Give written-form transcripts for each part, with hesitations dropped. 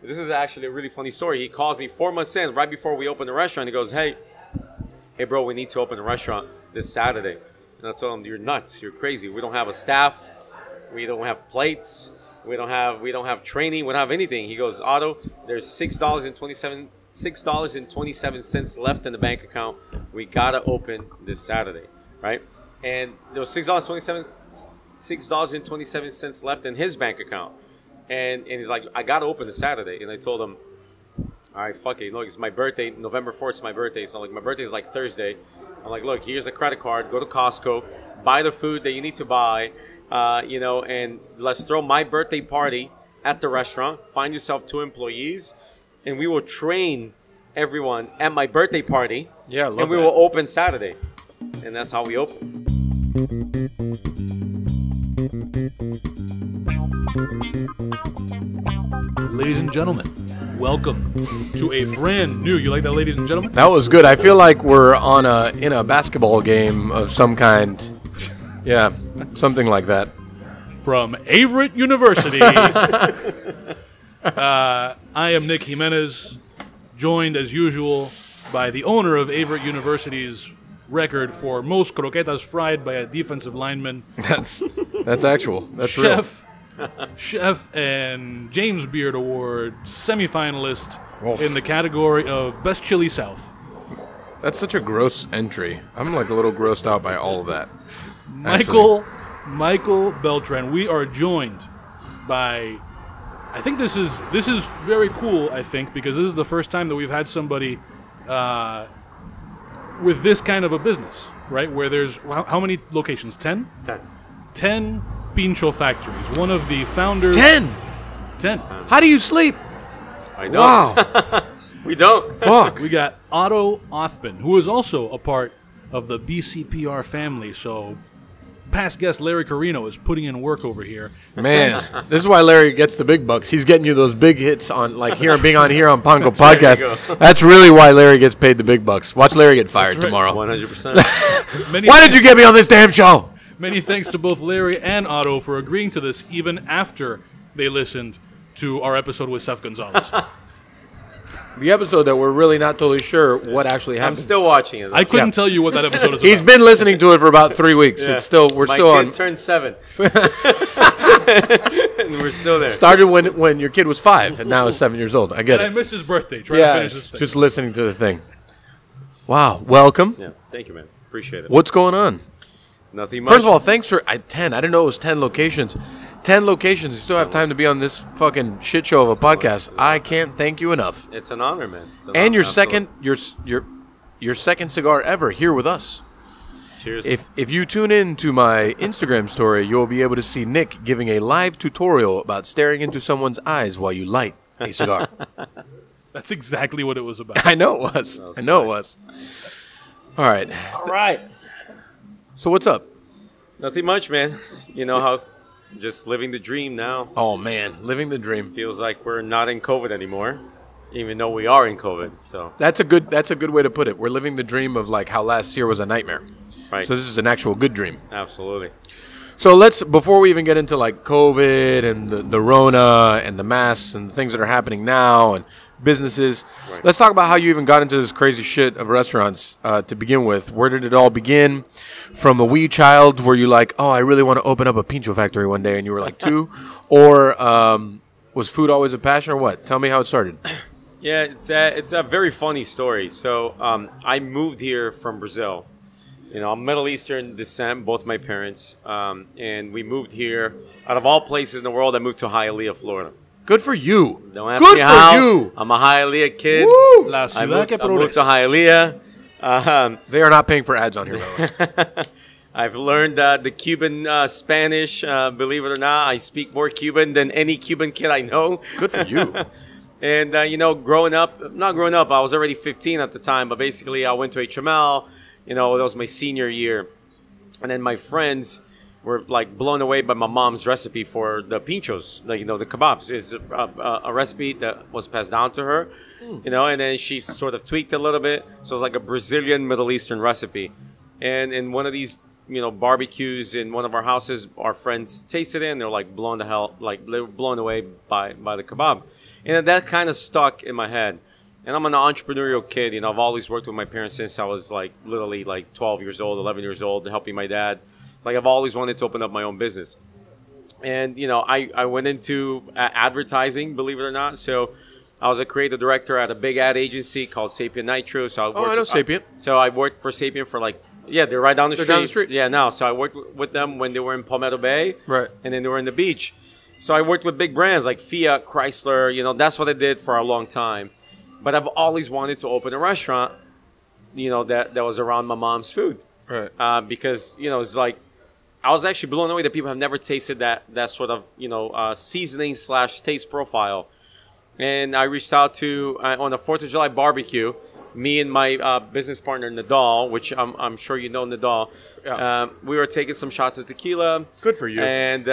This is actually a really funny story. He calls me 4 months in, right before we open the restaurant. He goes, hey, bro, we need to open a restaurant this Saturday. And I told him, you're nuts. You're crazy. We don't have a staff. We don't have plates. We don't have training. We don't have anything. He goes, Otto, there's $6.27 left in the bank account. We gotta open this Saturday, right? And there was $6.27 left in his bank account. And he's like, I gotta open this Saturday. And I told him, all right, fuck it. Look, it's my birthday. November 4th is my birthday. So like my birthday is like Thursday. I'm like, look, here's a credit card. Go to Costco, buy the food that you need to buy, and let's throw my birthday party at the restaurant. Find yourself 2 employees, and we will train everyone at my birthday party. Yeah, I love and we that. will open Saturday. And that's how we open. Ladies and gentlemen, welcome to a brand new. You like that, ladies and gentlemen? That was good. I feel like we're in a basketball game of some kind. Yeah, something like that. From Averett University, I am Nick Jimenez, joined as usual by the owner of Averett University's record for most croquetas fried by a defensive lineman. That's actual. That's real. Chef and James Beard Award semifinalist Oof. in the category of Best Chili South. That's such a gross entry. I'm like a little grossed out by all of that. Michael Beltran. We are joined by, I think this is very cool, I think, because this is the first time that we've had somebody with this kind of a business, right? Where there's, how many locations? 10? 10 Pincho Factories. One of the founders. 10. How do you sleep? I know. Wow. We don't. Fuck. We got Otto Othman, who is also a part of the BCPR family. So past guest Larry Carino is putting in work over here. Man, this is why Larry gets the big bucks. He's getting you those big hits on, like here, being on here on Pongo Podcast. That's really why Larry gets paid the big bucks. Watch Larry get fired tomorrow. 100%. Why did you get me on this damn show? Many thanks to both Larry and Otto for agreeing to this, even after they listened to our episode with Seth Gonzalez. The episode that we're really not totally sure what actually happened. I'm still watching it. I couldn't tell you what that episode is about. He's been listening to it for about 3 weeks. Yeah. It's still we're My still kid on. turned 7. And we're still there. Started when your kid was 5, and now is 7 years old. I get And I it. missed his birthday. Trying to finish this thing. Just listening to the thing. Wow, welcome. Yeah, thank you, man. Appreciate it. What's going on? Nothing much. First of all, thanks for 10. I didn't know it was 10 locations. 10 locations. You still have time to be on this fucking shit show of a podcast. I can't thank you enough. It's an honor, man. It's an And honor, your absolutely. second your second cigar ever here with us. Cheers. If you tune in to my Instagram story, you'll be able to see Nick giving a live tutorial about staring into someone's eyes while you light a cigar. That's exactly what it was about. I know it was. I know it was. All right. All right. So what's up? Nothing much, man. You know how just living the dream now. Oh man, living the dream. Feels like we're not in COVID anymore, even though we are in COVID. So That's a good way to put it. We're living the dream of like how last year was a nightmare. right. So this is an actual good dream. Absolutely. So before we even get into like COVID and the Rona and the masks and the things that are happening now and businesses, Right. let's talk about how you even got into this crazy shit of restaurants to begin with. Where did it all begin? From a wee child, were you like, oh, I really want to open up a Pincho Factory one day, and you were like 2? Or was food always a passion or what? Tell me how it started. Yeah, it's a very funny story. So I moved here from Brazil. You know, I'm Middle Eastern descent, both my parents, and we moved here. Out of all places in the world, I moved to Hialeah, Florida. Good for you. Don't ask Good me for how. you. I'm a Hialeah kid. Woo! La I ciudad moved, que I moved to progresa. Hialeah. They are not paying for ads on here, by the way. I've learned the Cuban Spanish. Believe it or not, I speak more Cuban than any Cuban kid I know. Good for you. And, you know, not growing up, I was already 15 at the time, but basically I went to HML. You know, that was my senior year. And then my friends were like blown away by my mom's recipe for the pinchos, the kebabs. It's a recipe that was passed down to her, you know, and then she sort of tweaked a little bit. So it's like a Brazilian Middle Eastern recipe. And in one of these barbecues in one of our houses. Our friends tasted it, and they're like blown they were blown away by the kebab, and that kind of stuck in my head. And I'm an entrepreneurial kid. I've always worked with my parents since I was like literally like 12 years old, 11 years old, helping my dad. Like I've always wanted to open up my own business. And, I went into advertising, believe it or not. So I was a creative director at a big ad agency called Sapient Nitro. So I know Sapient. So I worked for Sapient for they're right down the street. They're down the street. Yeah, no. So I worked with them when they were in Palmetto Bay. Right. And then they were in the beach. So I worked with big brands like Fiat, Chrysler. That's what I did for a long time. But I've always wanted to open a restaurant, that was around my mom's food. Right. Because, it's like, I was actually blown away that people have never tasted that sort of, seasoning / taste profile. And I reached out to, on the 4th of July barbecue, me and my business partner, Nadal, which I'm sure you know Nadal. Yeah. We were taking some shots of tequila. Good for you. And,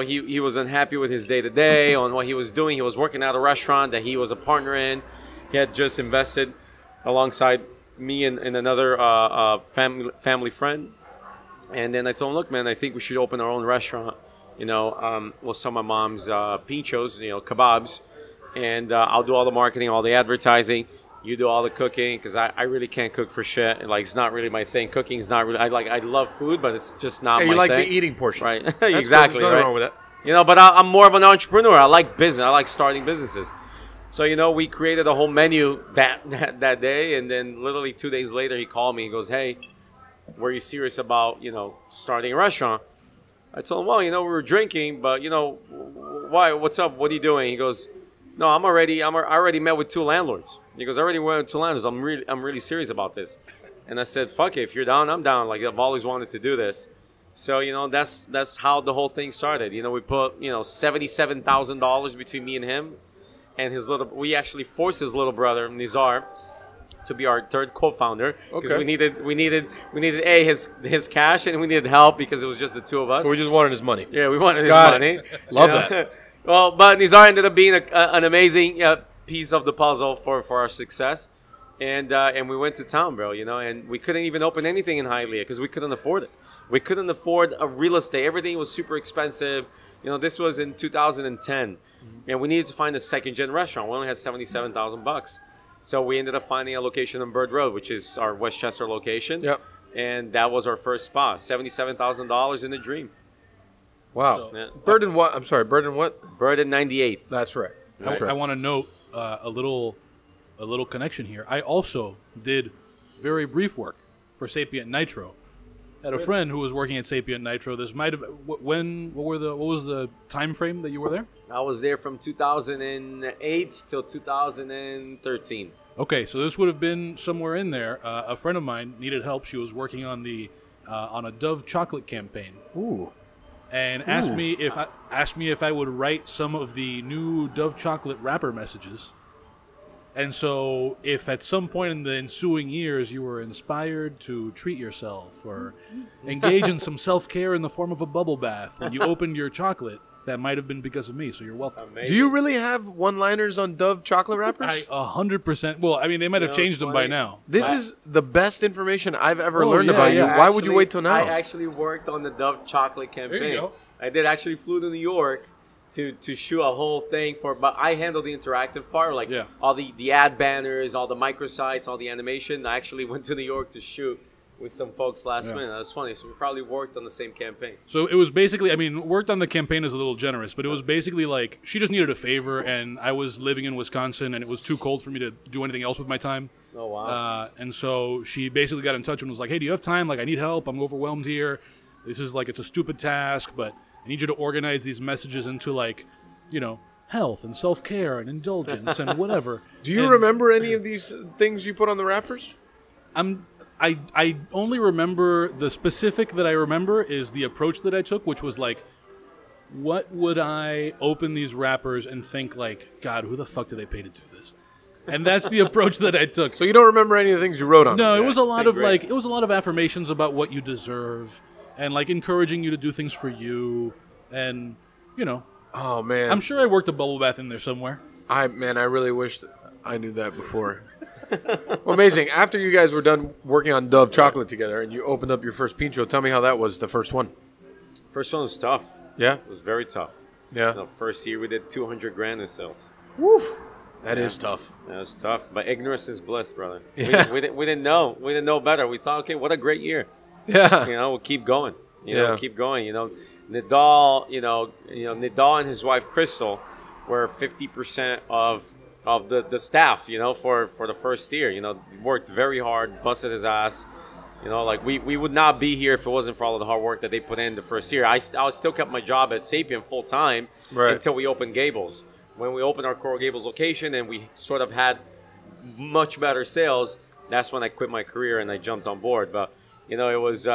he was unhappy with his day-to-day on what he was doing. He was working at a restaurant that he was a partner in. He had just invested alongside me and another family friend. And then I told him, look, man, I think we should open our own restaurant, with some of my mom's pinchos, kebabs. And I'll do all the marketing, all the advertising. You do all the cooking, because I really can't cook for shit. And, it's not really my thing. Cooking is not really, I love food, but it's just not my thing. You like the eating portion. Right. That's Exactly. There's nothing wrong with that. But I'm more of an entrepreneur. I like business. I like starting businesses. So, we created a whole menu that day. And then literally 2 days later, he called me. He goes, hey, were you serious about, starting a restaurant? I told him, well, we were drinking, but, why? What's up? What are you doing? He goes, no, I already met with 2 landlords. He goes, I already went with 2 landlords. I'm really serious about this. And I said, fuck it. If you're down, I'm down. Like, I've always wanted to do this. So, that's how the whole thing started. We put, $77,000 between me and him. And we actually forced his little brother, Nizar, to be our third co-founder, because we needed his cash, and we needed help because it was just the 2 of us. So we just wanted his money. Yeah, we wanted his money. Love that. Well, but Nizar ended up being an amazing piece of the puzzle for our success, and we went to town, bro. And we couldn't even open anything in Hialeah because we couldn't afford it. We couldn't afford a real estate. Everything was super expensive. This was in 2010, and we needed to find a second-gen restaurant. We only had $77,000. So we ended up finding a location on Bird Road, which is our Westchester location. Yep. And that was our first spot. $77,000 in a dream. Wow. So, yeah. Bird and what? I'm sorry, Bird and what? Bird and 98th. That's right. I want to note a little connection here. I also did very brief work for Sapient Nitro. I had a friend who was working at Sapient Nitro. This might have what was the time frame that you were there? I was there from 2008 till 2013. Okay, so this would have been somewhere in there. A friend of mine needed help. She was working on on a Dove chocolate campaign. Ooh. And asked me if I would write some of the new Dove chocolate wrapper messages. And so, if at some point in the ensuing years you were inspired to treat yourself or engage in some self-care in the form of a bubble bath when you opened your chocolate, that might have been because of me. So you're welcome. Amazing. Do you really have one-liners on Dove chocolate wrappers? 100%. Well, I mean, they might have changed them by now. This is the best information I've ever learned about you. Why would you wait till now? I actually worked on the Dove chocolate campaign. There you go. I did actually flew to New York to shoot a whole thing but I handled the interactive part, all the ad banners, all the microsites, all the animation. I actually went to New York to shoot with some folks last minute. That was funny. So we probably worked on the same campaign. So it was basically, worked on the campaign is a little generous, but it was basically like she just needed a favor, and I was living in Wisconsin, and it was too cold for me to do anything else with my time. Oh, wow. And so she basically got in touch and was like, hey, do you have time? Like, I need help. I'm overwhelmed here. This is it's a stupid task, but I need you to organize these messages into health and self-care and indulgence and whatever. Do you remember any of these things you put on the wrappers? I only remember the specific that I remember is the approach that I took, which was what would I open these wrappers and think God, who the fuck do they pay to do this? And that's the approach that I took. So you don't remember any of the things you wrote on? No, it was a lot of it was a lot of affirmations about what you deserve and encouraging you to do things for you and Oh man, I'm sure I worked a bubble bath in there somewhere. I really wished I knew that before. Well, amazing. After you guys were done working on Dove chocolate together and you opened up your first Pincho, tell me how that was, the first one. First one was tough. Yeah? It was very tough. Yeah. The first year we did 200 grand in sales. Woo. That is tough. That was tough. But ignorance is bliss, brother. Yeah. We didn't know. We didn't know better. We thought, okay, what a great year. Yeah. You know, we'll keep going. Yeah. Keep going. Nidal, Nidal and his wife Crystal were 50% of the staff, for the first year. Worked very hard, busted his ass. We would not be here if it wasn't for all of the hard work that they put in the first year. I still kept my job at Sapien full time until we opened Gables. When we opened our Coral Gables location and we sort of had much better sales, that's when I quit my career and I jumped on board. But it was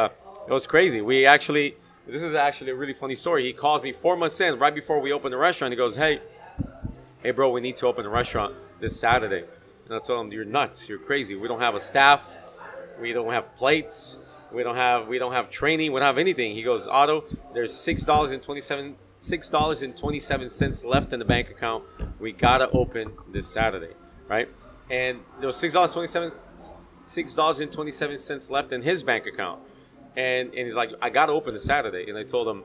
crazy. This is actually a really funny story. He calls me 4 months in, right before we opened the restaurant. He goes, hey bro, we need to open a restaurant this Saturday. And I told him, you're nuts. You're crazy. We don't have a staff. We don't have plates. We don't have training. We don't have anything. He goes, Otto, there's $6.27 left in the bank account. We gotta open this Saturday, right? And there was $6.27 left in his bank account. And he's like, I gotta open this Saturday. And I told him,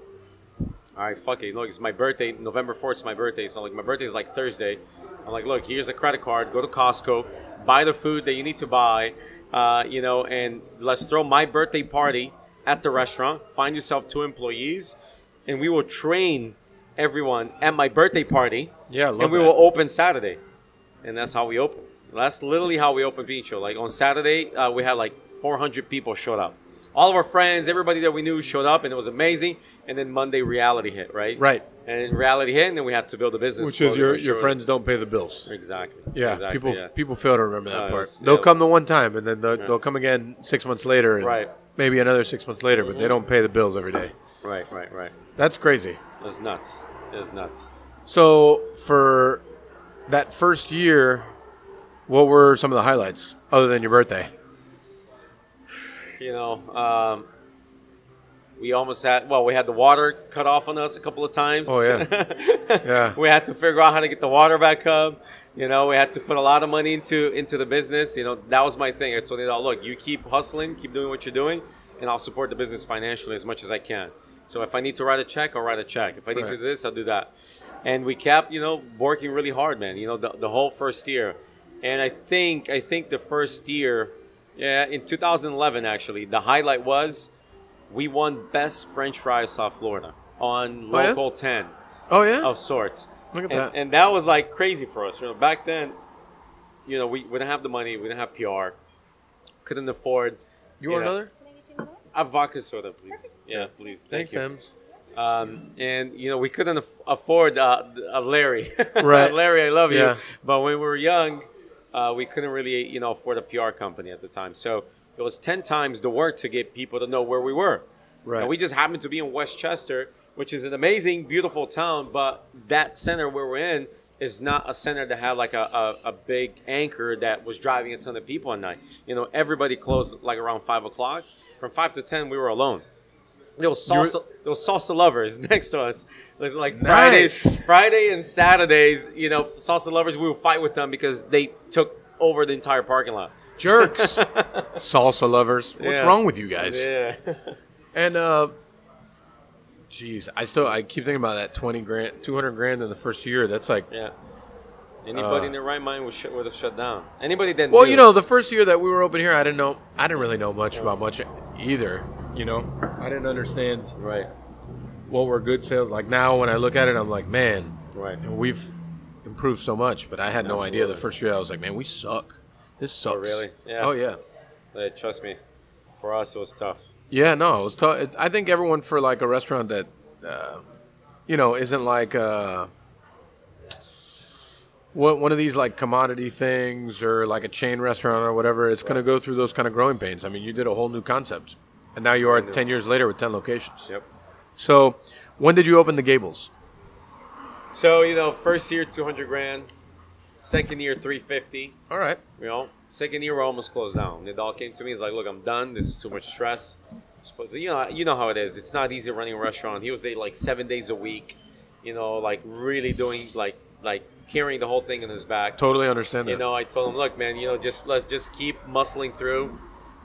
all right, fuck it. Look, it's my birthday. November 4th is my birthday. So my birthday is like Thursday. I'm like, look, here's a credit card. Go to Costco, buy the food that you need to buy. And let's throw my birthday party at the restaurant. Find yourself 2 employees, and we will train everyone at my birthday party. Yeah, I love and we that. will open Saturday, and that's how we open. That's literally how we open Pincho. Like on Saturday, we had like 400 people showed up. All of our friends, everybody that we knew showed up, and it was amazing. And then Monday, reality hit, right? Right. And reality hit, and then we had to build a business. Which is your friends don't pay the bills. Exactly. Yeah, Exactly, people fail to remember that part. It's- They'll yeah. come the one time, and then they'll come again 6 months later, and Right. maybe another 6 months later, but they don't pay the bills every day. Right. That's crazy. It was nuts. So for that first year, what were some of the highlights other than your birthday? We almost had, we had the water cut off on us a couple of times. Oh, yeah. Yeah. We had to figure out how to get the water back up. We had to put a lot of money into the business. That was my thing. I told Nidal, look, you keep hustling, keep doing what you're doing, and I'll support the business financially as much as I can. So if I need to write a check, I'll write a check. If I need to do this, I'll do that. And we kept, working really hard, man, the whole first year. And I think the first year, in 2011, actually, the highlight was we won Best French Fries South Florida on Local 10 of sorts. Look at that. And that was like crazy for us. Back then, we didn't have the money. We didn't have PR. Couldn't afford. You want another? A vodka soda, please. Yeah, please. Thank you. Thanks, And we couldn't afford Larry. Right. Larry, I love you. Yeah. But when we were young, we couldn't really, afford a PR company at the time. So it was 10 times the work to get people to know where we were. Right. And we just happened to be in Westchester, which is an amazing, beautiful town. But that center where we're in is not a center that had like a big anchor that was driving a ton of people at night. Everybody closed like around 5 o'clock. From 5 to 10, we were alone. There was salsa lovers next to us. It was like Nice. Friday and Saturdays, salsa lovers, we would fight with them because they took over the entire parking lot. Jerks. Salsa lovers. What's Yeah. wrong with you guys? Yeah. And geez, I keep thinking about that 200 grand in the first year. That's like, Yeah. Anybody in their right mind would have shut down. Anybody that well, knew. the first year that we were open here, I didn't really know much about much either. I didn't understand Right. what were good sales. Like now, when I look at it, I'm like, man, Right. we've improved so much. But I had no idea the Absolutely. first year. I was like, man, we suck. This sucks. really? Yeah. Oh yeah. Trust me. For us, it was tough. Yeah, no, it was tough. I think everyone for like a restaurant that, isn't like one of these like commodity things or like a chain restaurant or whatever, it's going to go through those kind of growing pains. I mean, you did a whole new concept, and now you are 10 years later with 10 locations. Yep. So, when did you open the Gables? So, first year, 200 grand. Second year, 350. All right. Second year, we're almost closed down. Nidal came to me. He's like, look, I'm done. This is too much stress. You know how it is. It's not easy running a restaurant. He was there like 7 days a week, like really doing like carrying the whole thing in his back. Totally understand that. You know, I told him, look, man, you know, let's just keep muscling through.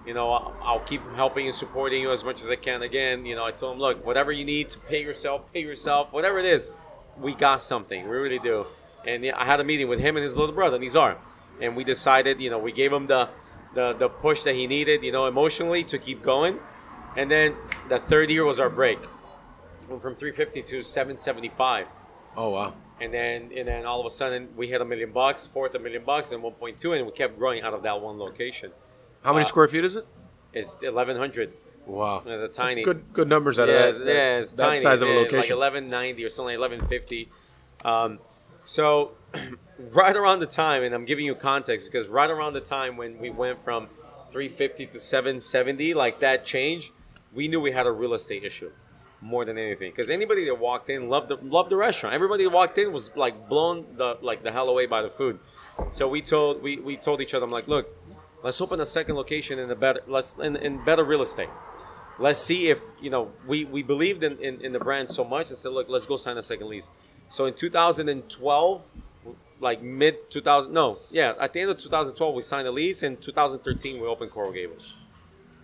You know, I'll keep helping and supporting you as much as I can. Again, you know, I told him, look, whatever you need to pay yourself, whatever it is, we got something. We really do. And yeah, I had a meeting with him and his little brother, Nizar. And we decided, you know, we gave him the push that he needed, you know, emotionally to keep going. And then the third year was our break. Went from 350 to 775. Oh, wow. And then all of a sudden we hit $1 million, fourth $1 million, and 1.2, and we kept growing out of that one location. How many square feet is it? It's 1,100. Wow. It's a tiny. That's good numbers out of that. Yeah, it's that tiny. size of a Like location. 1190 or something, 1150. So right around the time, and I'm giving you context because right around the time when we went from 350 to 770, like that change, we knew we had a real estate issue more than anything. Because anybody that walked in loved the restaurant. Everybody that walked in was like blown the hell away by the food. So we told each other, I'm like, look, let's open a second location in better real estate. Let's see if, you know, we believed in the brand so much and said, look, let's go sign a second lease. So in 2012, like at the end of 2012, we signed a lease. In 2013, we opened Coral Gables.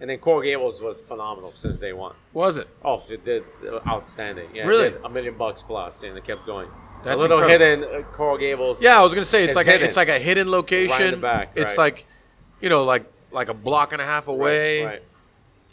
And then Coral Gables was phenomenal since day one. Was it? Oh, it did outstanding. Yeah, really? It did $1 million plus, and it kept going. That's a little incredible. hidden Coral Gables. Yeah, I was gonna say it's like a hidden location. Right in the back, It's right. like, you know, like a block and a half away. Right.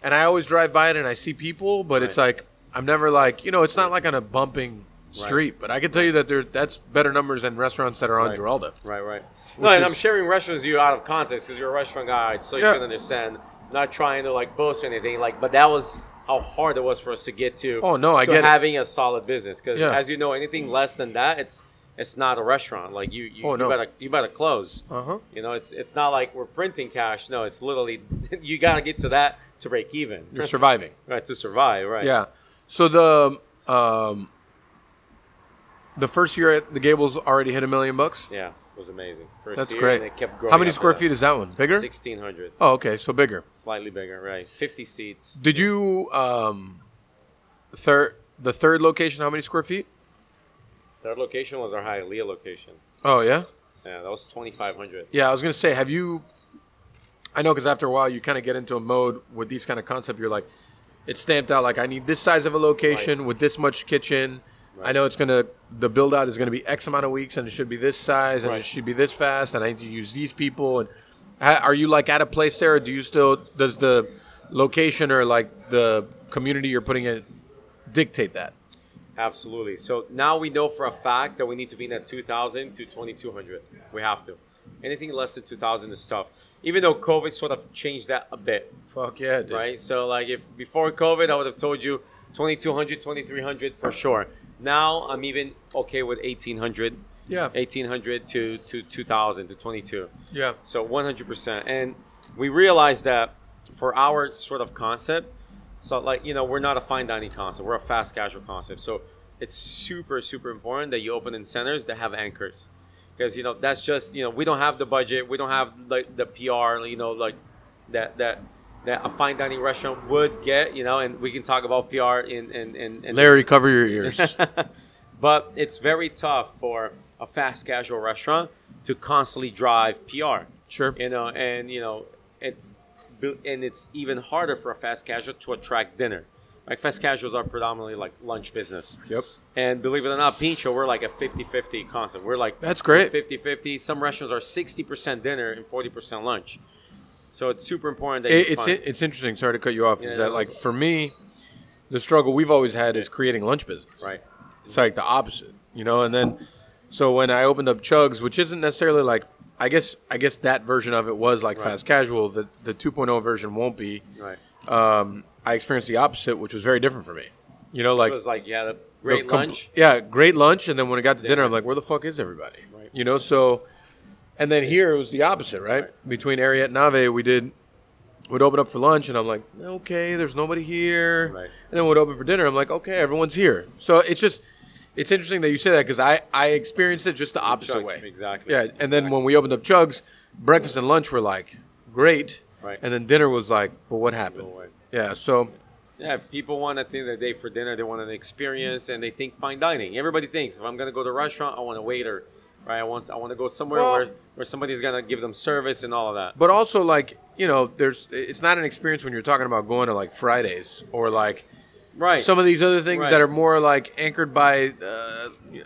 And I always drive by it and I see people, but it's like I'm never like, you know, it's not like on a bumping street. But I can tell you that that's better numbers than restaurants that are on Giralda. Right. No, and I'm sharing restaurants with you out of context because you're a restaurant guy, so you can understand. I'm not trying to like boast or anything, like, but that was how hard it was for us to get to. Oh no, I get having a solid business because as you know, anything less than that, it's not a restaurant. Like you better close. You know, it's not like we're printing cash. No, it's literally you gotta get to that to break even. You're surviving. Right, to survive. Right. Yeah. So the first year at the Gables already hit $1 million. Yeah, it was amazing. First That's year, great. And it kept growing. How many square feet is that one? Bigger? 1,600. Oh, okay, so bigger. Slightly bigger, right? 50 seats. Did you the third location? How many square feet? Third location was our Hialeah location. Oh yeah. Yeah, that was 2,500. Yeah, I was gonna say, have you? I know because after a while you kind of get into a mode with these kind of concepts. You're like, it's stamped out. Like I need this size of a location with this much kitchen. I know the build out is gonna be X amount of weeks, and it should be this size, and it should be this fast, and I need to use these people. And are you like at a place there, or does the location or like the community you're putting in dictate that? Absolutely. So now we know for a fact that we need to be in that 2,000 to 2,200. We have to. Anything less than 2,000 is tough. Even though COVID sort of changed that a bit. Fuck yeah, dude. Right? So like if before COVID, I would have told you 2,200, 2,300 for sure. Now I'm even okay with 1,800. Yeah. 1,800 to 2,000 to 22. Yeah. So 100%. And we realized that for our sort of concept, so like, you know, we're not a fine dining concept. We're a fast casual concept. So it's super, super important that you open in centers that have anchors. Because, you know, that's just, you know, we don't have the budget. We don't have like the PR, you know, like that a fine dining restaurant would get, you know, and we can talk about PR in Larry, cover your ears. But it's very tough for a fast casual restaurant to constantly drive PR. Sure. You know, and, you know, it's even harder for a fast casual to attract dinner. Like fast casuals are predominantly like lunch business. Yep. And believe it or not, Pincho, we're like a 50-50 concept. We're like that's great. 50-50. Some restaurants are 60% dinner and 40% lunch. So it's super important that it's interesting. Sorry to cut you off. Is that like for me, the struggle we've always had is creating lunch business. Right. It's like the opposite, you know. And then, so when I opened up Chugs, which isn't necessarily like, I guess that version of it was like fast casual. The 2.0 version won't be. Right. I experienced the opposite, which was very different for me. You know, like it was like great lunch. Yeah, great lunch, and then when it got to dinner, I'm like, where the fuck is everybody? Right. You know, so. And then here it was the opposite, right? Between Ariete and Nave, we'd open up for lunch, and I'm like, okay, there's nobody here. Right. And then we'd open for dinner. I'm like, okay, everyone's here. So it's interesting that you say that because I experienced it just the opposite way. Exactly. Yeah, and then when we opened up Chugs, breakfast and lunch were like great, right? And then dinner was like, but what happened? Yeah, so. Yeah, people want at the end of the day for dinner, they want an experience, and they think fine dining. Everybody thinks if I'm going to go to a restaurant, I want a waiter. right? I want to go somewhere where somebody's gonna give them service and all of that. But also, like, you know, it's not an experience when you're talking about going to like Fridays or like some of these other things that are more like anchored by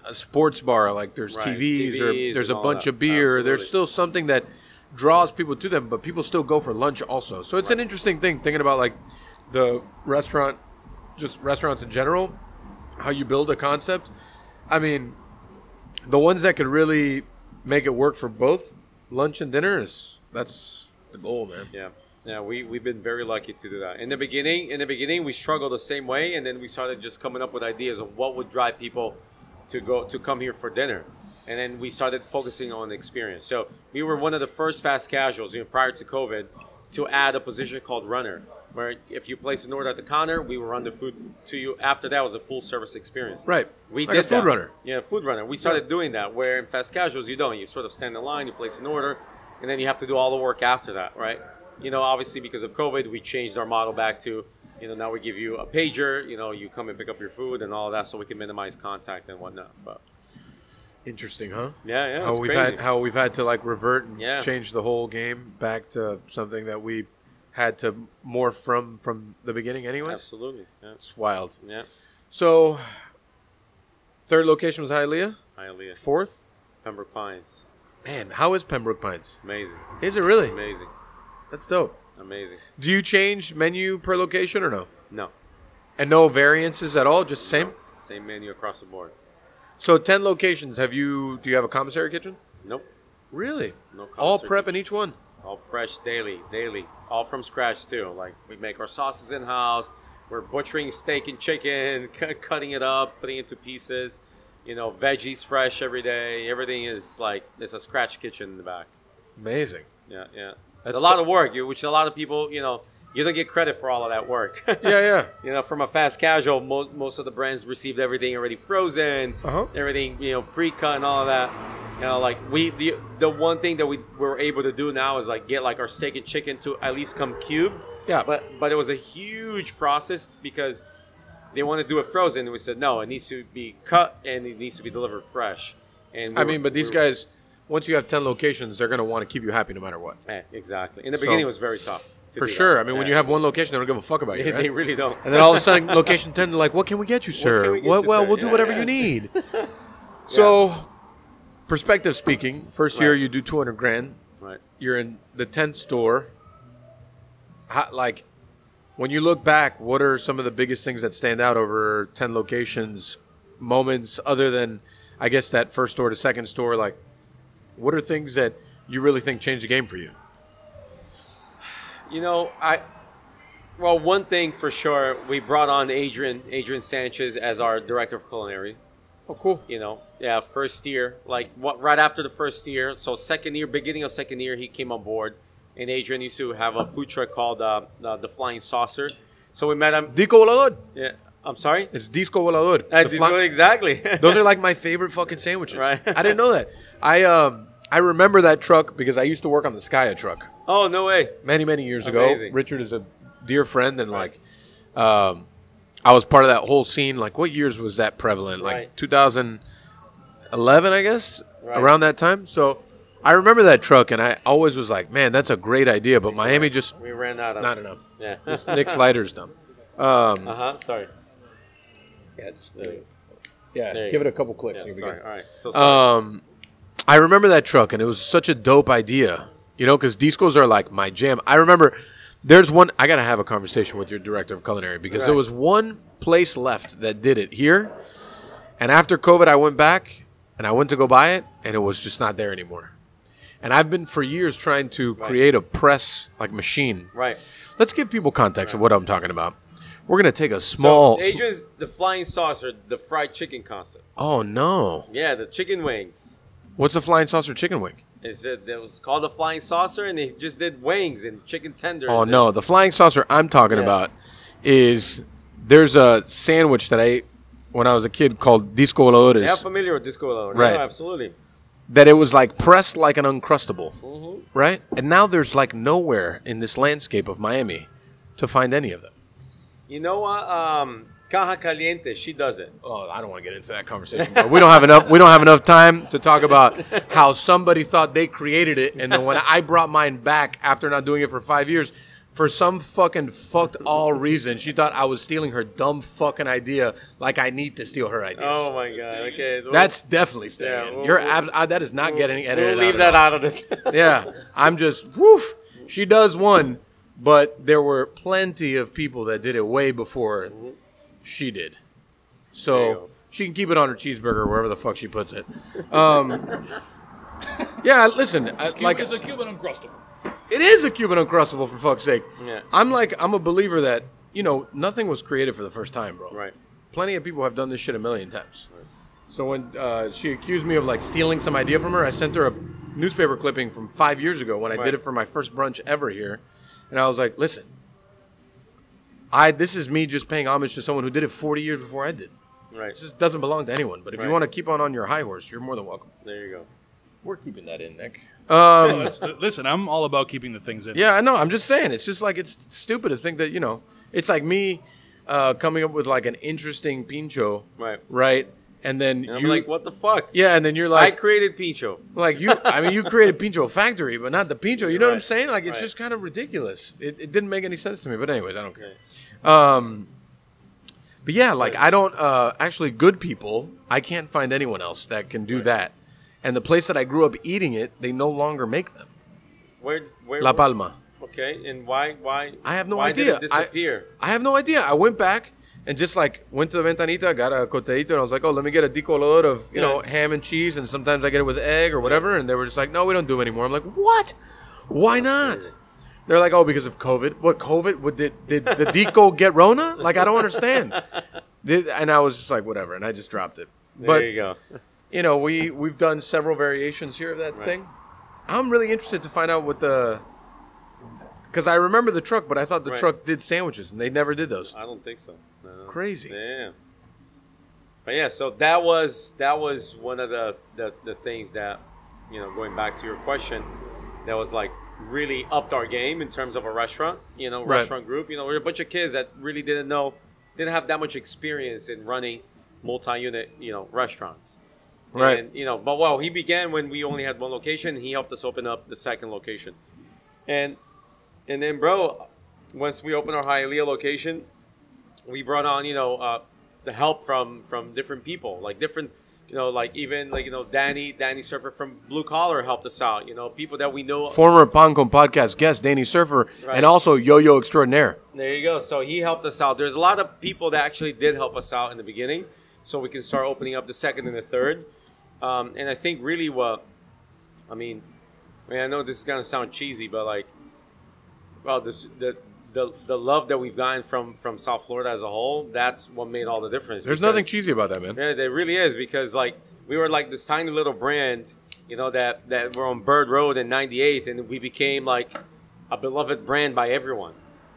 a sports bar. Like there's TVs or there's a bunch of beer. Absolutely. There's still something that draws people to them, but people still go for lunch also. So it's an interesting thing thinking about like the restaurant, just restaurants in general, how you build a concept. I mean, the ones that could really make it work for both lunch and dinner that's the goal, man. Yeah, we've been very lucky to do that. In the beginning, we struggled the same way, and then we started just coming up with ideas of what would drive people to come here for dinner. And then we started focusing on the experience. So we were one of the first fast casuals, prior to COVID, to add a position called runner, where if you place an order at the counter, we will run the food to you. After that was a full service experience. Right. We like did a food runner. Yeah, food runner. We started doing that, where in fast casuals you don't. You sort of stand in line, you place an order, and then you have to do all the work after that, right? Obviously because of COVID, we changed our model back to, now we give you a pager, you come and pick up your food and all of that so we can minimize contact and whatnot. But interesting, huh? Yeah, how we've had to like revert and change the whole game back to something that we had to morph from the beginning anyway. Absolutely. Yeah. It's wild. Yeah. So third location was Hialeah? Hialeah. Fourth? Pembroke Pines. Man, how is Pembroke Pines? Amazing. Is it really? Amazing. That's dope. Amazing. Do you change menu per location or no? No. And no variances at all? Just same? Same menu across the board. So 10 locations. Do you have a commissary kitchen? Nope. Really? No commissary all prep in each one? All fresh daily. All from scratch too. Like we make our sauces in-house. We're butchering steak and chicken, cutting it up, putting it into pieces. Veggies fresh every day. Everything is like, it's a scratch kitchen in the back. Amazing. Yeah. It's a lot of work, which a lot of people, you don't get credit for all of that work. Yeah. From a fast casual, most of the brands received everything already frozen, everything, pre-cut and all of that. Like the one thing that we were able to do now is like get like our steak and chicken to at least come cubed. Yeah. But it was a huge process because they want to do it frozen. And we said, no, it needs to be cut and it needs to be delivered fresh. And but these guys, once you have 10 locations, they're going to want to keep you happy no matter what. Exactly. In the beginning, it was very tough. For sure. I mean, when you have one location, they don't give a fuck about you, right? They really don't. And then all of a sudden, location 10, they're like, what can we get you, sir? We'll do whatever you need. So, perspective speaking, first year you do 200 grand. Right. You're in the 10th store. When you look back, what are some of the biggest things that stand out over 10 locations, moments other than, I guess, that first store to second store? Like, what are things that you really think changed the game for you? One thing for sure, we brought on Adrian Sanchez as our director of culinary. Oh, cool. First year, right after the first year, so beginning of second year, he came on board, and Adrian used to have a food truck called the Flying Saucer. So we met him. Disco Volador. Yeah, I'm sorry. It's Disco Volador. Exactly. Those are like my favorite fucking sandwiches. Right. I didn't know that. I remember that truck because I used to work on the Skya truck. Oh, no way. Many years Amazing. ago. Richard is a dear friend, and I was part of that whole scene. Like, what years was that prevalent? Like 2011, I guess, around that time. So I remember that truck, and I always was like, man, that's a great idea. But Miami just we ran out of not enough. Yeah, this Nick Slider's dumb. Sorry. Yeah, give it a couple clicks. Yeah, sorry. All right. So sorry. I remember that truck, and it was such a dope idea. Because discos are like my jam. I remember there's one. I got to have a conversation with your director of culinary because there was one place left that did it here. And after COVID, I went back and I went to go buy it, and it was just not there anymore. And I've been for years trying to create a press machine. Right. Let's give people context of what I'm talking about. We're going to take a small... So Adrian's the Flying Saucer, the fried chicken concept. Oh, no. Yeah, the chicken wings. What's a Flying Saucer chicken wing? It was called the Flying Saucer, and they just did wings and chicken tenders. Oh, no. The Flying Saucer I'm talking about is... There's a sandwich that I ate when I was a kid called Disco Voladores. Yeah, I'm familiar with Disco Voladores. Right. No, absolutely. That it was pressed like an Uncrustable. Right? And now there's nowhere in this landscape of Miami to find any of them. You know what? caja caliente, she does it. Oh, I don't want to get into that conversation. Bro. We don't have enough. We don't have enough time to talk about how somebody thought they created it, and then when I brought mine back after not doing it for 5 years, for some fucking fucked all reason, she thought I was stealing her dumb fucking idea. Like I need to steal her ideas. Oh my god. Okay. That's definitely staying. Yeah, that is not getting edited. We'll leave that out of this. Yeah, I'm just woof. She does one, but there were plenty of people that did it way before she did. So she can keep it on her cheeseburger wherever the fuck she puts it. Yeah, listen, It's a Cuban Uncrustable. it is a Cuban Uncrustable for fuck's sake. Yeah. I'm a believer that nothing was created for the first time, bro. Right. Plenty of people have done this shit a million times. Right. So when she accused me of like stealing some idea from her, I sent her a newspaper clipping from 5 years ago when I did it for my first brunch ever here, and I was like, listen, this is me just paying homage to someone who did it 40 years before I did. Right. It just doesn't belong to anyone. But if you want to keep on your high horse, you're more than welcome. There you go. We're keeping that in, Nick. Listen, I'm all about keeping the things in. Yeah, I know. I'm just saying. It's just like it's stupid to think that it's like me coming up with like an interesting pincho, right? And then I'm like, what the fuck? Yeah, and then you're like, I created Pincho. Like you created Pincho Factory, but not the Pincho. You know what I'm saying? Like it's just kind of ridiculous. It didn't make any sense to me. But anyways, I don't care. But yeah, like I don't actually good people. I can't find anyone else that can do that. And the place that I grew up eating it, they no longer make them. Where La Palma. Okay, and why? I have no why idea. Did it disappear? I have no idea. I went back and just like went to the Ventanita, got a coteito, and I was like, oh, let me get a decolor of ham and cheese, and sometimes I get it with egg or whatever. And they were just like, no, we don't do them anymore. I'm like, what? Why not? They're like, oh, because of COVID. What COVID? Did the deco get Rona? Like I don't understand. And I was just like, whatever, and I just dropped it. There you go. We've done several variations here of that thing. I'm really interested to find out what because I remember the truck, but I thought the truck did sandwiches, and they never did those. I don't think so. No. Crazy. Yeah. But yeah, so that was one of the things that, going back to your question, that was like really upped our game in terms of a restaurant, restaurant group. We're a bunch of kids that really didn't have that much experience in running multi-unit, restaurants. Right. And, but he began when we only had one location. He helped us open up the second location. And then, bro, once we opened our Hialeah location, we brought on, the help from different people, like different, Danny Surfer from Blue Collar helped us out, people that we know. Former Pancom podcast guest, Danny Surfer, and also Yo-Yo Extraordinaire. There you go. So he helped us out. There's a lot of people that actually did help us out in the beginning, so we can start opening up the second and the third. And I think really I know this is gonna sound cheesy, but like, the love that we've gotten from South Florida as a whole, that's what made all the difference. There's nothing cheesy about that, man. Yeah, there really is, because like we were like this tiny little brand, that we're on Bird Road in 98th, and we became like a beloved brand by everyone,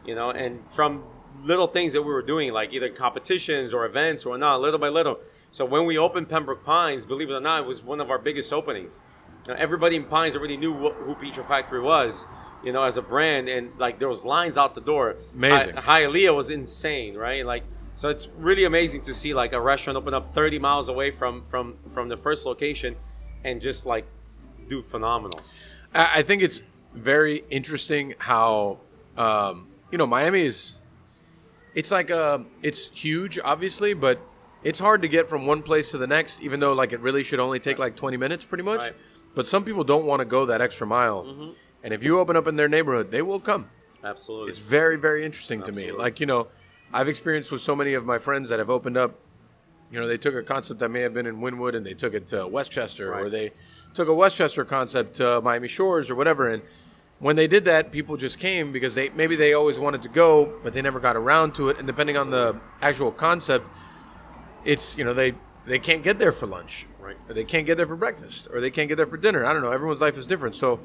and from little things that we were doing, like either competitions or events or not, little by little. So when we opened Pembroke Pines, believe it or not, it was one of our biggest openings. Everybody in Pines already knew who Pincho Factory was, as a brand, and like there was lines out the door. Amazing. Hialeah was insane, right? Like, so it's really amazing to see like a restaurant open up 30 miles away from the first location, and just like do phenomenal. I think it's very interesting how Miami is. It's like it's huge, obviously, but it's hard to get from one place to the next, even though like it really should only take like 20 minutes pretty much. Right. But some people don't want to go that extra mile. Mm-hmm. And if you open up in their neighborhood, they will come. Absolutely. It's very, very interesting to me. Like, I've experienced with so many of my friends that have opened up, they took a concept that may have been in Wynwood and they took it to Westchester, or they took a Westchester concept to Miami Shores or whatever. And when they did that, people just came because they always wanted to go, but they never got around to it. And depending on the actual concept, it's, they can't get there for lunch, or they can't get there for breakfast, or they can't get there for dinner. I don't know. Everyone's life is different. So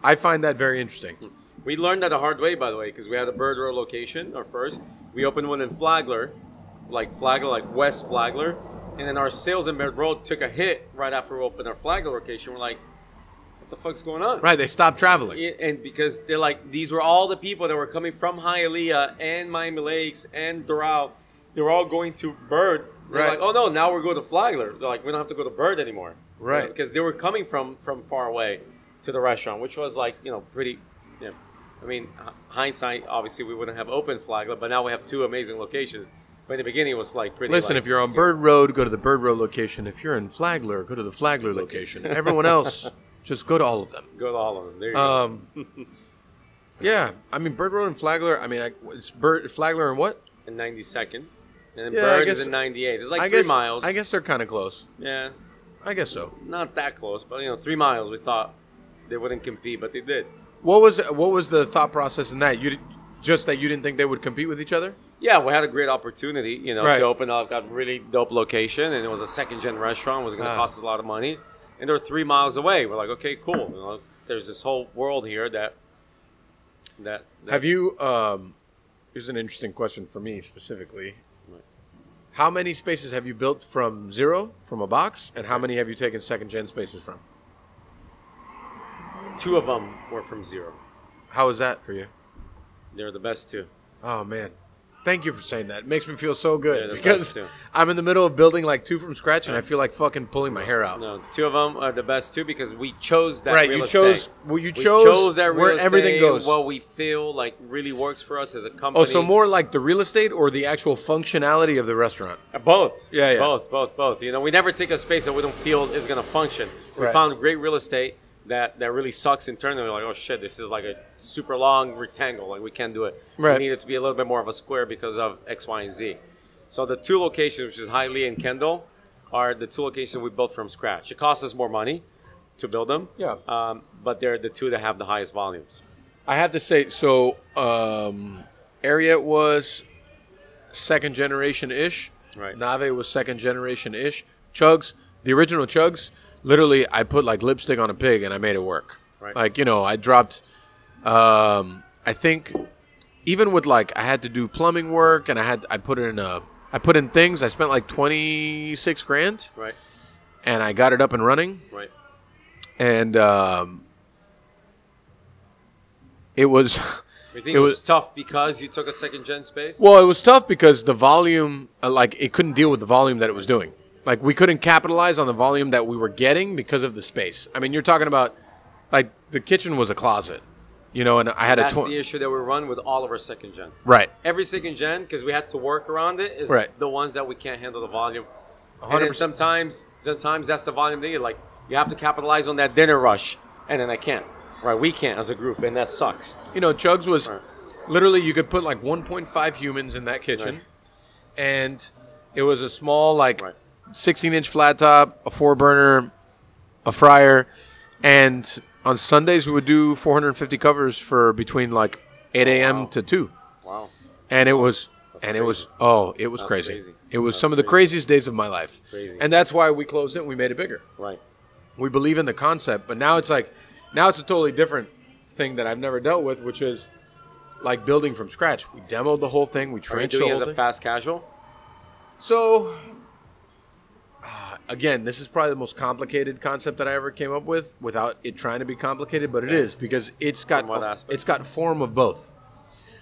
I find that very interesting. We learned that the hard way, by the way, because we had a Bird Road location, our first. We opened one in Flagler, like West Flagler. And then our sales in Bird Road took a hit right after we opened our Flagler location. We're like, what the fuck's going on? Right, they stopped traveling. And because they're like, these were all the people that were coming from Hialeah and Miami Lakes and Doral they were all going to Bird. They're Right. like, oh no, now we're going to Flagler. They're like, we don't have to go to Bird anymore. Right. Because they were coming from far away to the restaurant, which was like, pretty, I mean, hindsight, obviously we wouldn't have opened Flagler, but now we have 2 amazing locations. But in the beginning, it was like pretty. Listen, like, if you're on scary. Bird Road, go to the Bird Road location. If you're in Flagler, go to the Flagler location. Everyone else, just go to all of them. Go to all of them. There you go. Yeah, I mean Bird Road and Flagler. I mean, it's Flagler and what? In 92nd. And then Yeah, Bird I guess- is in 98. It's like I 3 guess, miles. I guess they're kind of close. Yeah. I guess so. Not that close, but 3 miles. We thought they wouldn't compete, but they did. What was the thought process in that? Just that you didn't think they would compete with each other? Yeah, we had a great opportunity, Right. to open up. Got a really dope location, and it was a second-gen restaurant. It was going to cost us a lot of money, and they were 3 miles away. We're like, okay, cool. There's this whole world here that. Have you? Here's an interesting question for me specifically. How many spaces have you built from zero, from a box, and how many have you taken second-gen spaces from? 2 of them were from zero. How is that for you? They're the best 2. Oh man, thank you for saying that. It makes me feel so They're good the because best, too. I'm in the middle of building like 2 from scratch, and I feel like fucking pulling my hair out. No, 2 of them are the best 2 because we chose that Right, real you estate. chose. Well, you We chose that real where everything estate, goes. What we feel like really works for us as a company. Oh, so more like the real estate or the actual functionality of the restaurant? Both. Yeah. Both. We never take a space that we don't feel is going to function. We Right. found great real estate that really sucks internally. We're like, oh shit, this is like a super long rectangle. Like we can't do it. Right. We need it to be a little bit more of a square because of X, Y, and Z. So the 2 locations, which is Hialeah and Kendall, are the 2 locations we built from scratch. It costs us more money to build them. Yeah. But they're the 2 that have the highest volumes. I have to say, so Area was second generation ish. Right. Nave was second generation ish. Chugs, the original Chugs, literally I put like lipstick on a pig and I made it work. Right. Like, I dropped, I think even with like, I had to do plumbing work and I put in things. I spent like 26 grand Right. and I got it up and running. Right. And it was... You think it was tough because you took a second gen space? Well, it was tough because the volume, it couldn't deal with the volume that it was doing. Like, we couldn't capitalize on the volume that we were getting because of the space. I mean, you're talking about, like, the kitchen was a closet, and I had That's the issue that we run with all of our second gen. Right. Every second gen, because we had to work around it, is Right. the ones that we can't handle the volume. 100%. And then sometimes that's the volume they like. You have to capitalize on that dinner rush, and then I can't. Right, we can't as a group, and that sucks. Chugs was Right. literally, you could put like 1.5 humans in that kitchen, Right. and it was a small, like, Right. 16-inch flat top, a 4-burner, a fryer, and on Sundays we would do 450 covers for between like 8 a.m. Wow. to 2. Wow. And it was, That's and it crazy. was, it was That's crazy. crazy. It was That's some of the crazy. craziest days of my life. Crazy. And that's why we closed it and we made it bigger. Right. We believe in the concept, but now it's a totally different thing that I've never dealt with, which is like building from scratch. We demoed the whole thing. We Are you trenched the doing it whole as a thing. fast casual? So, again, this is probably the most complicated concept that I ever came up with without it trying to be complicated, but it is because it's got In what aspect? it's got form of both.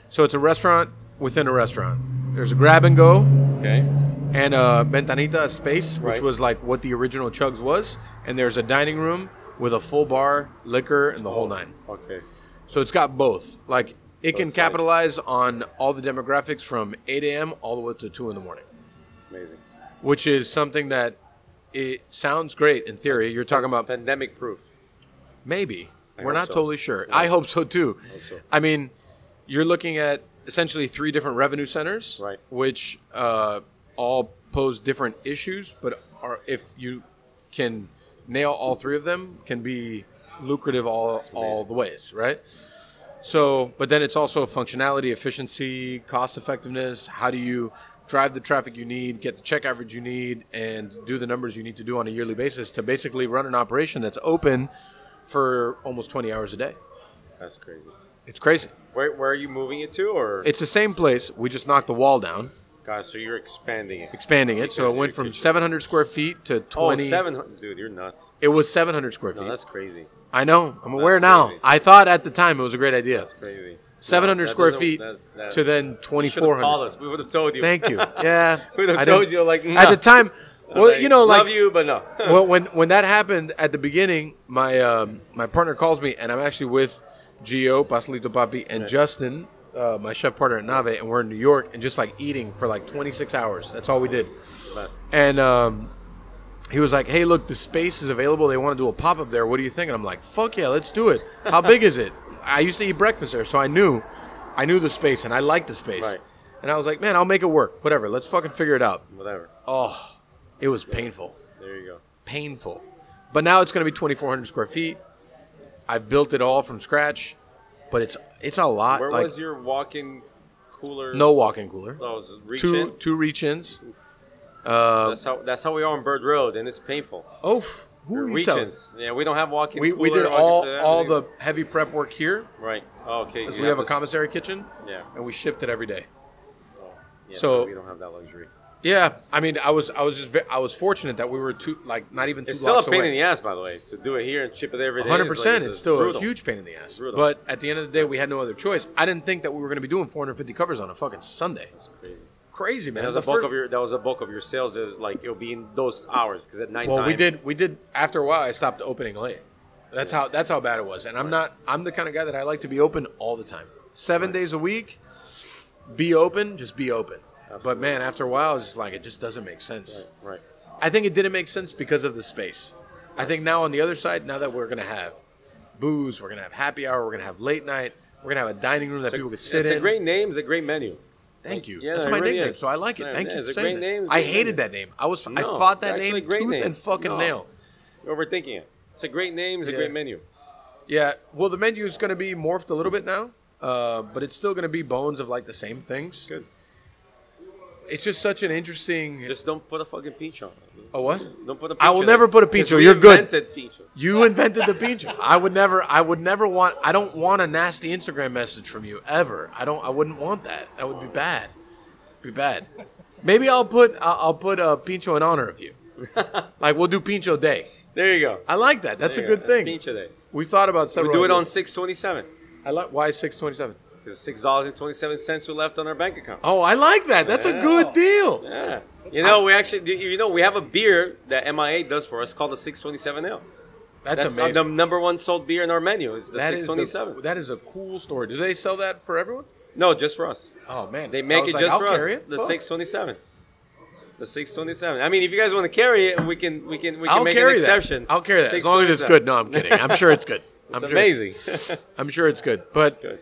So it's a restaurant within a restaurant. There's a grab and go Okay. and a ventanita space, which Right. was like what the original Chugs was, and there's a dining room with a full bar, liquor, and the whole nine. Okay. So it's got both. Like it So can it's like- capitalize on all the demographics from 8 a.m. all the way to 2 in the morning, Amazing. which is something that it sounds great in theory. You're talking about Pandemic proof. maybe. I We're hope not so. totally sure. Yeah. I hope so too. hope so. I mean, you're looking at essentially 3 different revenue centers, Right. which all pose different issues, but if you can nail all 3 of them, can be lucrative all the ways, right? So, but then it's also functionality, efficiency, cost effectiveness. How do you drive the traffic you need, get the check average you need, and do the numbers you need to do on a yearly basis to basically run an operation that's open for almost 20 hours a day? That's crazy. It's crazy. Where are you moving it to, or It's the same place. We just knocked the wall down, guys? So you're expanding it. expanding it. So Because it went you from could- 700 square feet to 20. 700, dude, you're nuts. It was 700 square No, feet. that's crazy. I know. I'm aware That's now. crazy. I thought at the time it was a great idea. That's crazy. 700 that square doesn't- feet that- to then You should have 2,400. called us. We would have told you. Thank you. Yeah. We would I have didn't- told you, like, At nah. the time, well, you know, like, love you, but no. well, when that happened at the beginning, my partner calls me, and I'm actually with Gio, Pastelito Papi, and Justin, my chef partner at Nave, and we're in New York, and just like eating for like 26 hours. That's all we did. Best. And he was like, "Hey, look, the space is available. They want to do a pop up there. What do you think?" And I'm like, "Fuck yeah, let's do it. How big is it?" I used to eat breakfast there, so I knew the space, and I liked the space. Right. And I was like, "Man, I'll make it work. Whatever. Let's fucking figure it out." Whatever. Oh, it was painful. There you go. Painful. But now it's going to be 2,400 square feet. I've built it all from scratch, but it's a lot. Where like, was your walk-in cooler? no walk-in cooler. Oh, it was reach-in? Two reach-ins. That's how we are on Bird Road, and it's painful. Oh, who are you telling? Reach-ins. Yeah, we don't have walk-in We cooler. did all the heavy prep work here. Right. Oh, okay. Because you we have a this- commissary kitchen, Yeah. and we shipped it every day. Yeah, so- we don't have that luxury. Yeah, I mean, I was fortunate that we were not even two It's still a blocks pain away. in the ass, by the way, to do it here and ship it every day. 100%. It's still brutal. a huge pain in the ass. Brutal. But at the end of the day, we had no other choice. I didn't think that we were going to be doing 450 covers on a fucking Sunday. It's crazy. Crazy, man. That was the bulk of your sales. Is like it'll be in those hours because at nighttime. Well, we did. After a while, I stopped opening late. That's how bad it was. And I'm the kind of guy that I like to be open all the time. 7 days a week. Be open. Just be open. Absolutely. But man, after a while, it's just like it just doesn't make sense. Right. I think it didn't make sense because of the space. I think now on the other side, now that we're gonna have booze, we're gonna have happy hour, we're gonna have late night, we're gonna have a dining room that people can sit in. It's a great name. It's a great menu. Thank you. Yeah, That's it my really nickname, is. so I like it. Yeah, Thank yeah, you it's for a saying great that. name, it's a I great hated name. that name. I No, fought that it's actually name a great tooth name. and fucking No. nail. You're overthinking it. It's a great name. It's a great menu. Yeah. Well, the menu is gonna be morphed a little bit now, but it's still gonna be bones of like the same things. Good. It's just such an interesting. Just don't put a fucking peach on it. A what? Don't put a peach I will in never it. put a Because pincho. we You're good. invented peaches. You invented the pincho. I would never want. I don't want a nasty Instagram message from you ever. I wouldn't want that. That would be bad. Be bad. Maybe I'll put a pincho in honor of you. Like we'll do pincho day. There you go. I like that. That's There a you good go. thing. Pincho day. We thought about We several. do it on ideas. 6/27. I like why 627. Because $6.27 we left on our bank account. Oh, I like that. That's a good deal. Yeah. You know, we have a beer that MIA does for us called the 627 Ale. That's That's amazing. the number one sold beer in our menu. It's the That is 627. that is a cool story. Do they sell that for everyone? No, just for us. Oh man, They So I make was it like, just I'll for us. carry it. The Fuck. 627. The 627. I mean, if you guys want to carry it, we can I'll make carry an exception. that. I'll carry that as long as it's 627. good. No, I'm kidding. I'm sure it's good. It's I'm sure amazing. I'm sure it's good. But Good.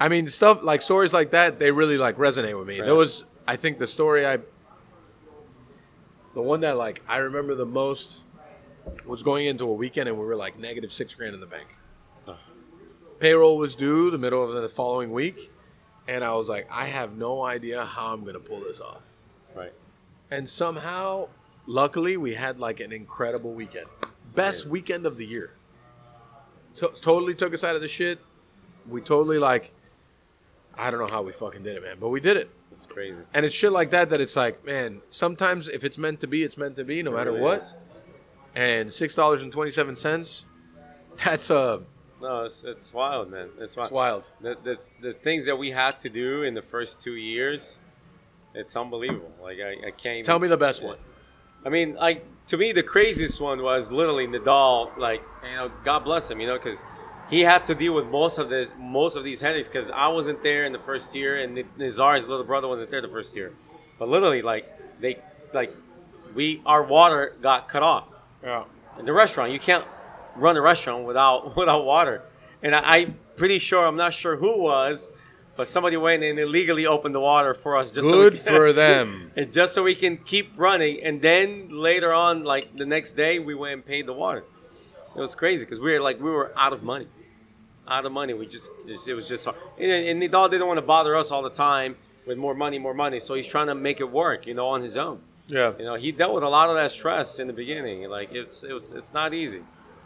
I mean, stuff like stories like that, they really like resonate with me. Right. There was, I think, the one that like I remember the most was going into a weekend and we were like negative $6,000 in the bank. Payroll was due the middle of the following week, and I was like, I have no idea how I'm gonna pull this off. Right. And somehow, luckily, we had like an incredible weekend. Best weekend of the year. Totally took us out of the shit. We totally like, I don't know how we fucking did it, man, but we did it. It's crazy. And it's shit like that it's like, man, sometimes if it's meant to be, it's meant to be, no matter really what. is. And $6.27, that's No, it's wild, man. It's wild. it's wild. The things that we had to do in the first 2 years, it's unbelievable. Like I can't even, Tell me the best one. I mean, like to me, the craziest one was literally Nadal. Like, God bless him, because he had to deal with most of these headaches. Because I wasn't there in the first year, and Nizar's little brother wasn't there the first year. But literally, our water got cut off. Yeah. In the restaurant, you can't run a restaurant without water. And I'm pretty sure, I'm not sure who was, but somebody went and illegally opened the water for us. Just Good so we for them. And just so we can keep running. And then later on, like the next day, we went and paid the water. It was crazy because we were out of money. Out of money. It was just hard. And Nidal didn't want to bother us all the time with more money. So he's trying to make it work, on his own. Yeah. He dealt with a lot of that stress in the beginning. Like it's not easy.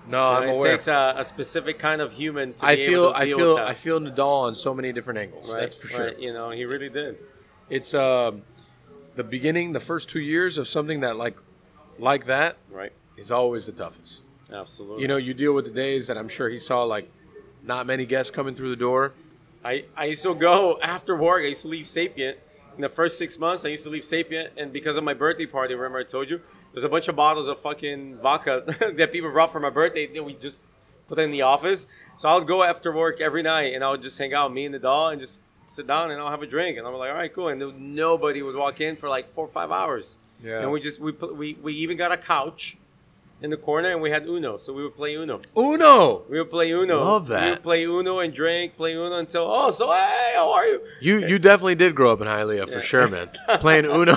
No, I'm It aware. takes a specific kind of human to be able to deal with that. I feel Nadal on so many different angles. Right, That's for sure. right. He really did. It's the beginning, the first 2 years of something that like that Right. is always the toughest. Absolutely. You deal with the days that I'm sure he saw like not many guests coming through the door, I used to go after work. I used to leave Sapient. In the first 6 months, I used to leave Sapient, and because of my birthday party, remember I told you, there's a bunch of bottles of fucking vodka that people brought for my birthday that we just put in the office. So I would go after work every night, and I would just hang out, me and the dog, and just sit down and I'll have a drink. And I'm like, all right, cool. And nobody would walk in for like 4 or 5 hours. Yeah. And we even got a couch in the corner, and we had Uno, so we would play Uno. Uno. We would play Uno. Love that. We would play Uno and drink, play Uno until, hey, how are you? You definitely did grow up in Hialeah for sure, man. playing Uno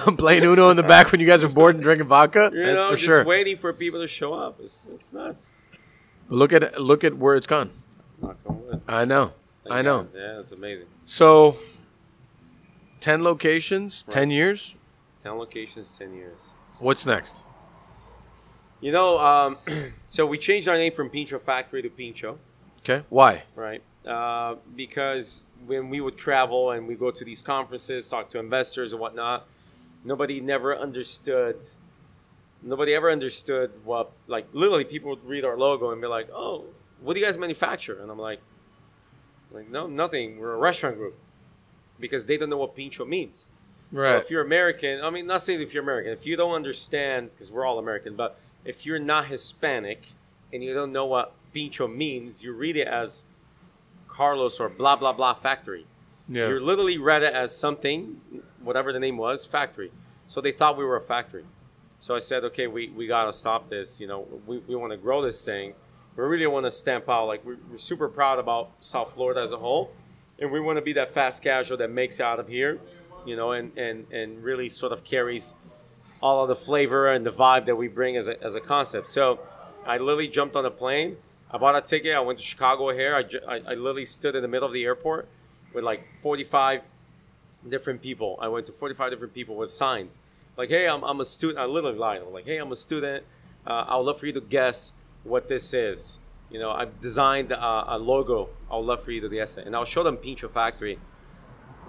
in the back when you guys were bored and drinking vodka. That's for just sure. waiting for people to show up. It's nuts. But look at where it's gone. Knock on wood. I know. Thank I know. God. Yeah, it's amazing. So, 10 locations, 10 years. 10 locations, 10 years. What's next? You know, so we changed our name from Pincho Factory to Pincho, Okay. Why? right? Because when we would travel and we go to these conferences, talk to investors and whatnot, nobody ever understood what, like, literally people would read our logo and be like, oh, what do you guys manufacture? And I'm like, no, nothing. We're a restaurant group. Because they don't know what Pincho means. Right. So if you're American, I mean, not saying if you're American, if you don't understand, because we're all American, but if you're not Hispanic and you don't know what Pincho means, you read it as Carlos or blah, blah, blah factory. Yeah. You literally read it as something, whatever the name was, factory. So they thought we were a factory. So I said, okay, we got to stop this. You know, we want to grow this thing. We really want to stamp out, like, we're super proud about South Florida as a whole. And we want to be that fast casual that makes it out of here, you know, and really sort of carries all of the flavor and the vibe that we bring as a concept. So I literally jumped on a plane. I bought a ticket. I went to Chicago here. I literally stood in the middle of the airport with like 45 different people. I went to 45 different people with signs. Like, hey, I'm a student. I literally lied. I'm like, hey, I'm a student. I would love for you to guess what this is. You know, I've designed a logo. I would love for you to guess it. And I'll show them Pincho Factory.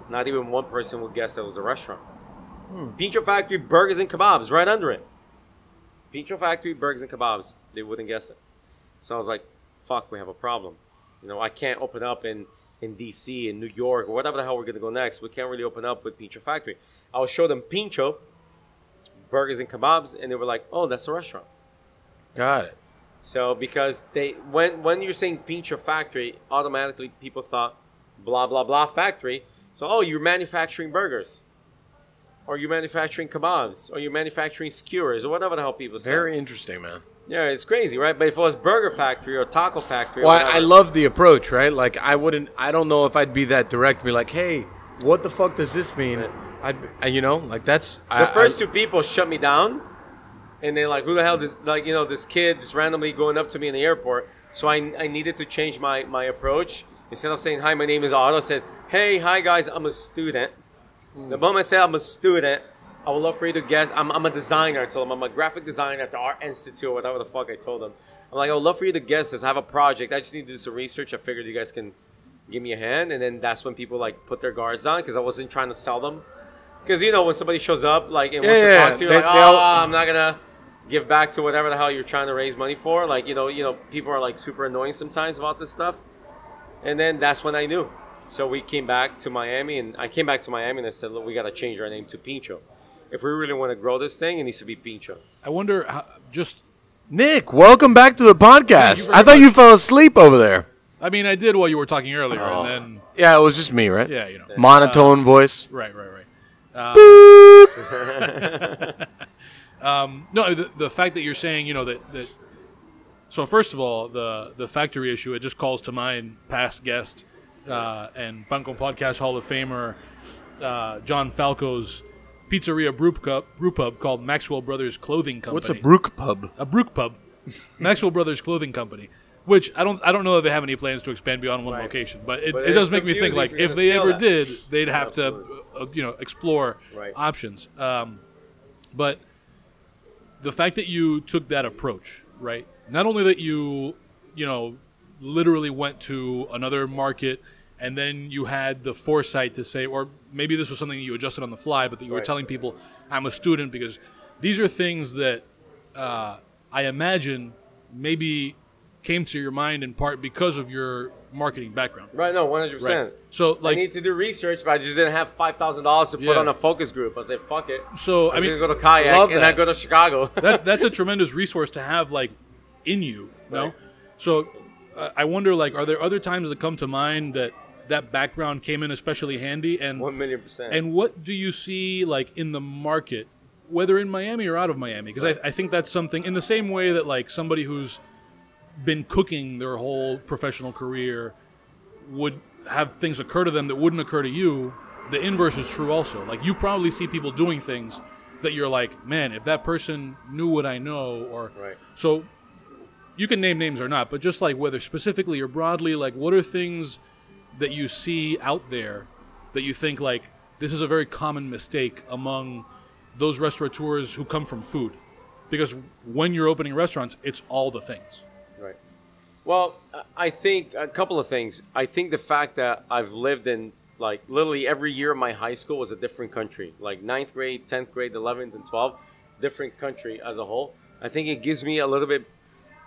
Not even one person would guess that it was a restaurant. Pincho Factory Burgers and Kebabs right under it. Pincho Factory Burgers and Kebabs. They wouldn't guess it. So I was like, fuck, we have a problem. You know, I can't open up in D.C., in New York, or whatever the hell we're going to go next. We can't really open up with Pincho Factory. I'll show them Pincho Burgers and Kebabs, and they were like, oh, that's a restaurant. Got it. So because when you're saying Pincho Factory, automatically people thought blah, blah, blah factory. So, oh, you're manufacturing burgers. Or you're manufacturing kebabs. Or you're manufacturing skewers. Or whatever the hell people say. Very interesting, man. Yeah, it's crazy, right? But if it was Burger Factory or Taco Factory or Well, whatever, I love the approach, right? Like, I don't know if I'd be that direct. Be like, hey, what the fuck does this mean? You know, like that's... The first two people shut me down. And they're like, who the hell this, like, you know, this kid just randomly going up to me in the airport. So I needed to change my approach. Instead of saying, hi, my name is Otto, I said, hey, hi, guys, I'm a student. The moment I said I'm a student, I would love for you to guess. I'm a designer. I told them I'm a graphic designer at the Art Institute or whatever the fuck I told them. I'm like, I would love for you to guess this. I have a project. I just need to do some research. I figured you guys can give me a hand. And then that's when people, like, put their guards down because I wasn't trying to sell them. Because, you know, when somebody shows up, like, and wants to talk to you, I'm not going to give back to whatever the hell you're trying to raise money for. Like, you know, people are, like, super annoying sometimes about this stuff. And then that's when I knew. So we came back to Miami, and I came back to Miami and I said, look, we got to change our name to Pincho. If we really want to grow this thing, it needs to be Pincho. I wonder how, just... Nick, welcome back to the podcast. I thought you fell asleep over there. I mean, I did while you were talking earlier, and then... Yeah, it was just me, right? Yeah, you know. Monotone voice. Right. No, the fact that you're saying, you know, that so first of all, the factory issue, it just calls to mind past guest and Banco Podcast Hall of Famer John Falco's pizzeria brew pub called Maxwell Brothers Clothing Company. What's a brook pub? A brook pub. Maxwell Brothers Clothing Company. Which I don't know that they have any plans to expand beyond one location, but it does make me think, like, if they ever did, they'd have to explore options. But the fact that you took that approach, right? Not only that you literally went to another market and then you had the foresight to say, or maybe this was something that you adjusted on the fly, but that you were telling people, I'm a student, because these are things that I imagine maybe came to your mind in part because of your marketing background. Right, no, 100%. Right. So, like, I need to do research, but I just didn't have $5,000 to put on a focus group. I said, fuck it. So, I'm going to go to kayak and I go to Chicago. That's a tremendous resource to have, like, in you, know? So, I wonder, like, are there other times that come to mind that background came in especially handy? And 1,000,000%. And what do you see, like, in the market, whether in Miami or out of Miami? Because I think that's something, in the same way that, like, somebody who's been cooking their whole professional career would have things occur to them that wouldn't occur to you, the inverse is true also. Like, you probably see people doing things that you're like, man, if that person knew what I know, or so you can name names or not, but just like whether specifically or broadly, like, what are things that you see out there that you think, like, this is a very common mistake among those restaurateurs who come from food? Because when you're opening restaurants, it's all the things. Right. Well, I think a couple of things. I think the fact that I've lived in, like, literally every year of my high school was a different country. Like 9th grade, 10th grade, 11th, and 12th, different country as a whole. I think it gives me a little bit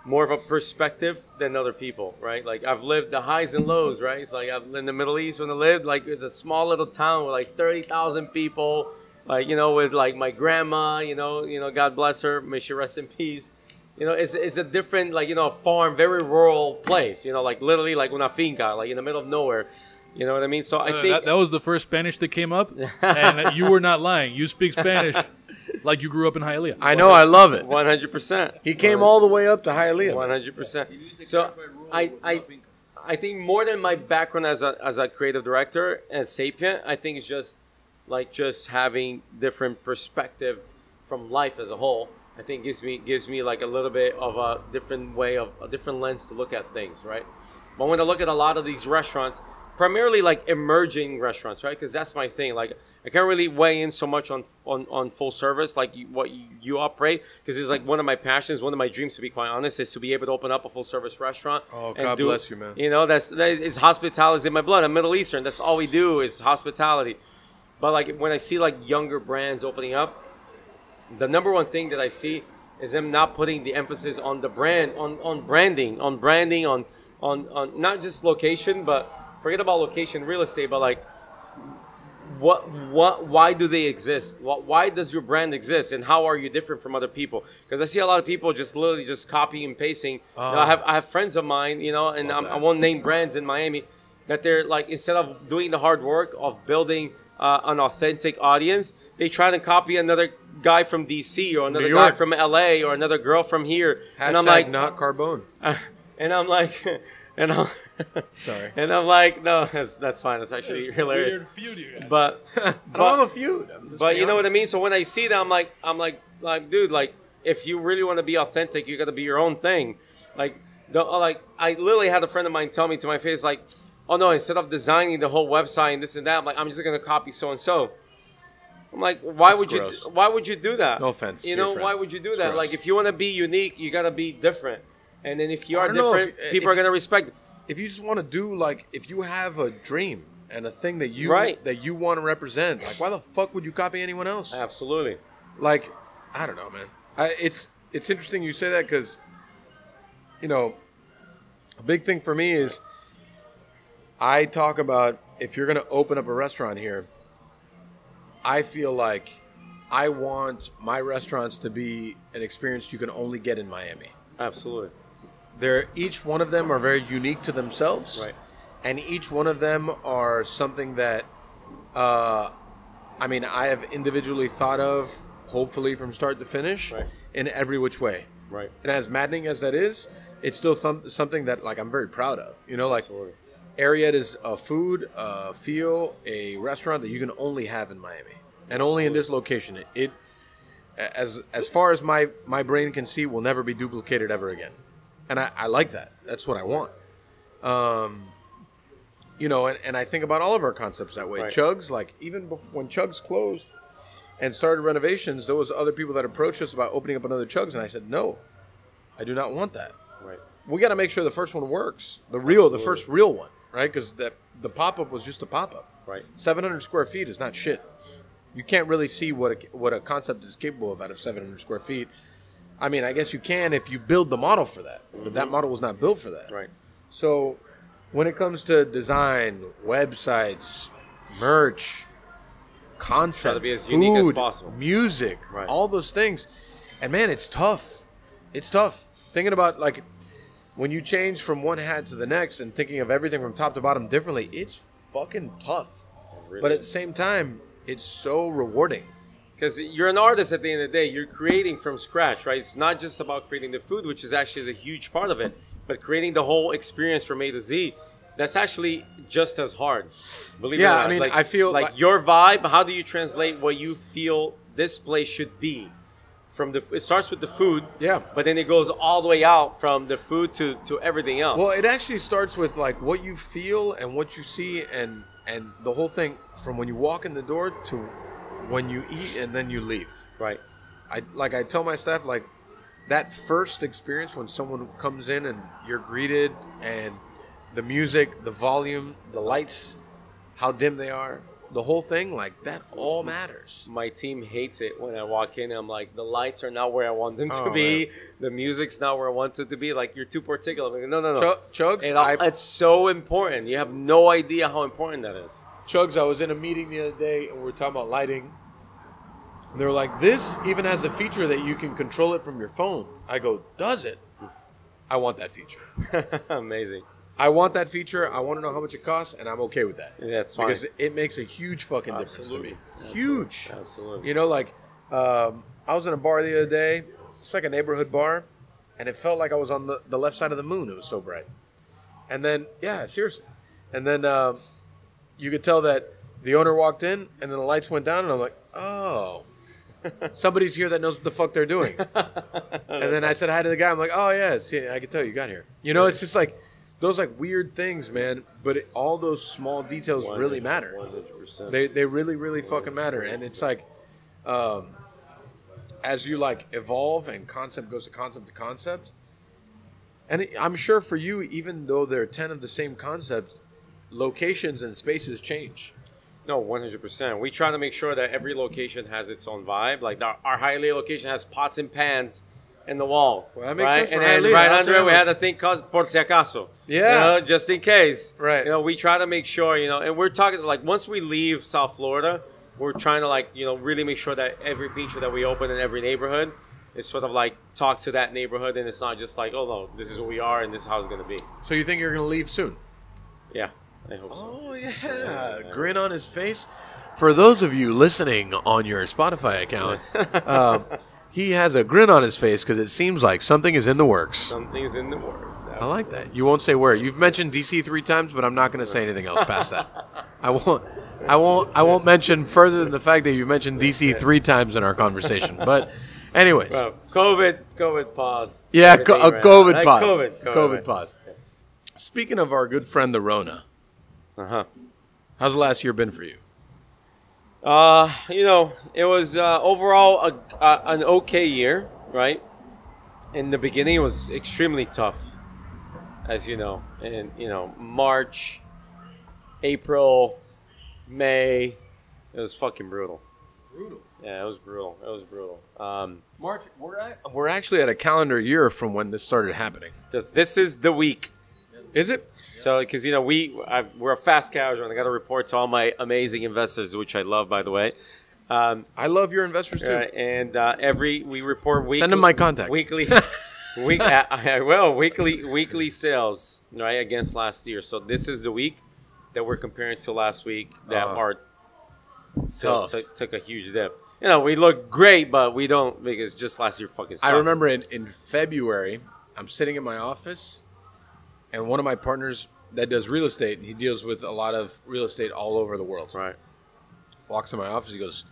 more of a perspective than other people, right? Like, I've lived the highs and lows, right? It's like I've lived in the Middle East when I lived. Like, it's a small little town with like 30,000 people. Like, you know, with like my grandma, you know, God bless her, may she rest in peace. You know, it's a different, like, you know, farm, very rural place. You know, like literally like una finca, like in the middle of nowhere. You know what I mean? So I think that was the first Spanish that came up, and you were not lying. You speak Spanish like you grew up in Hialeah. I know, I love it. 100%. He came all the way up to Hialeah. 100%. So I think more than my background as a creative director and sapient, I think it's just like just having different perspective from life as a whole. I think gives me like a little bit of a different way of a different lens to look at things, right? But when I look at a lot of these restaurants, primarily like emerging restaurants, right? Because that's my thing. Like, I can't really weigh in so much on full service, like what you operate, because it's like one of my passions, one of my dreams, to be quite honest, is to be able to open up a full service restaurant. Oh, God bless you, man. You know, it's hospitality in my blood. I'm Middle Eastern. That's all we do is hospitality. But like when I see like younger brands opening up, the number one thing that I see is them not putting the emphasis on the brand, on branding, on not just location, but forget about location, real estate, but like why do they exist? Why does your brand exist, and how are you different from other people? Because I see a lot of people just literally just copying and pasting. You know, I have friends of mine, you know, and I won't name brands in Miami, that they're like, instead of doing the hard work of building an authentic audience, they try to copy another guy from DC or another guy from LA or another girl from here. And I'm like, not Carbone. And I'm like, and I'm sorry. And I'm like, no, that's fine. That's actually hilarious. Weird feud, you guys. But I don't have a feud. But you know what I mean. So when I see that, I'm like, dude, like, if you really want to be authentic, you got to be your own thing. Like, I literally had a friend of mine tell me to my face, like, oh no, instead of designing the whole website and this and that, I'm like, I'm just gonna copy so and so. I'm like, why would you do that? No offense, you know, why would you do that? Gross. Like, if you want to be unique, you gotta be different. And then if you are different, people are gonna respect it. If you just want to do, like, if you have a dream and a thing that you want to represent, like, why the fuck would you copy anyone else? Absolutely. Like, I don't know, man. It's interesting you say that, because, you know, a big thing for me is I talk about, if you're gonna open up a restaurant here, I feel like I want my restaurants to be an experience you can only get in Miami. Absolutely. Each one of them are very unique to themselves, right? And each one of them are something that, I mean, I have individually thought of, hopefully from start to finish, in every which way. Right. And as maddening as that is, it's still something that, like, I'm very proud of. You know, like, Absolutely. Ariad is a food, feel, a restaurant that you can only have in Miami, and only in this location. It as far as my brain can see, will never be duplicated ever again. And I like that. That's what I want. You know, and I think about all of our concepts that way. Right. Chugs, like, even when Chugs closed and started renovations, there was other people that approached us about opening up another Chugs, and I said, no, I do not want that. Right. We got to make sure the first one works. The first real one, right? Because the pop-up was just a pop-up. Right. 700 square feet is not shit. You can't really see what a concept is capable of out of 700 square feet. I mean, I guess you can if you build the model for that. But that model was not built for that. Right. So when it comes to design, websites, merch, concept, Try to be as food, unique as possible. music, Right. all those things. And man, it's tough. It's tough. Thinking about like when you change from one hat to the next and thinking of everything from top to bottom differently, it's fucking tough. Really. But at the same time, it's so rewarding. Because you're an artist at the end of the day. You're creating from scratch, right? It's not just about creating the food, which is actually a huge part of it, but creating the whole experience from A to Z. That's actually just as hard. Believe it or not. I mean, like, I feel like your vibe. How do you translate what you feel this place should be? From the, it starts with the food, Yeah. but then it goes all the way out from the food to everything else. Well, it actually starts with like what you feel and what you see and the whole thing from when you walk in the door to when you eat and then you leave. right. I tell my staff like that first experience when someone comes in and you're greeted and the music, the volume, the lights, how dim they are, the whole thing, like that all matters. My team hates it when I walk in. I'm like, the lights are not where I want them to Oh, be. man. The music's not where I want it to be. Like, you're too particular. I'm like, no. Chugs, It's so important. You have no idea how important that is. Chugs, I was in a meeting the other day and we were talking about lighting. And they were like, this even has a feature that you can control it from your phone. I go, does it? I want that feature. Amazing. I want that feature. I want to know how much it costs, and I'm okay with that. Yeah, that's fine. Because it makes a huge fucking difference to Absolutely. me. Huge. Absolutely. You know, like, I was in a bar the other day. It's like a neighborhood bar, and it felt like I was on the left side of the moon. It was so bright. And then, yeah, seriously. And then you could tell that the owner walked in, and then the lights went down, and I'm like, oh. Somebody's here that knows what the fuck they're doing. And then I said hi to the guy. I'm like, oh, yeah, see, I can tell you got here. You know, it's just like those like weird things, man. But all those small details really matter. 100%. They really, really fucking matter. And it's like as you like evolve and concept goes to concept, and I'm sure for you, even though there are 10 of the same concepts, locations and spaces change. No, 100%. We try to make sure that every location has its own vibe. Like our Hialeah location has pots and pans in the wall. Well, that makes right? sense for And then Hialeah. right I'll under tell it, we you. had a thing called Por Si Acaso. Yeah. You know, just in case. Right. You know, we try to make sure, you know, and we're talking, like, once we leave South Florida, we're trying to, like, you know, really make sure that every Pincho that we open in every neighborhood is sort of like talks to that neighborhood, and it's not just like, oh, no, this is what we are and this is how it's going to be. So you think you're going to leave soon? Yeah, I hope so. Oh, yeah. Grin on his face. For those of you listening on your Spotify account, he has a grin on his face because it seems like something is in the works. Something's in the works. I like that. You won't say where. You've mentioned DC 3 times, but I'm not going to say anything else past that. I won't mention further than the fact that you mentioned DC 3 times in our conversation. But anyways. Well, COVID pause. Yeah, Everything a right COVID now. pause. COVID COVID pause. Speaking of our good friend, the Rona, Uh-huh. how's the last year been for you? You know, it was overall an okay year, right? In the beginning, it was extremely tough, as you know. And, you know, March, April, May, it was fucking brutal. Brutal. Yeah, it was brutal. It was brutal. March, we're actually at a calendar year from when this started happening. This is the week. Is it? So, because, you know, we're a fast casual, and I got to report to all my amazing investors, which I love, by the way. I love your investors too. And we report weekly. Send them my contact. Weekly, I will weekly sales, right, against last year. So this is the week that we're comparing to last week that our sales took a huge dip. You know, we look great, but we don't because just last year fucking sucked. I remember in February, I'm sitting in my office, and one of my partners that does real estate, and he deals with a lot of real estate all over the world. Right. Walks in my office, he goes,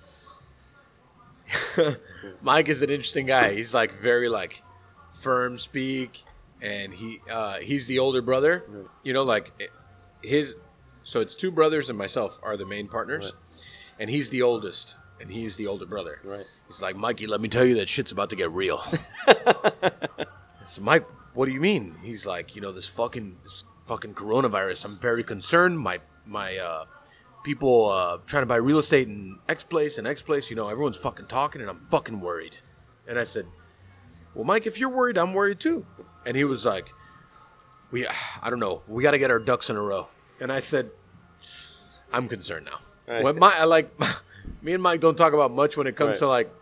Mike is an interesting guy. He's like very like firm speak, and he's the older brother. You know, like so it's 2 brothers and myself are the main partners, Right. and he's the oldest, and he's the older brother. Right. He's like, Mikey, let me tell you that shit's about to get real. So Mike, what do you mean? He's like, you know, this fucking coronavirus. I'm very concerned. My people trying to buy real estate in X place and X place. You know, everyone's fucking talking, and I'm fucking worried. And I said, well, Mike, if you're worried, I'm worried too. And he was like, I don't know. We got to get our ducks in a row. And I said, I'm concerned now. Right. When me and Mike don't talk about much when it comes to like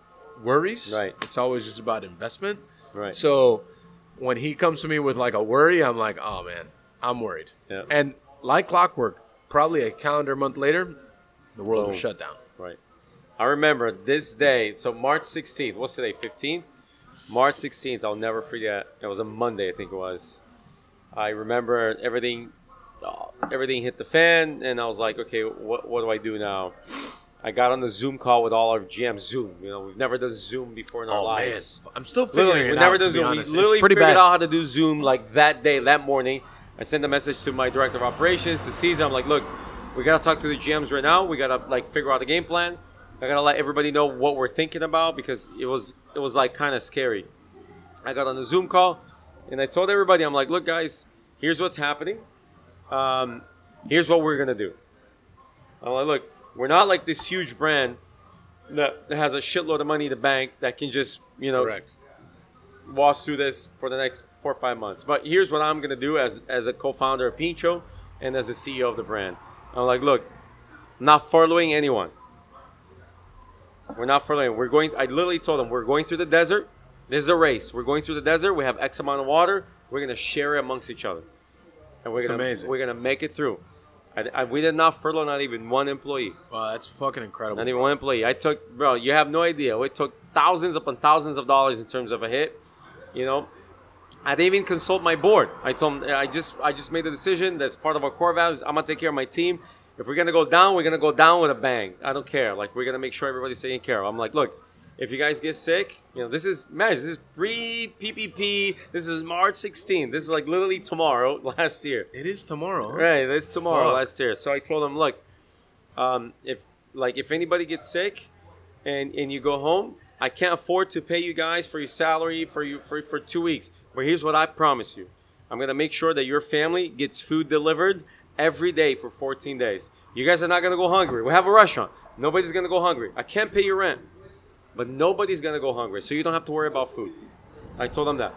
worries. Right. It's always just about investment. Right. So when he comes to me with like a worry, I'm like, oh man, I'm worried. Yeah. And like clockwork, probably a calendar month later, the world was shut down. Right. I remember this day. So March 16th. What's today? 15th? March 16th. I'll never forget. It was a Monday, I think it was. I remember everything hit the fan, and I was like, okay, what do I do now? I got on the Zoom call with all our GMs. Zoom. You know, we've never done Zoom before in our lives. Man. I'm still figuring it out, never done to be Zoom. honest. We literally It's pretty figured bad. out how to do Zoom like that day, that morning. I sent a message to my director of operations, to Caesar. I'm like, look, we got to talk to the GMs right now. We got to like figure out a game plan. I got to let everybody know what we're thinking about because it was like kind of scary. I got on the Zoom call, and I told everybody, I'm like, look, guys, here's what's happening. Here's what we're going to do. I'm like, look, we're not like this huge brand that has a shitload of money in the bank that can just, you know, Correct. walk through this for the next 4 or 5 months. But here's what I'm going to do as a co-founder of Pincho and as the CEO of the brand. I'm like, look, I'm not furloughing anyone. We're not furloughing. I literally told them, we're going through the desert. This is a race. We're going through the desert. We have X amount of water. We're going to share it amongst each other. And we're going to make it through. We did not furlough not even one employee. Wow, that's fucking incredible. Not even one employee. Bro, you have no idea. It took thousands upon thousands of dollars in terms of a hit. You know, I didn't even consult my board. I told them, I just made the decision. That's part of our core values. I'm gonna take care of my team. If we're gonna go down, we're gonna go down with a bang. I don't care. Like, we're gonna make sure everybody's taken care of. I'm like, look, if you guys get sick, you know, this is pre-PPP. This is March 16th. This is like literally tomorrow, last year. It is tomorrow. Huh? Right, it's tomorrow, Fuck. last year. So I told them, look, if anybody gets sick and you go home, I can't afford to pay you guys for your salary for 2 weeks. But here's what I promise you. I'm going to make sure that your family gets food delivered every day for 14 days. You guys are not going to go hungry. We have a restaurant. Nobody's going to go hungry. I can't pay your rent, but nobody's going to go hungry. So you don't have to worry about food. I told them that.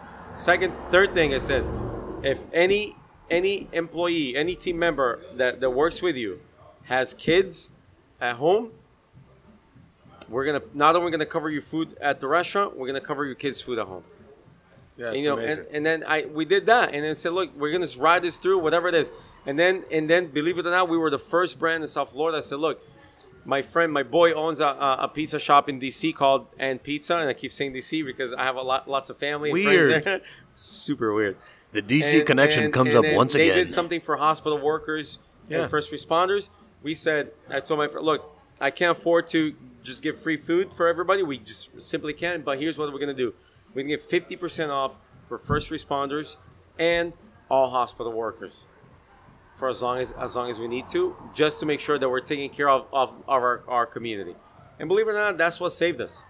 Third thing I said, if any employee, any team member that works with you has kids at home, we're gonna not only gonna cover your food at the restaurant, we're gonna cover your kids' food at home. Yeah, And, it's amazing. and then we did that, and then said, look, we're gonna just ride this through, whatever it is. And then believe it or not, we were the first brand in South Florida. I said, look, my boy owns a pizza shop in DC called And Pizza, and I keep saying DC because I have lots of family and friends there. Super weird. The DC connection comes up once again. They did something for hospital workers and first responders. I told my friend, look, I can't afford to just give free food for everybody. We just simply can't. But here's what we're going to do. We're going to give 50% off for first responders and all hospital workers for as long as we need to, just to make sure that we're taking care of our community. And believe it or not, that's what saved us.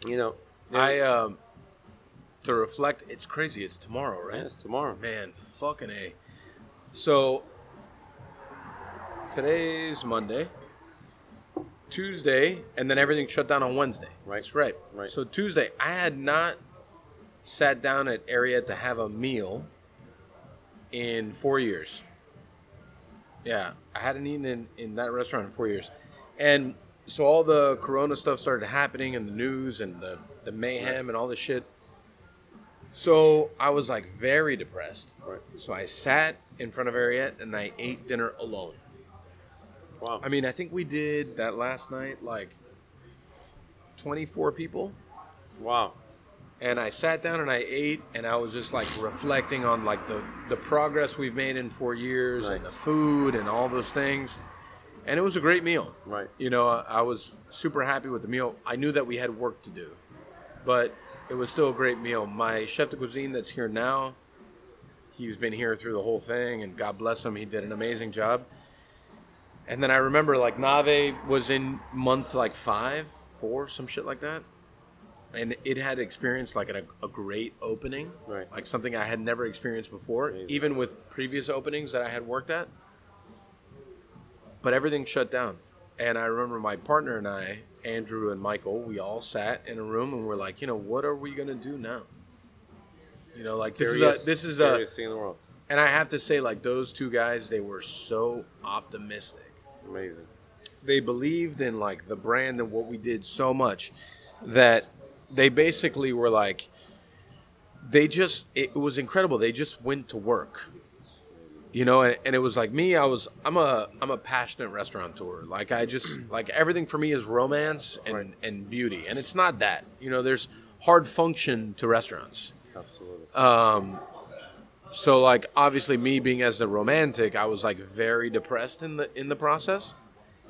You know, to reflect, it's crazy. It's tomorrow, right? Yeah, it's tomorrow. Man, fucking A. So, today's Monday, Tuesday, and then everything shut down on Wednesday. Right. That's right. Right. So, Tuesday, I had not sat down at Area to have a meal in 4 years. Yeah, I hadn't eaten in that restaurant in 4 years. And so all the Corona stuff started happening in the news and the mayhem and all this shit. So I was like very depressed. Right. So I sat in front of Ariette and I ate dinner alone. Wow. I mean, I think we did that last night like 24 people. Wow. And I sat down and I ate, and I was just like reflecting on like the progress we've made in 4 years, Right. and the food and all those things. And it was a great meal. Right. You know, I was super happy with the meal. I knew that we had work to do, but it was still a great meal. My chef de cuisine that's here now, he's been here through the whole thing, and God bless him, he did an amazing job. And then I remember like Nave was in month like 5, 4, some shit like that. And it had experienced like a great opening, Right. like something I had never experienced before, Amazing. even with previous openings that I had worked at. But everything shut down. And I remember my partner and I, Andrew and Michael, we all sat in a room and we're like, what are we going to do now? Like this is a thing in the world. And I have to say, like, those two guys, they were so optimistic. Amazing. They believed in, like, the brand and what we did so much that they basically were like, it was incredible. They just went to work, and it was like me. I'm a passionate restaurateur. Like, like, everything for me is romance and beauty. And it's not that, there's hard function to restaurants. Absolutely. So, like, obviously, me being as a romantic, I was, like, very depressed in the process.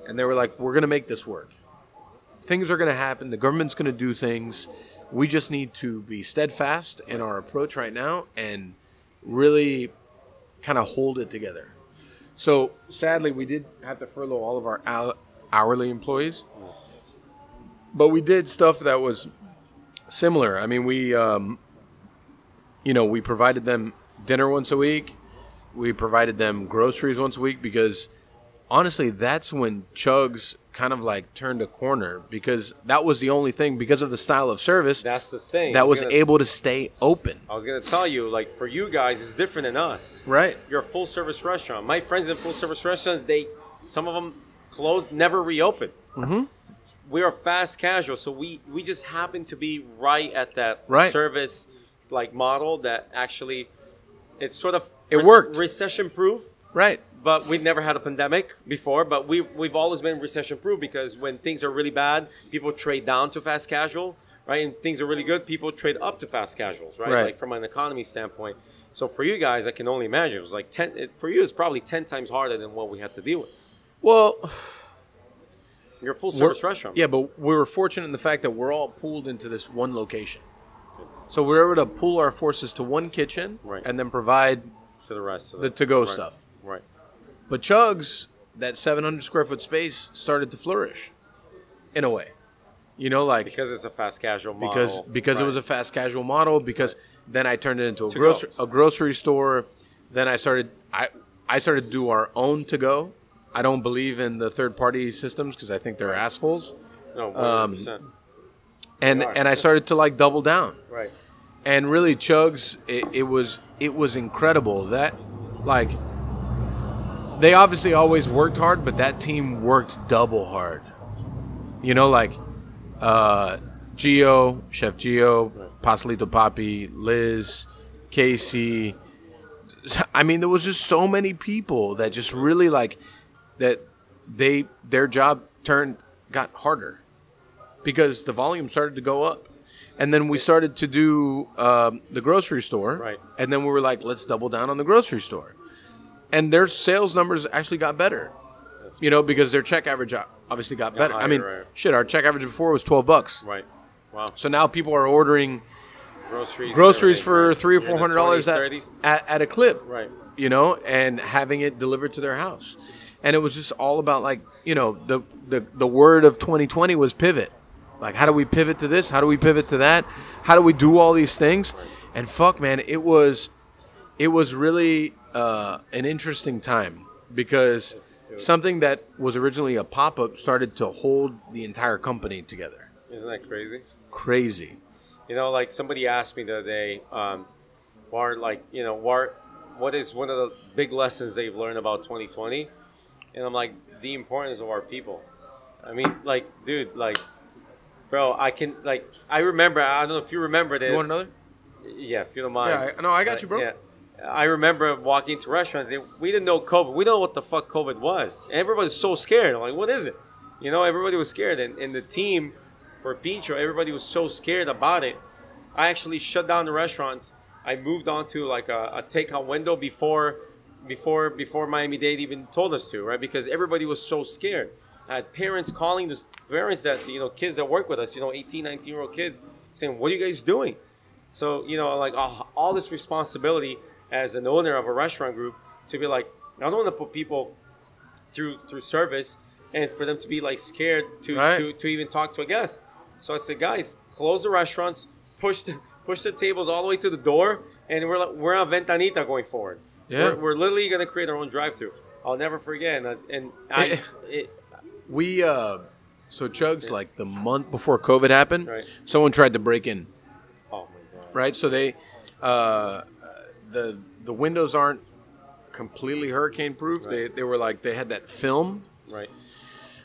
And they were like, we're going to make this work. Things are going to happen. The government's going to do things. We just need to be steadfast in our approach right now and really kind of hold it together. So, sadly, we did have to furlough all of our hourly employees. But we did stuff that was similar. I mean, we provided them dinner once a week. We provided them groceries once a week because, honestly, that's when Chugs kind of like turned a corner because that was the only thing, because of the style of service. That's the thing. That was able to stay open. I was going to tell you, like, for you guys, it's different than us. Right. You're a full-service restaurant. My friends in full-service restaurants, some of them closed, never reopened. Mm-hmm. We are fast casual, so we just happen to be right at that service like model that actually it's sort of worked, recession proof, right? But we've never had a pandemic before, but we've always been recession proof because when things are really bad, people trade down to fast casual, right? And things are really good, people trade up to fast casuals, right? Like from an economy standpoint. So for you guys, I can only imagine it was like for you it's probably 10 times harder than what we had to deal with. Well, you're a full service restaurant. Yeah, but we were fortunate in the fact that we're all pooled into this one location. So we were able to pool our forces to one kitchen and then provide to the rest of the to-go stuff. Right. But Chugs, that 700 square foot space started to flourish in a way. Like because it's a fast casual model. Because it was a fast casual model, because then I turned it into a grocery store. Then I started to do our own to-go. I don't believe in the third-party systems because I think they're assholes. No, 100%. And I started to like double down. Right. And really, Chugs, it was incredible. That, like, they obviously always worked hard, but that team worked double hard. Like Gio, Chef Gio, Pastelito Papi, Liz, Casey. I mean, there was just so many people that just really like that. Their job got harder because the volume started to go up. And then we started to do the grocery store. Right. And then we were like, let's double down on the grocery store. And their sales numbers actually got better. Because their check average obviously got better. Higher, I mean, our check average before was $12. Right. Wow. So now people are ordering groceries for $300 or $400 at a clip. Right. And having it delivered to their house. And it was just all about, like, the word of 2020 was pivot. Like, how do we pivot to this? How do we pivot to that? How do we do all these things? Right. And fuck, man, it was really an interesting time because something that was originally a pop-up started to hold the entire company together. Isn't that crazy? Crazy. Like somebody asked me the other day, what is one of the big lessons they've learned about 2020? And I'm like, the importance of our people. I mean, like, dude, like, bro, I remember, I don't know if you remember this. You want another? Yeah, if you don't mind. Yeah, I got you, bro. Yeah. I remember walking into restaurants, and we didn't know COVID. We don't know what the fuck COVID was. And everybody's so scared. I'm like, what is it? Everybody was scared. And the team for Pincho, everybody was so scared about it. I actually shut down the restaurants. I moved on to like a takeout window before Miami-Dade even told us to, right? Because everybody was so scared. I had parents calling parents that, kids that work with us, 18, 19-year-old kids saying, what are you guys doing? So, like all this responsibility as an owner of a restaurant group to be like, I don't want to put people through service and for them to be like scared to even talk to a guest. So I said, guys, close the restaurants, push the tables all the way to the door, and we're on Ventanita going forward. Yeah. We're literally going to create our own drive-through. I'll never forget. We so Chugs, like the month before COVID happened, Right. someone tried to break in. Oh my god. Right, so they the windows aren't completely hurricane proof. Right. They were like they had that film. Right.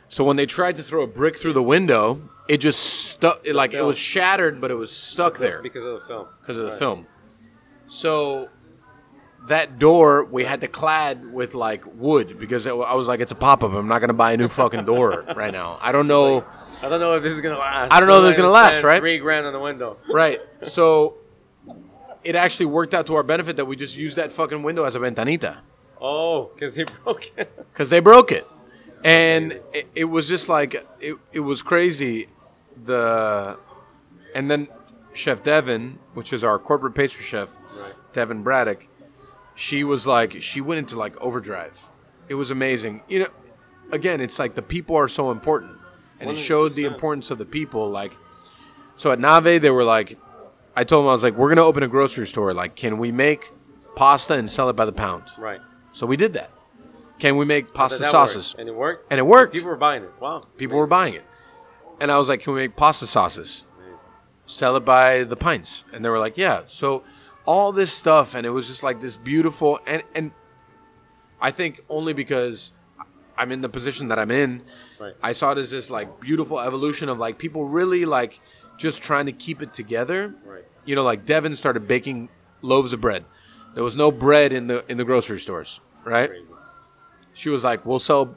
So when they tried to throw a brick through the window, it just stuck. It film. was shattered, but it was stuck there Because of the film. because of the Right. film. So that door we had to clad with like wood because I was like, it's a pop up. I'm not gonna buy a new fucking door right now. I don't know. I don't know if this is gonna last. I don't know if it's gonna last, Spend right? $3,000 on the window. Right. So it actually worked out to our benefit that we just used that fucking window as a ventanita Oh, because he broke it. because they broke it, and it was just like it was crazy. And then Chef Devin, which is our corporate pastry chef, Right. Devin Braddock, she was like she went into like overdrive. It was amazing. You know, again, it's like the people are so important, and it showed the 100%. importance of the people. Like, so at Nave, they were like, I told them I was like, we're gonna open a grocery store. Like, can we make pasta and sell it by the pound? Right. So we did that. Can we make pasta That sauces? worked. And it worked? And it worked. People were buying it. Wow. People were buying it. And I was like, can we make pasta sauces? Sell it by the pints. And they were like, yeah. So all this stuff, and it was just like this beautiful, and I think only because I'm in the position that I'm in, Right. I saw it as this like beautiful evolution of like people really like just trying to keep it together. Right. You know, like Devin started baking loaves of bread. There was no bread in the grocery stores, right? Crazy. She was like, we'll sell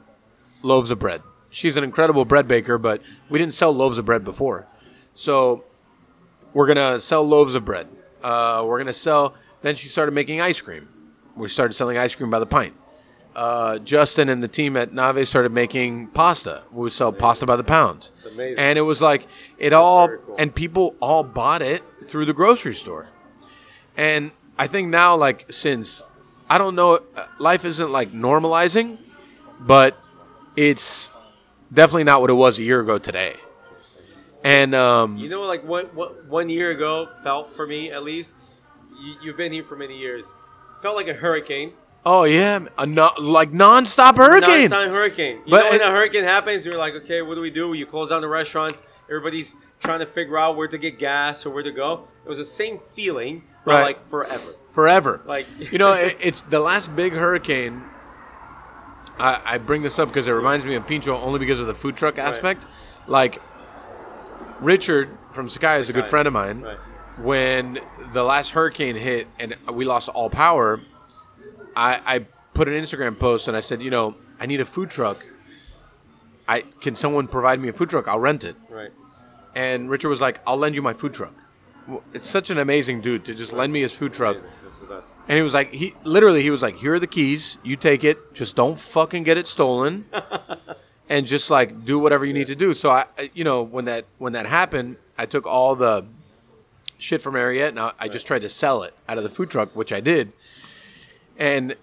loaves of bread. She's an incredible bread baker, but we didn't sell loaves of bread before. So we're going to sell loaves of bread. We're going to sell... Then she started making ice cream. We started selling ice cream by the pint. Justin and the team at Nave started making pasta. We would sell pasta by the pound. It's amazing. And it was like, it all... very cool. And people all bought it through the grocery store. And I think now, like, since... I don't know, life isn't like normalizing, but it's definitely not what it was a year ago today. And You know, like what 1 year ago felt for me, at least. You've been here for many years. Felt like a hurricane. oh yeah, like nonstop hurricane. Non-stop hurricane. You But- know, when a hurricane happens, you're like, okay, what do we do? You close down the restaurants. Everybody's trying to figure out where to get gas or where to go. It was the same feeling, but Right. like forever. Forever. Like You know, it's the last big hurricane. I bring this up because it reminds me of Pincho only because of the food truck aspect. Like, Richard from Sakai is a good Sakai. friend of mine. Right. When the last hurricane hit and we lost all power, I put an Instagram post and I said, you know, I need a food truck. Can someone provide me a food truck? I'll rent it. Right. And Richard was like, I'll lend you my food truck. Well, it's such an amazing dude to just lend me his food truck. Amazing. That's the best. And he was like, he was like, here are the keys. You take it. Just don't fucking get it stolen. And just like do whatever you need to do. So you know, when that happened, I took all the shit from Ariette and I just tried to sell it out of the food truck, which I did. And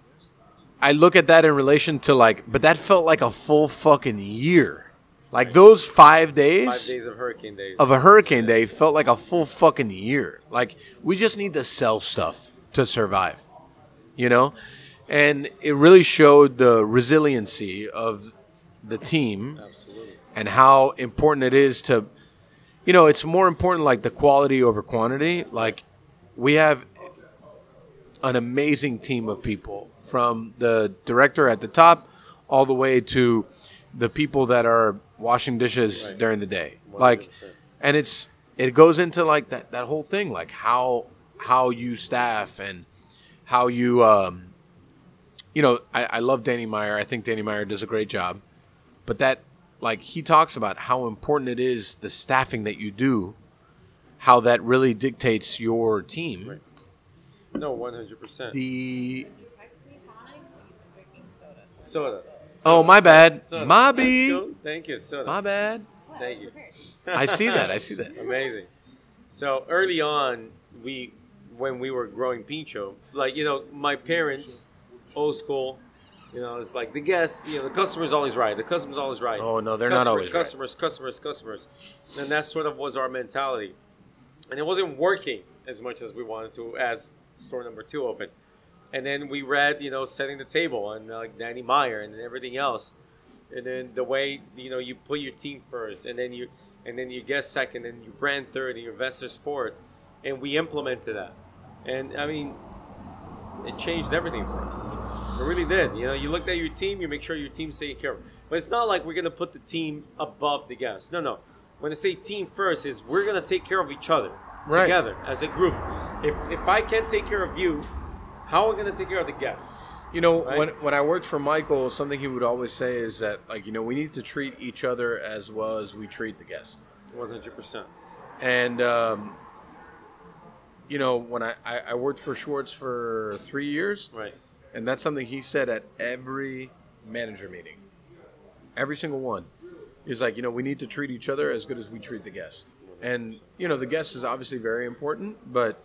I look at that in relation to like, but that felt like a full fucking year. Like those 5 days. 5 days of hurricane days. Of a hurricane day felt like a full fucking year. Like, we just need to sell stuff to survive, you know? And it really showed the resiliency of the team. Absolutely. And how important it is to, you know, it's more important like the quality over quantity. Like, we have an amazing team of people from the director at the top all the way to the people that are washing dishes Right. during the day. Like, 100%. and it goes into like that whole thing, like how you staff and how you, you know, I love Danny Meyer. I think Danny Meyer does a great job, but that, like, he talks about how important it is, the staffing that you do, how that really dictates your team. Right. No, 100%. The Text me tonic. I'm drinking soda. Soda. Oh, my bad. Soda. My Let's bad. go. Thank you, soda. my bad. Thank you. I see that. I see that. Amazing. So early on, when we were growing Pincho, like, you know, my parents, old school, you know, it's like the guests, you know, the customer's always right. The customer's always right. Oh, no, they're not always right. Customers. And that sort of was our mentality. And it wasn't working as much as we wanted to as store number 2 opened. And then we read, you know, setting the table and like Danny Meyer and everything else. and then the way you put your team first, and then your guest second, and your brand third, and your investors fourth, and we implemented that, and I mean, it changed everything for us. It really did. You looked at your team, you make sure your team's taken care of. But it's not like we're gonna put the team above the guests. No. When I say team first, is we're gonna take care of each other together as a group. If I can't take care of you, how are we gonna take care of the guests? Right? when I worked for Michael, something he would always say is that, like, we need to treat each other as well as we treat the guest. 100%. And when I worked for Schwartz for 3 years, right, and that's something he said at every manager meeting, every single one. He's like, we need to treat each other as good as we treat the guest. And the guest is obviously very important, but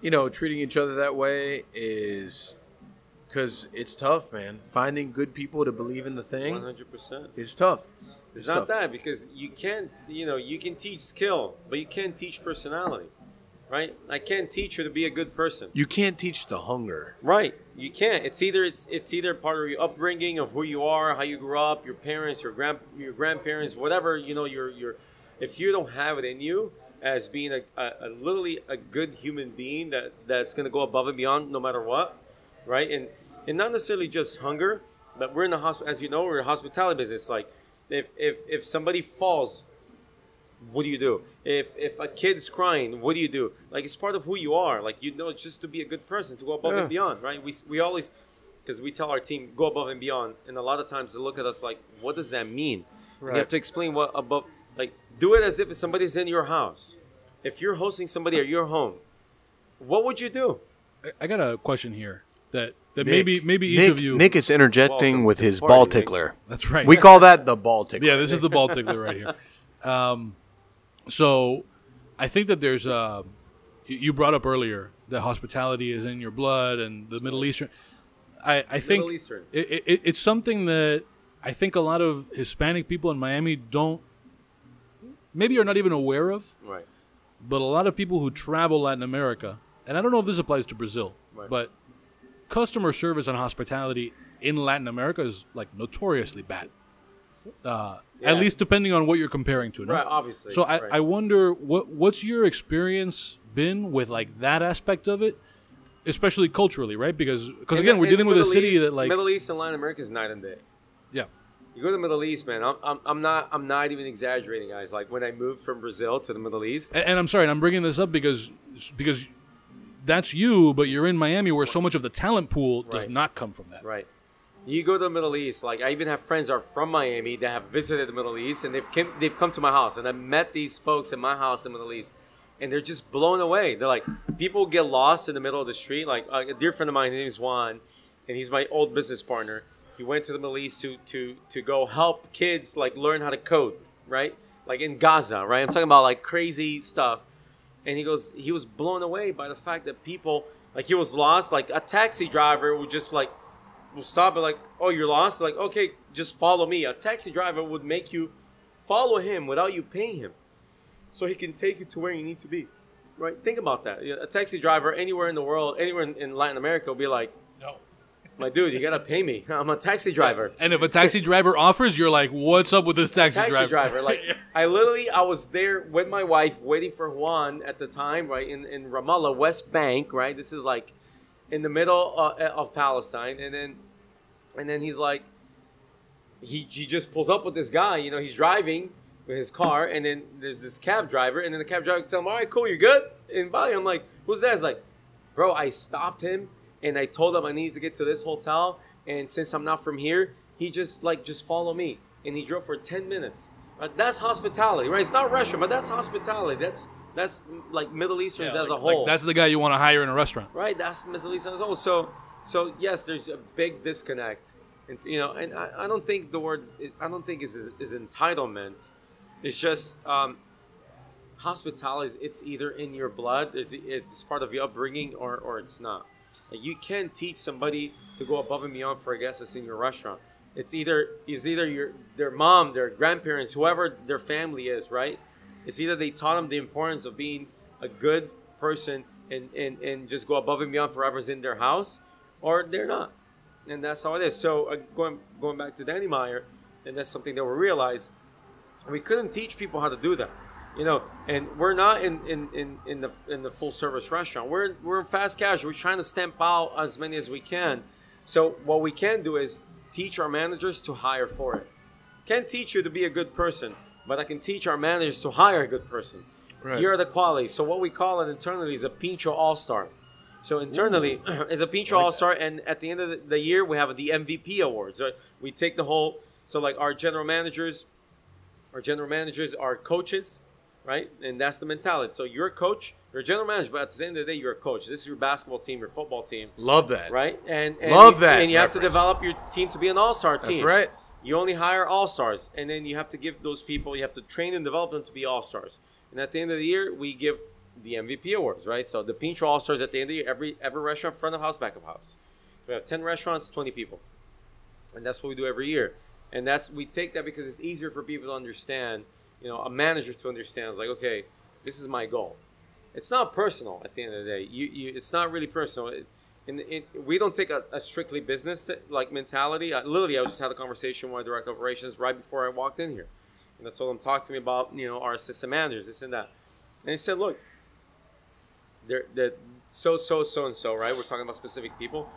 treating each other that way is, because it's tough, man. Finding good people to believe in the thing 100% is tough. It's not that, because you can't, you can teach skill, but you can't teach personality. Right? I can't teach you to be a good person. You can't teach the hunger. Right. You can't. It's either part of your upbringing, of who you are, how you grew up, your parents, your grandparents, whatever, your if you don't have it in you as being a literally a good human being that's going to go above and beyond no matter what, right? And not necessarily just hunger, but we're in the as we're in the hospitality business. Like if somebody falls, what do you do? If a kid's crying, what do you do? Like, it's part of who you are. Like, just to be a good person, to go above and beyond, right? We always, because we tell our team, go above and beyond. And a lot of times they look at us like, what does that mean? Right. You have to explain what above, like, do it as if somebody's in your house. If you're hosting somebody at your home, what would you do? I got a question here that Nick, maybe each of you. Nick is interjecting with his ball tickler. That's right. We call that the ball tickler. Yeah, this is the ball tickler right here. So I think that there's you brought up earlier that hospitality is in your blood, and the Middle Eastern. I think Middle Eastern. It's something that I think a lot of Hispanic people in Miami maybe are not even aware of. Right. But a lot of people who travel Latin America, and I don't know if this applies to Brazil, right, but customer service and hospitality in Latin America is like notoriously bad. At least depending on what you're comparing to. No? Right, obviously. So right. I wonder what's your experience been with like that aspect of it, especially culturally, right? Because again, we're dealing with a city that like Middle East and Latin America is night and day. Yeah. You go to the Middle East, man. I'm not even exaggerating, guys. Like when I moved from Brazil to the Middle East. And I'm sorry, and I'm bringing this up because that's you, but you're in Miami, where so much of the talent pool does not come from that. Right. You go to the Middle East, like I even have friends that are from Miami that have visited the Middle East, and they've come to my house, and I met these folks in my house in the Middle East, and they're just blown away. They're like, people get lost in the middle of the street. Like a dear friend of mine, his name is Juan, and he's my old business partner. He went to the Middle East to go help kids like learn how to code, right? Like in Gaza, right? I'm talking about like crazy stuff. And he was blown away by the fact that people, like he was lost, like a taxi driver would just like, will stop and like, oh, you're lost? Like, okay, just follow me. A taxi driver would make you follow him without you paying him, so he can take you to where you need to be, right? Think about that. A taxi driver anywhere in the world, anywhere in Latin America will be like, no, my dude, you got to pay me. I'm a taxi driver. And if a taxi driver offers, you're like, what's up with this taxi driver? Like, I was there with my wife waiting for Juan at the time, right, in Ramallah, West Bank, right? This is like in the middle of Palestine, and then he's like, he just pulls up with this guy, he's driving with his car, and then there's this cab driver, and then the cab driver tells him, all right, cool, you're good? And bye. I'm like, who's that? He's like, bro, I stopped him, and I told him I need to get to this hotel, and since I'm not from here, he just follow me, and he drove for 10 minutes. Right? That's hospitality, right? It's not Russia, but that's hospitality. That's like Middle Easterns as a whole. Like that's the guy you want to hire in a restaurant. Right, that's Middle Easterns as a whole. So yes, there's a big disconnect. And, and I don't think the word, I don't think is entitlement. It's just hospitality. It's either in your blood, it's part of your upbringing, or it's not. Like, you can't teach somebody to go above and beyond for a guest that's in your restaurant. It's either their mom, their grandparents, whoever their family is, right? It's either they taught them the importance of being a good person and just go above and beyond for whoever's in their house, or they're not. And that's how it is. So going back to Danny Meyer, and that's something that we realized, we couldn't teach people how to do that, And we're not in the full service restaurant. We're fast casual. We're trying to stamp out as many as we can. So what we can do is teach our managers to hire for it. Can't teach you to be a good person, but I can teach our managers to hire a good person. Right. Here are the qualities. So what we call it internally is a Pincho All-Star. So internally, it's a Pincho All-Star, and at the end of the year, we have the MVP awards. So we take the whole, so like our general managers are coaches, right? And that's the mentality. So you're a coach, you're a general manager, but at the end of the day, you're a coach. This is your basketball team, your football team. Love that. Right? And Love that. And you have to develop your team to be an all-star team. That's right. You only hire all-stars, and then you have to give those people, you have to train and develop them to be all-stars. And at the end of the year, we give the MVP awards, right? So the Pincho All-Stars at the end of the year, every restaurant, front of house, back of house. We have 10 restaurants, 20 people. And that's what we do every year. And we take that because it's easier for people to understand, a manager to understand. It's like, okay, this is my goal. It's not personal at the end of the day. It's not really personal. We don't take a strictly business mentality. I just had a conversation with my director of operations right before I walked in here. And I told him, talk to me about, our assistant managers, this and that. And he said, look, they're so, right? We're talking about specific people.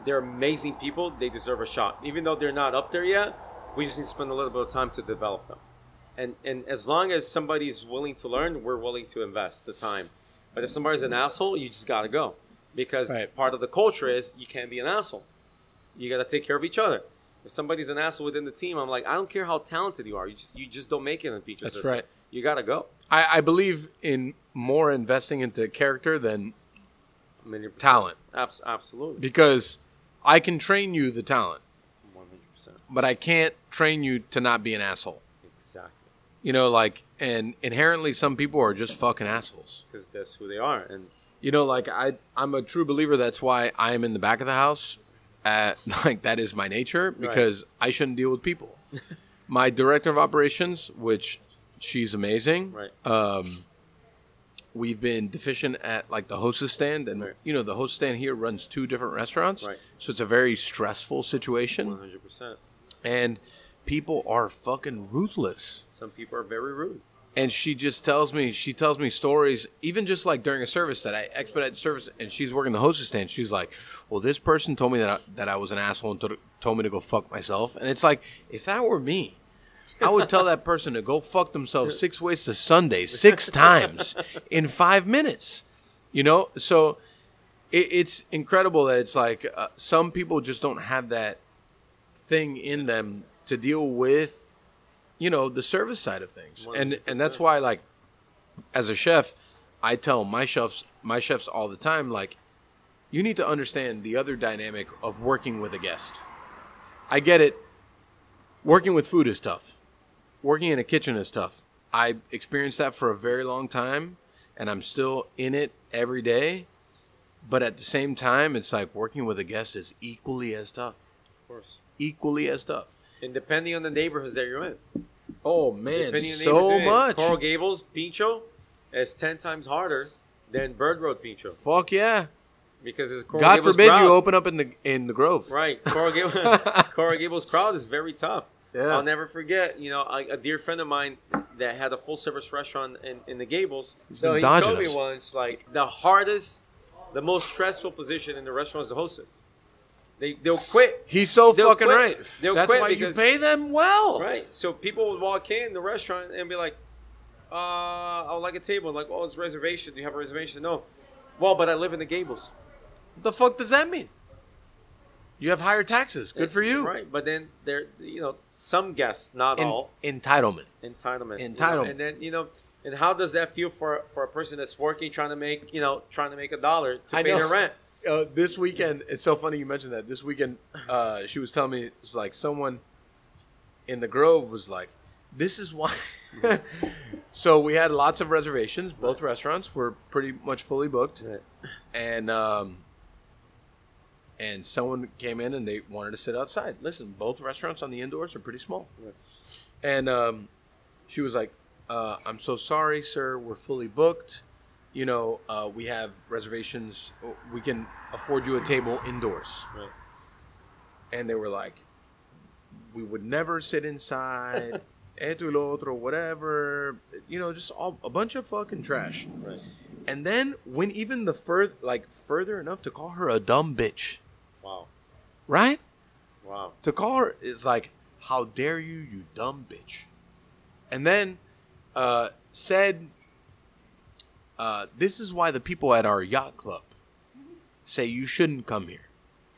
They're amazing people. They deserve a shot. Even though they're not up there yet, we just need to spend a little bit of time to develop them. And as long as somebody's willing to learn, we're willing to invest the time. But if somebody's an asshole, you just got to go. Because part of the culture is you can't be an asshole. You got to take care of each other. If somebody's an asshole within the team, I'm like, I don't care how talented you are. You just don't make it in Pincho system. That's right. You got to go. I believe in more investing into character than talent. Absolutely. Because I can train you the talent. 100%. But I can't train you to not be an asshole. Exactly. And inherently some people are just fucking assholes. Because that's who they are. And I'm a true believer. That's why I am in the back of the house. That is my nature, because I shouldn't deal with people. My director of operations, which she's amazing. Right. We've been deficient at the hostess stand, and the host stand here runs 2 different restaurants. Right. So it's a very stressful situation. 100%. And people are fucking ruthless. Some people are very rude. And she tells me stories, even just during a service that I expedite the service, and she's working the hostess stand. She's like, well, this person told me that I was an asshole and told me to go fuck myself. And it's like, if that were me, I would tell that person to go fuck themselves 6 ways to Sunday 6 times in 5 minutes. So it's incredible that it's some people just don't have that thing in them to deal with the service side of things. 100%. And that's why, as a chef, I tell my chefs all the time, you need to understand the other dynamic of working with a guest. I get it. Working with food is tough. Working in a kitchen is tough. I experienced that for a very long time, and I'm still in it every day. But at the same time, it's working with a guest is equally as tough. Of course. Equally as tough. And depending on the neighborhoods that you're in. Oh, man, so much. Coral Gables Pincho is 10 times harder than Bird Road Pincho. Fuck yeah. Because it's Coral God Gables forbid crowd. You open up in the Grove. Right. Coral Gables crowd is very tough. Yeah. I'll never forget, a dear friend of mine that had a full-service restaurant in the Gables. So he told me once, the hardest, the most stressful position in the restaurant is the hostess. They'll quit. He's so fucking right. That's why you pay them well. Right. So people would walk in the restaurant and be like, I would like a table. I'm like, oh, it's a reservation. Do you have a reservation? No. Well, but I live in the Gables. What the fuck does that mean? You have higher taxes. Good for you. Right. But then some guests, not all. Entitlement. And then, and how does that feel for a person that's working, trying to make $1 to pay their rent? This weekend, it's so funny you mentioned that. This weekend, she was telling me, it's someone in the Grove was like, this is why. So we had lots of reservations. Both restaurants were pretty much fully booked. Right. And someone came in and they wanted to sit outside. Listen, both restaurants on the indoors are pretty small. Right. And she was like, I'm so sorry, sir. We're fully booked. We have reservations. We can afford you a table indoors. Right. and they were like, we would never sit inside, esto y lo otro, whatever, you know, just a bunch of fucking trash. Right. And then when even the further enough to call her a dumb bitch, Wow. right? Wow. To call her is like, how dare you, you dumb bitch. And then said, this is why the people at our yacht club say you shouldn't come here.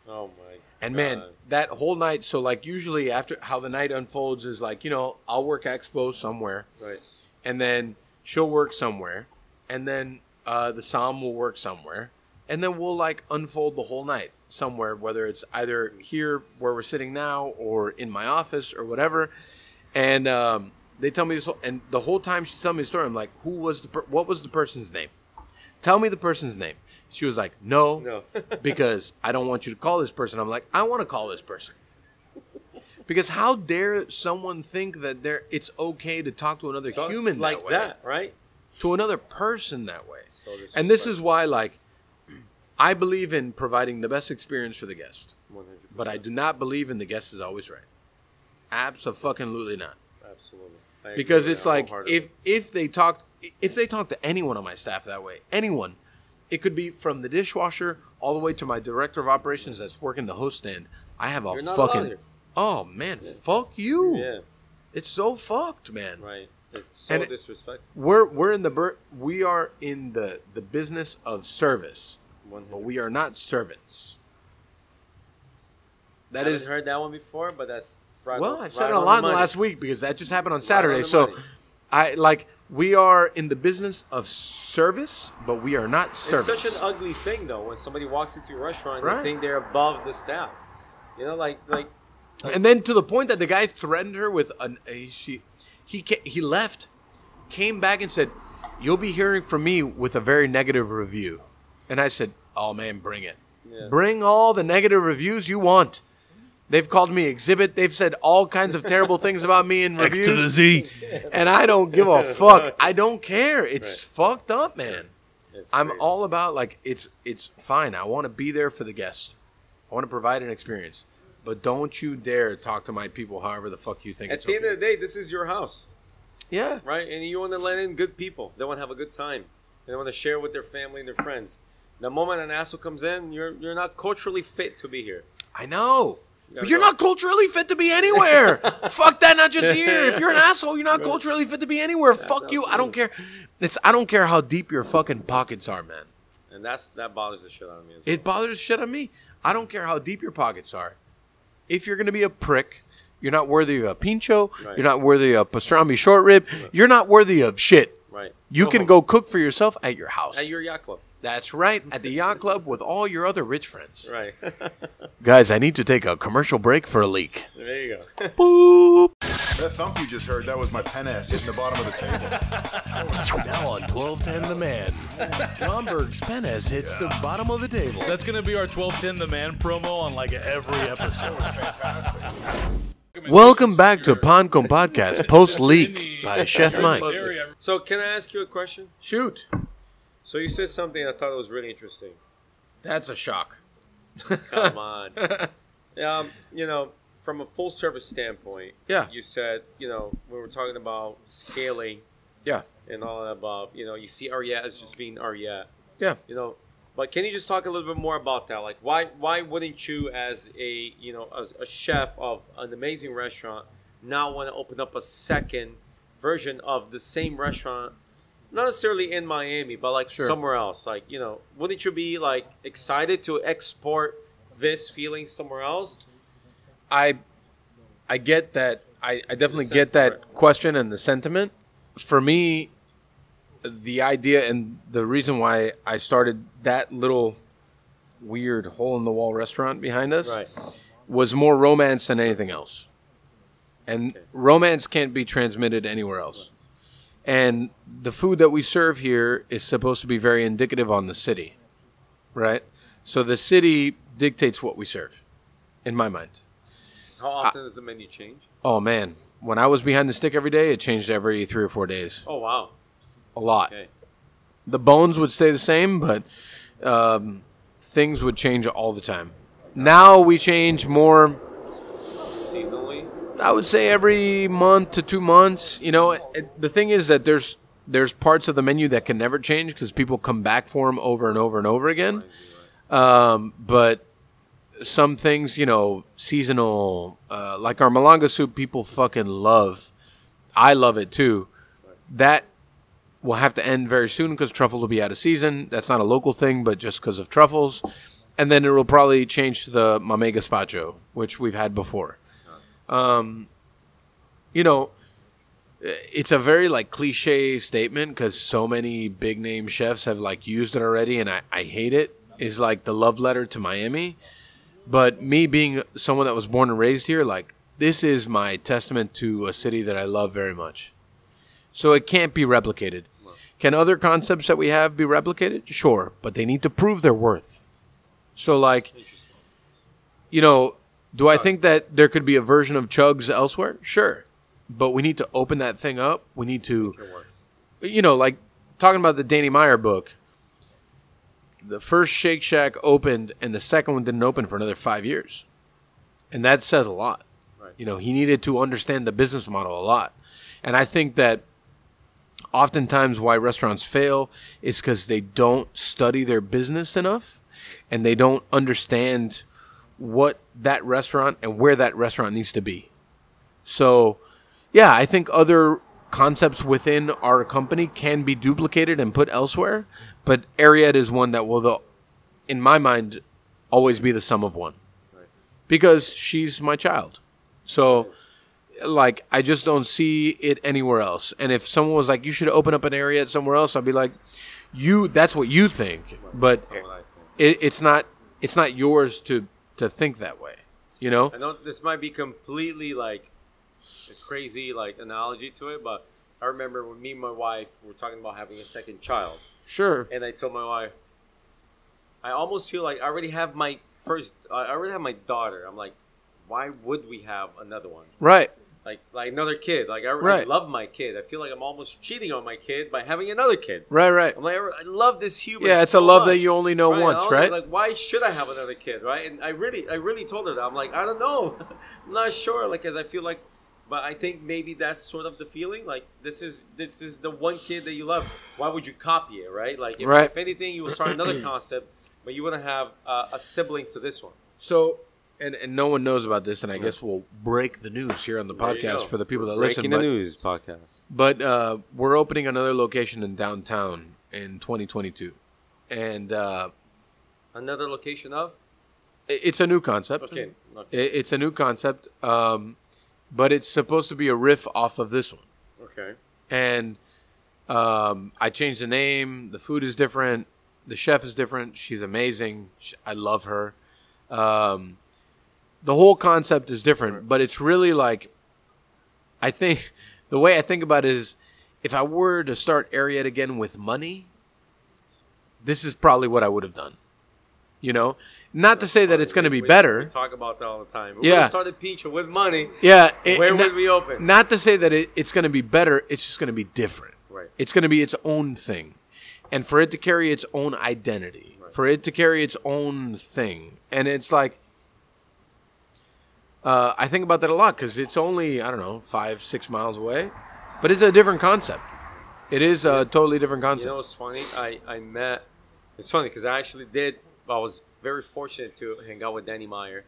Oh my. And God. man, that whole night, so like usually after how the night unfolds is like, you know, I'll work expo somewhere. Right. And then she'll work somewhere. And then the Sam will work somewhere. And then we'll like unfold the whole night somewhere, whether it's either here where we're sitting now or in my office or whatever. And they tell me this, and the whole time she's telling me the story, I'm like, what was the person's name? Tell me the person's name. She was like, no. Because I don't want you to call this person. I'm like, I want to call this person. Because how dare someone think that it's okay to talk to another human like that way? that, right? To another person that way. So and this is why, like, I believe in providing the best experience for the guest. 100%. But I do not believe in the guest is always right. Absolutely not. Absolutely. Because it's like if they talk to anyone on my staff that way, anyone, it could be from the dishwasher all the way to my director of operations that's working the host stand. I have a You're not allowed fucking here. oh man, fuck you. Yeah. It's so fucked, man. Right. It's so disrespectful. We are in the business of service, but we are not servants. I haven't heard that one before, but that's right. Well, I've said right it a on lot the in the money. last week because that just happened on Right Saturday. on the So, money. we are in the business of service, but we are not service. It's such an ugly thing, though, when somebody walks into a restaurant and Right. they think they're above the staff. You know, like. And then to the point that the guy threatened her with he left, came back and said, "You'll be hearing from me with a very negative review." And I said, "Oh man, bring it. Yeah. Bring all the negative reviews you want." They've called me exhibit. They've said all kinds of terrible things about me in reviews. X to the Z. And I don't give a fuck. I don't care. It's fucked up, man. I'm crazy. all about like it's fine. I want to be there for the guest. I want to provide an experience. But don't you dare talk to my people however the fuck you think At it's the okay. end of the day, this is your house, Yeah. right? And you want to let in good people. They want to have a good time. They want to share with their family and their friends. The moment an asshole comes in, you're not culturally fit to be here. I know. You But you're not culturally fit to be anywhere. Fuck that, not just here. If you're an asshole, you're not culturally fit to be anywhere. Fuck you. I don't care. I don't care how deep your fucking pockets are, man. And that bothers the shit out of me as well. It bothers the shit out of me. I don't care how deep your pockets are. If you're going to be a prick, you're not worthy of a pincho. Right. You're not worthy of pastrami short rib. You're not worthy of shit. Right. You can home. go cook for yourself at your house. At your yacht club. That's right. At the yacht club with all your other rich friends. Right. Guys, I need to take a commercial break for a leak. There you go. Boop. That thump you just heard, that was my pen ass hitting the bottom of the table. Now on 1210 The Man, John Berg's penis hits the bottom of the table. That's going to be our 1210 The Man promo on like every episode. Welcome back to Pancom Podcast, post-leak by Chef Mike. So can I ask you a question? Shoot. So you said something I thought was really interesting. That's a shock. Come on. You know, from a full service standpoint, Yeah. you said, you know, when we're talking about scaling Yeah. and all that above, you know, you see Ariette as just being Ariette, Yeah. you know, but can you just talk a little bit more about that? Like, why wouldn't you, as a chef of an amazing restaurant, now want to open up a second version of the same restaurant? Not necessarily in Miami, but like Sure. somewhere else. Like, you know, wouldn't you be like excited to export this feeling somewhere else? I get that. I definitely The get sense for that question and the sentiment. For me, the idea and the reason why I started that little weird hole-in-the-wall restaurant behind us Right. was more romance than anything else. And romance can't be transmitted anywhere else. And the food that we serve here is supposed to be very indicative on the city, right? So the city dictates what we serve, in my mind. How often does the menu change? Oh, man. When I was behind the stick every day, it changed every 3 or 4 days. Oh, wow. A lot. Okay. The bones would stay the same, but things would change all the time. Now we change more. Seasonally. I would say every month to 2 months. You know, the thing is that there's parts of the menu that can never change because people come back for them over and over and over again. But some things, you know, seasonal, like our malanga soup, people fucking love. I love it too. That will have to end very soon because truffles will be out of season. That's not a local thing, but just because of truffles. And then it will probably change to the mamey gazpacho, which we've had before. You know, it's a very like cliche statement because so many big name chefs have like used it already, and I hate it. It's like the love letter to Miami. But me being someone that was born and raised here, like this is my testament to a city that I love very much. So it can't be replicated. Can other concepts that we have be replicated? Sure, but they need to prove their worth. So like, you know, do I think that there could be a version of Chugs elsewhere? Sure. But we need to open that thing up. We need to, you know, like talking about the Danny Meyer book. The first Shake Shack opened and the second one didn't open for another 5 years. And that says a lot. Right. You know, he needed to understand the business model a lot. And I think that oftentimes why restaurants fail is because they don't study their business enough and they don't understand what that restaurant and where that restaurant needs to be. So, yeah, I think other concepts within our company can be duplicated and put elsewhere, but Ariad is one that will, in my mind, always be the sum of one. Right. Because she's my child. So, like, I just don't see it anywhere else. And if someone was like, you should open up an Ariad somewhere else, I'd be like, that's what you think, but it's not yours to think that way, you know? I know this might be completely like a crazy like analogy to it, but I remember when me and my wife were talking about having a second child. Sure. And I told my wife, I almost feel like I already have my daughter. I'm like, why would we have another one? Right. Like another kid. Like I really love my kid. I feel like I'm almost cheating on my kid by having another kid. Right. I'm like, I love this human. Yeah, it's so a love much. that you only know once, right? Like, why should I have another kid, right? And I really told her that. I'm like, I don't know. I'm not sure. Like, as I feel like, but I think maybe that's sort of the feeling. Like, this is the one kid that you love. Why would you copy it, right? Like, if anything, you will start another concept, but you want to have a sibling to this one. So. And no one knows about this, and I guess we'll break the news here on the podcast for the people that listen. Breaking the news podcast. But we're opening another location in downtown in 2022. And another location of? It's a new concept. Okay. It's a new concept, but it's supposed to be a riff off of this one. Okay. And I changed the name. The food is different. The chef is different. She's amazing. I love her. The whole concept is different, but it's really like, I think, the way I think about it is, if I were to start Ariad again with money, this is probably what I would have done. You know? Not to say that it's going to be better. We talk about that all the time. We would have started Pincho with money. Yeah. Where would we open? Not to say that it's going to be better, it's just going to be different. Right. It's going to be its own thing. And for it to carry its own identity, for it to carry its own thing. And it's like, I think about that a lot because it's only, 5-6 miles away. But it's a different concept. It is a totally different concept. You know what's funny? It's funny because I was very fortunate to hang out with Danny Meyer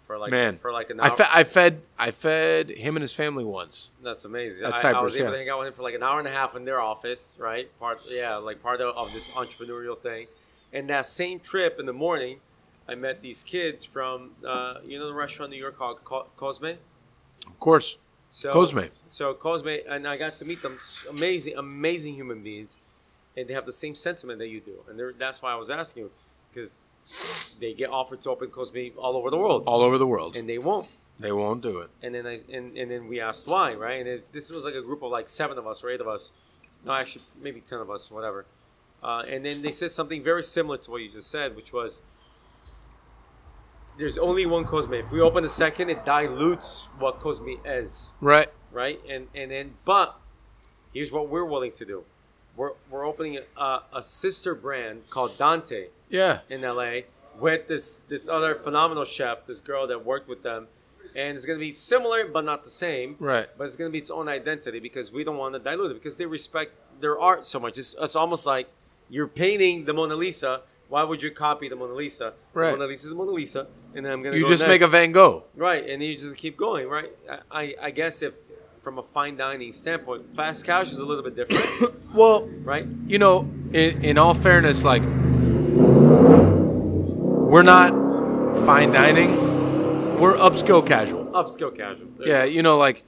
for an hour. I fed him and his family once. That's amazing. At I Cyprus, was able to hang out with him for like an hour and a half in their office, right? Part of this entrepreneurial thing. And that same trip in the morning, I met these kids from, the restaurant in New York called Cosme? Of course. Cosme. So Cosme, and I got to meet them. Amazing human beings. And they have the same sentiment that you do. And that's why I was asking you. Because they get offered to open Cosme all over the world. All over the world. And they won't. They won't do it. And then and then we asked why, right? And this was like a group of like 7 of us or 8 of us. No, actually, maybe 10 of us, whatever. And then they said something very similar to what you just said, which was, there's only one Cosme. If we open a second, it dilutes what Cosme is. Right. Right? But here's what we're willing to do. We're opening a sister brand called Dante. Yeah. In LA, with this other phenomenal chef, this girl that worked with them, and it's going to be similar but not the same. Right. But it's going to be its own identity because we don't want to dilute it because they respect their art so much. It's almost like you're painting the Mona Lisa. Why would you copy the Mona Lisa? Right. The Mona Lisa is the Mona Lisa, and then I'm going to You go just next. make a Van Gogh. Right, and you just keep going, right? I guess if from a fine dining standpoint, fast casual is a little bit different, Well, right? you know, in all fairness, like, we're not fine dining. We're upscale casual. Upscale casual. There Yeah, you you know, like,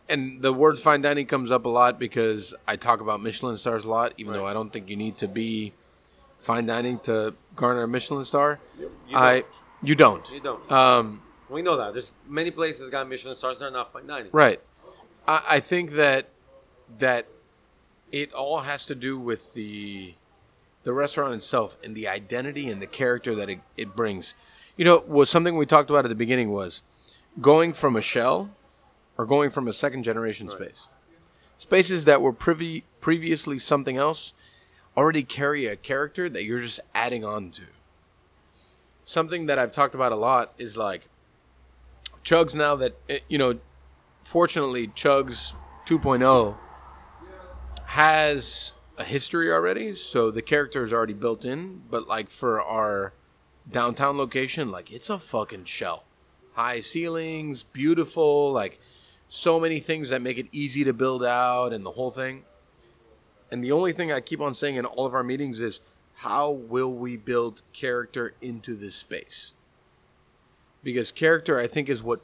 and the word fine dining comes up a lot because I talk about Michelin stars a lot, even though I don't think you need to be fine dining to garner a Michelin star. You don't. You don't. You don't. We know that. There's many places got Michelin stars that are not fine dining. Right. I think that it all has to do with the restaurant itself and the identity and the character that it brings. You know, was something we talked about at the beginning was going from a shell or going from a second generation space. Spaces that were previously something else already carry a character that you're just adding on to. Something that I've talked about a lot is like Chugs now that, you know, fortunately Chugs 2.0 has a history already, so the character is already built in, but like for our downtown location, like it's a fucking shell. High ceilings, beautiful, like so many things that make it easy to build out and the whole thing. And the only thing I keep on saying in all of our meetings is, how will we build character into this space? Because character, I think, is what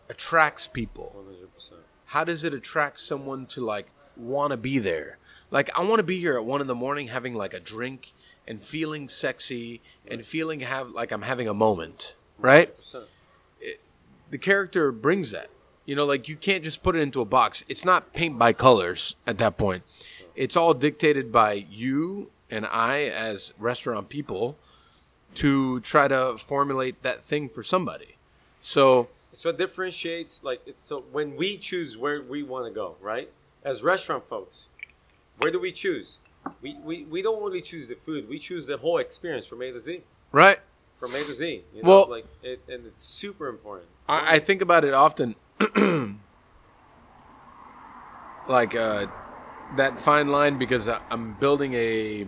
attracts people. 100%. How does it attract someone to like want to be there? Like, I want to be here at 1 a.m. having like a drink and feeling sexy and feeling like I'm having a moment, right? 100%. The character brings that. You know, like you can't just put it into a box. It's not paint by colors at that point. It's all dictated by you and I as restaurant people to try to formulate that thing for somebody. So it differentiates, like, it's so when we choose where we want to go, right? As restaurant folks, where do we choose? We don't only choose the food, we choose the whole experience from A to Z. right. From A to Z. You know, Well, like and it's super important. I think about it often. Like that fine line, because I'm building a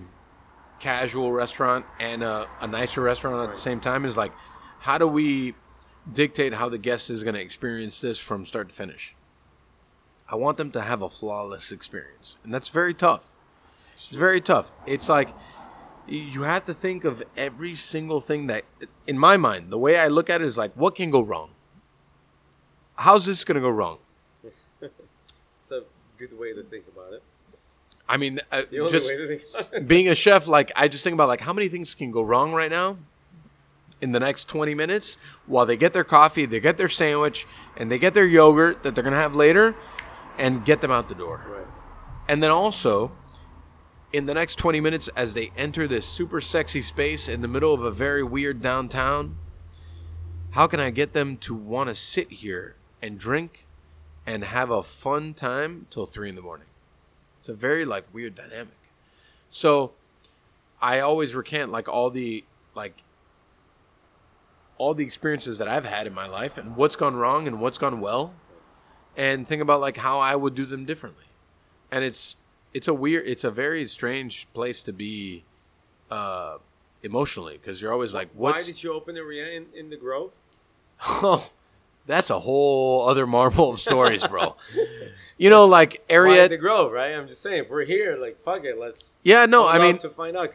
casual restaurant and a nicer restaurant at the same time, is like, how do we dictate how the guest is going to experience this from start to finish? I want them to have a flawless experience, and that's very tough. It's very tough. It's like you have to think of every single thing that, in my mind, the way I look at it is like, what can go wrong? How's this going to go wrong? It's a good way to think about it. I mean, The only just way to think about it. being a chef, like, I just think about like how many things can go wrong right now in the next 20 minutes while they get their coffee, they get their sandwich, and they get their yogurt that they're going to have later, and get them out the door. Right. And then also, in the next 20 minutes, as they enter this super sexy space in the middle of a very weird downtown, how can I get them to want to sit here and drink and have a fun time till 3 a.m? It's a very like weird dynamic. So I always recant like all the experiences that I've had in my life and what's gone wrong and what's gone well, and think about like how I would do them differently. And it's a very strange place to be emotionally, because you're always like, Why did you open a in the Grove? Oh, that's a whole other marvel of stories, bro. You know, like Why Ariette. the Grove, right? I'm just saying, if we're here, like, fuck it, let's. Yeah, no, I'd I love mean, to find out.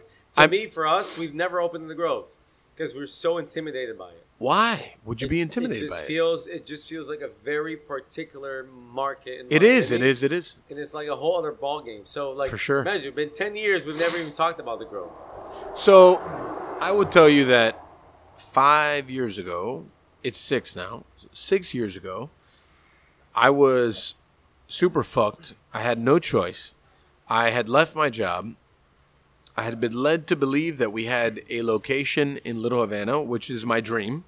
For us, we've never opened in the Grove because we're so intimidated by it. why would you be intimidated by it? It just feels like a very particular market. In It is. Miami, It is. and it's like a whole other ball game. So, like, For sure. imagine, it's been 10 years, we've never even talked about the Grove. So, I would tell you that 5 years ago, it's 6 now. 6 years ago, I was super fucked. I had no choice. I had left my job. I had been led to believe that we had a location in Little Havana, which is my dream.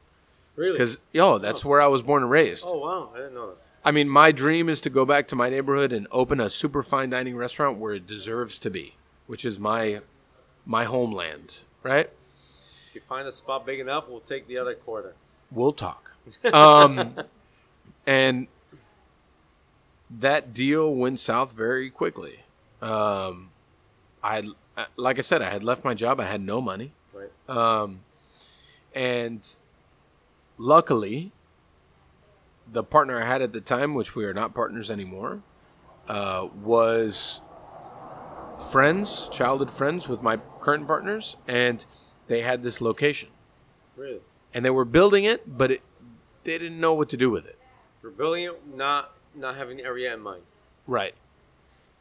Really? Because, that's where I was born and raised. Oh, wow. I didn't know that. I mean, my dream is to go back to my neighborhood and open a super fine dining restaurant where it deserves to be, which is my homeland, right? If you find a spot big enough, we'll take the other quarter. We'll talk. And that deal went south very quickly. Like I said, I had left my job. I had no money. Right. And luckily, the partner I had at the time, which we are not partners anymore, was friends, childhood friends with my current partners, and they had this location. Really? And they were building it, but they didn't know what to do with it. We're building it, not having the area in mind. Right.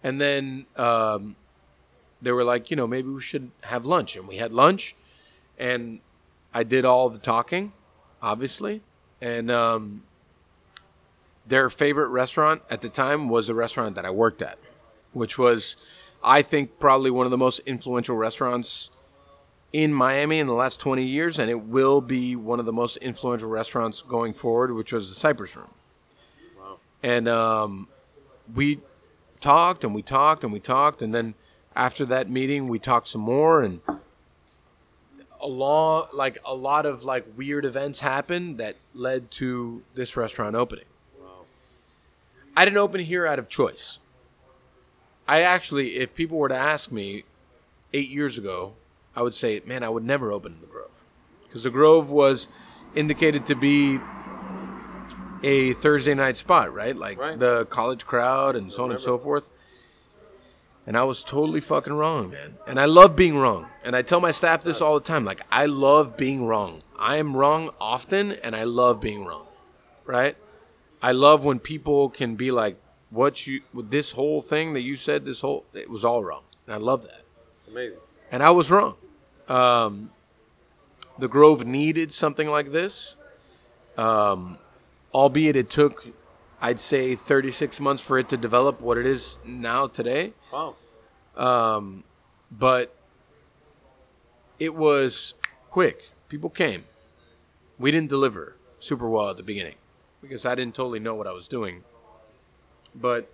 And then they were like, maybe we should have lunch. And we had lunch, and I did all the talking, obviously. And their favorite restaurant at the time was a restaurant that I worked at, which was, I think, probably one of the most influential restaurants in Miami in the last 20 years, and it will be one of the most influential restaurants going forward, which was the Cypress Room. Wow. And we talked, and we talked, and we talked, and then after that meeting, we talked some more, and a lot of weird events happened that led to this restaurant opening. Wow. I didn't open here out of choice. I actually, if people were to ask me 8 years ago, I would say, man, I would never open in the Grove. Because the Grove was indicated to be a Thursday night spot, right? Right. The college crowd and so on and so forth. And I was totally fucking wrong, man. And I love being wrong. And I tell my staff this all the time. I love being wrong. I am wrong often, and I love being wrong, right? I love when people can be like, with this whole thing that you said, it was all wrong. And I love that. It's amazing. And I was wrong. The Grove needed something like this. Albeit it took, I'd say, 36 months for it to develop what it is now today. Wow. But it was quick. People came. We didn't deliver super well at the beginning because I didn't totally know what I was doing. But,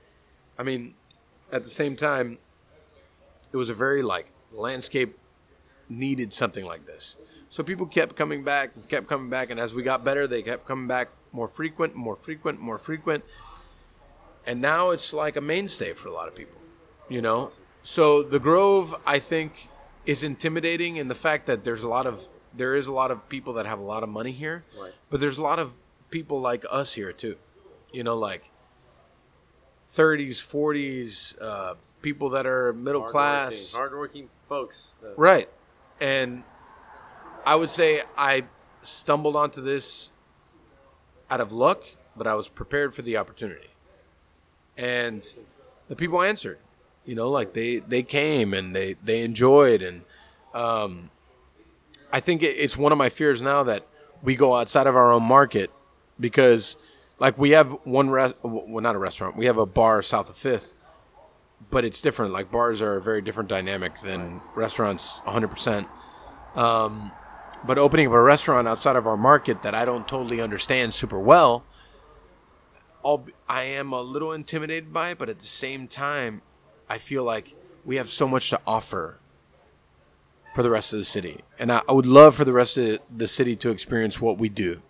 I mean, at the same time, it was a very, landscape needed something like this. So people kept coming back, and as we got better, they kept coming back more frequent. And now it's like a mainstay for a lot of people, Awesome. So the Grove, I think, is intimidating in the fact that there is a lot of people that have a lot of money here, Right. but there's a lot of people like us here too, 30s, 40s, people that are middle class. Hardworking folks. Right. And I would say I stumbled onto this out of luck, but I was prepared for the opportunity. And the people answered, they came and they enjoyed. And I think it's one of my fears now that we go outside of our own market because we have not a restaurant. We have a bar south of 5th, but it's different. Bars are a very different dynamic than restaurants 100%. But opening up a restaurant outside of our market that I don't totally understand super well, I am a little intimidated by it, but at the same time, I feel like we have so much to offer for the rest of the city. And I would love for the rest of the city to experience what we do.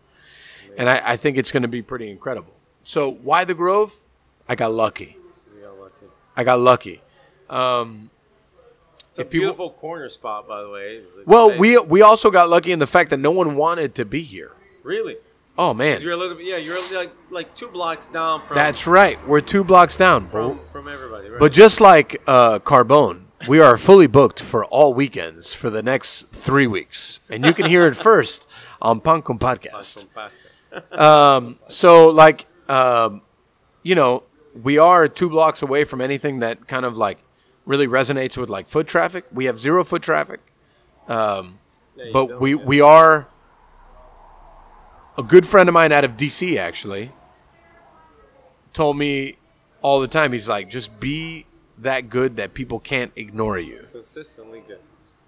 And I think it's going to be pretty incredible. So why the Grove? I got lucky. It's a beautiful corner spot, by the way. Well, we also got lucky in the fact that no one wanted to be here. Really? Oh, man. You're a little bit, you're like 2 blocks down from. That's right. We're 2 blocks down. From everybody, right? But just like Carbone, we are fully booked for all weekends for the next 3 weeks. And you can hear it first on Pan Con Podcast. We are 2 blocks away from anything that kind of really resonates with foot traffic. We have 0 foot traffic. But we are a good friend of mine out of DC actually told me all the time, he's like, just be that good that people can't ignore you. Consistently good.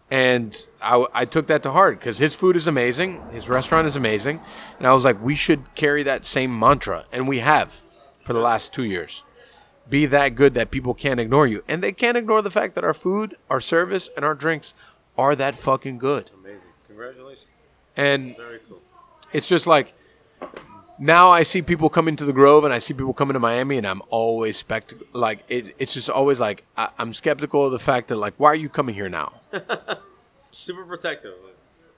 And I took that to heart because his food is amazing. His restaurant is amazing. And I was like, we should carry that same mantra. And we have for the last 2 years. Be that good that people can't ignore you. And they can't ignore the fact that our food, our service, and our drinks are that fucking good. Amazing. Congratulations. And That's very cool. it's just like now I see people coming to the Grove and I see people coming to Miami, and I'm always it's just always like I'm skeptical of the fact that like, why are you coming here now? Super protective.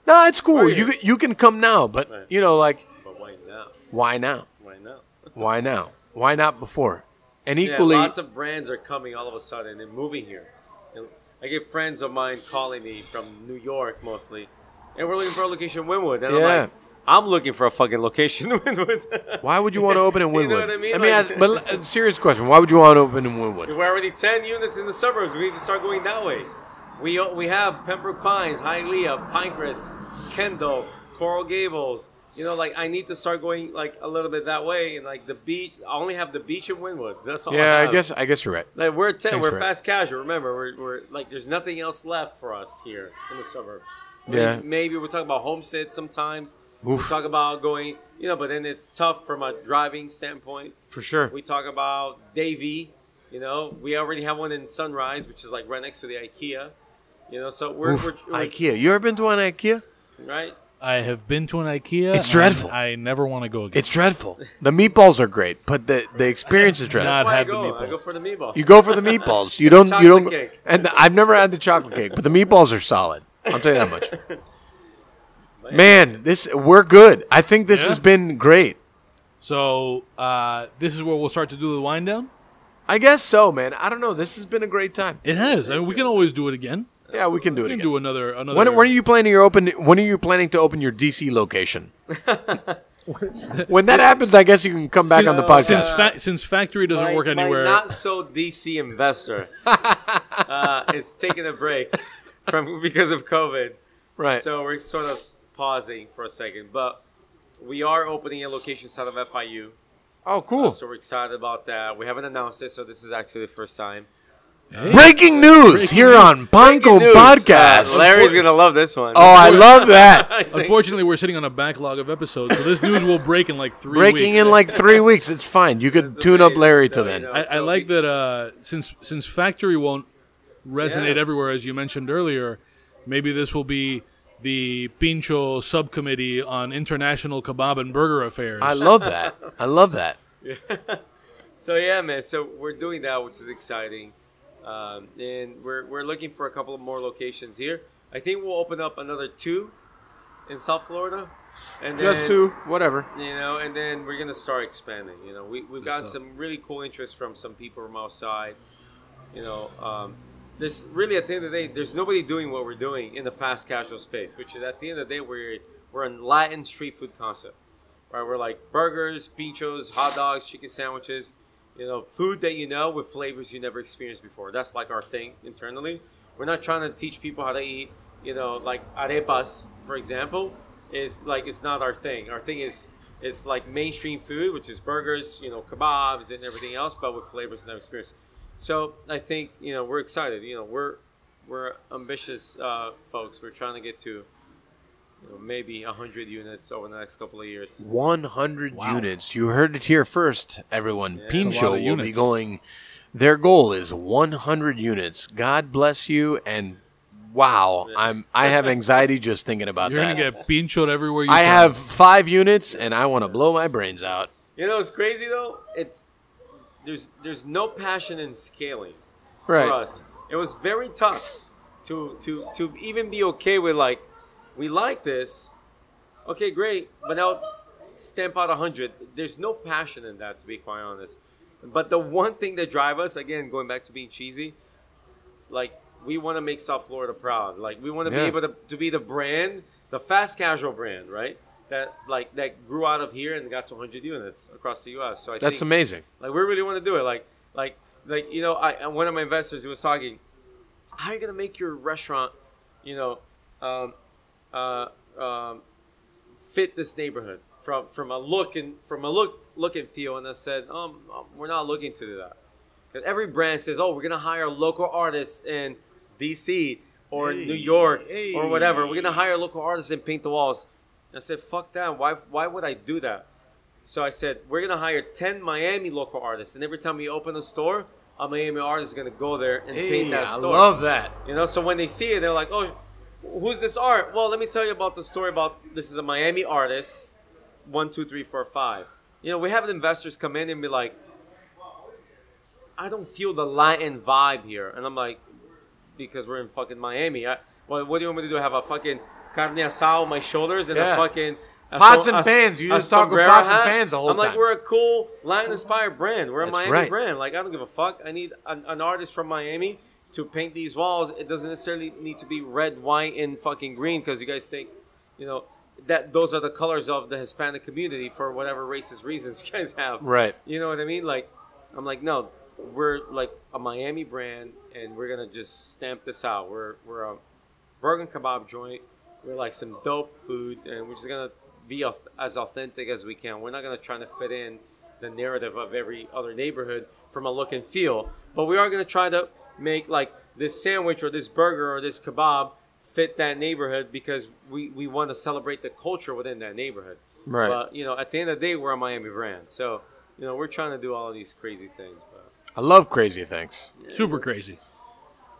No, it's cool. Why are you- You can come now, but Right. you know, like, But why now? why now? Why now? Why now? Why not before? And Yeah, equally, lots of brands are coming all of a sudden and moving here. And I get friends of mine calling me from New York mostly, and we're looking for a location in Wynwood. And Yeah. I'm like, I'm looking for a fucking location in Wynwood. why would you want to open in Wynwood? You know what I mean? Let me Like- ask, but serious question: why would you want to open in Wynwood? We're already 10 units in the suburbs. We need to start going that way. We have Pembroke Pines, Hialeah, Pinecrest, Kendall, Coral Gables. You know, like I need to start going like a little bit that way, and like the beach. I only have the beach in Wynwood. That's all. Yeah, I I have. guess you're right. Like we're 10. Thanks We're for it. fast casual. Remember, we're like there's nothing else left for us here in the suburbs. Yeah. Maybe we're talking about homestead sometimes. We Oof. talk about going, you know, but then it's tough from a driving standpoint. For sure. We talk about Davie. You know, we already have one in Sunrise, which is like right next to the IKEA. You know, so we're IKEA. You ever been to an IKEA? right. I have been to an IKEA. It's and dreadful. I never want to go again. It's dreadful. The meatballs are great, but the experience is dreadful. Not That's why I had the go. I meatballs. go for the meatball. You go for the meatballs. You don't. You don't. Chocolate cake. And I've never had the chocolate cake, but the meatballs are solid. I'll tell you that much. Man, we're good. I think this Yeah. has been great. So this is where we'll start to do the wind down. I guess so, man. I don't know. This has been a great time. It has. I mean, we can always do it again. Yeah, we can do We it can again. do another. When are you planning your open? When are you planning to open your DC location? When that happens, I guess you can come back on the podcast. Since factory doesn't my, work anywhere. My not so DC investor is taking a break because of COVID. Right. So we're sort of pausing for a second, but we are opening a location south of FIU. Oh, cool. So we're excited about that. We haven't announced it, so this is actually the first time. Hey. Breaking news here on Panko News. Podcast. Larry's gonna love this one. Oh, I love that. Unfortunately, we're sitting on a backlog of episodes, so this news will break in like 3 weeks. Breaking in like 3 weeks. It's fine. You could tune up Larry till then. I like that since factory won't resonate everywhere, as you mentioned earlier, maybe this will be the Pincho subcommittee on international kebab and burger affairs. I love that. I love that. So yeah, man. So we're doing that, which is exciting, and we're looking for a couple of more locations here. I think we'll open up another 2 in South Florida, and Just then, 2, whatever. you know, and then we're gonna start expanding. You know, we've gotten some really cool interest from some people from outside. You know, there's really at the end of the day, there's nobody doing what we're doing in the fast casual space, which is at the end of the day we're a Latin street food concept, right? We're like burgers, pinchos, hot dogs, chicken sandwiches, you know, food that you know with flavors you never experienced before. That's like our thing internally. We're not trying to teach people how to eat, you know, like arepas, for example, is like it's not our thing. Our thing is it's like mainstream food, which is burgers, you know, kebabs and everything else, but with flavors never experienced. So I think, you know, we're excited. You know, we're ambitious folks. We're trying to get to, you know, maybe 100 units over the next couple of years. 100 units. You heard it here first, everyone. That's a Pincho lot will of be units. going. Their goal is 100 units. God bless you, and wow, I have anxiety just thinking about You're that. gonna get pinchoed everywhere you I turn. have 5 units, and I want to blow my brains out. You know, it's crazy though. There's no passion in scaling Right. for us. It was very tough to even be okay with like, we like this, okay, great, but now stamp out 100. There's no passion in that, to be quite honest. But the one thing that drives us, again, going back to being cheesy, like we want to make South Florida proud. Like we want to be able to be the brand, the fast casual brand, right? That grew out of here and got to 100 units across the U.S. So That's amazing. like we really want to do it. Like you know, one of my investors, he was talking, how are you gonna make your restaurant, you know, fit this neighborhood from a look and feel? And I said, we're not looking to do that. Because every brand says, oh, we're gonna hire local artists in D.C. or New York or whatever. We're gonna hire local artists and paint the walls. I said, fuck that. Why would I do that? So I said, we're going to hire 10 Miami local artists. And every time we open a store, a Miami artist is going to go there and paint that store. I love that. You know, so when they see it, they're like, oh, who's this art? Well, let me tell you about the story about this is a Miami artist. 1, 2, 3, 4, 5. You know, we have investors come in and be like, I don't feel the Latin vibe here. And I'm like, because we're in fucking Miami. Well, what do you want me to do? Have a fucking carne asada on my shoulders and a fucking... Pots and pans. You just talk with pots and pans the whole time. I'm like, we're a cool Latin-inspired brand. We're a Miami brand. Like, I don't give a fuck. I need an artist from Miami to paint these walls. It doesn't necessarily need to be red, white, and fucking green because you guys think, you know, that those are the colors of the Hispanic community for whatever racist reasons you guys have. Right. You know what I mean? Like, I'm like, no, we're like a Miami brand, and we're gonna just stamp this out. We're a burger and kebab joint. We're like some dope food, and we're just gonna be as authentic as we can. We're not gonna try to fit in the narrative of every other neighborhood from a look and feel, but we are gonna try to make like this sandwich or this burger or this kebab fit that neighborhood because we want to celebrate the culture within that neighborhood. Right. But, you know, at the end of the day, we're a Miami brand. So, you know, we're trying to do all of these crazy things. But I love crazy things. Super crazy.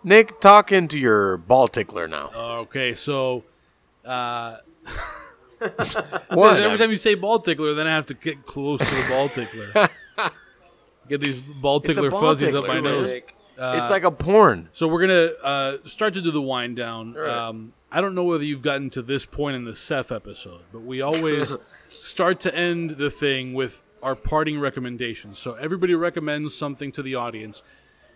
Nick, talk into your ball tickler now. Okay, so What? every time you say ball tickler, then I have to get close to the ball tickler. Get these ball tickler ball fuzzies tickler, up my man. nose. It's like a porn. So we're gonna start to do the wind down. Right. I don't know whether you've gotten to this point in the Seth episode, but we always start to end the thing with our parting recommendations. So everybody recommends something to the audience.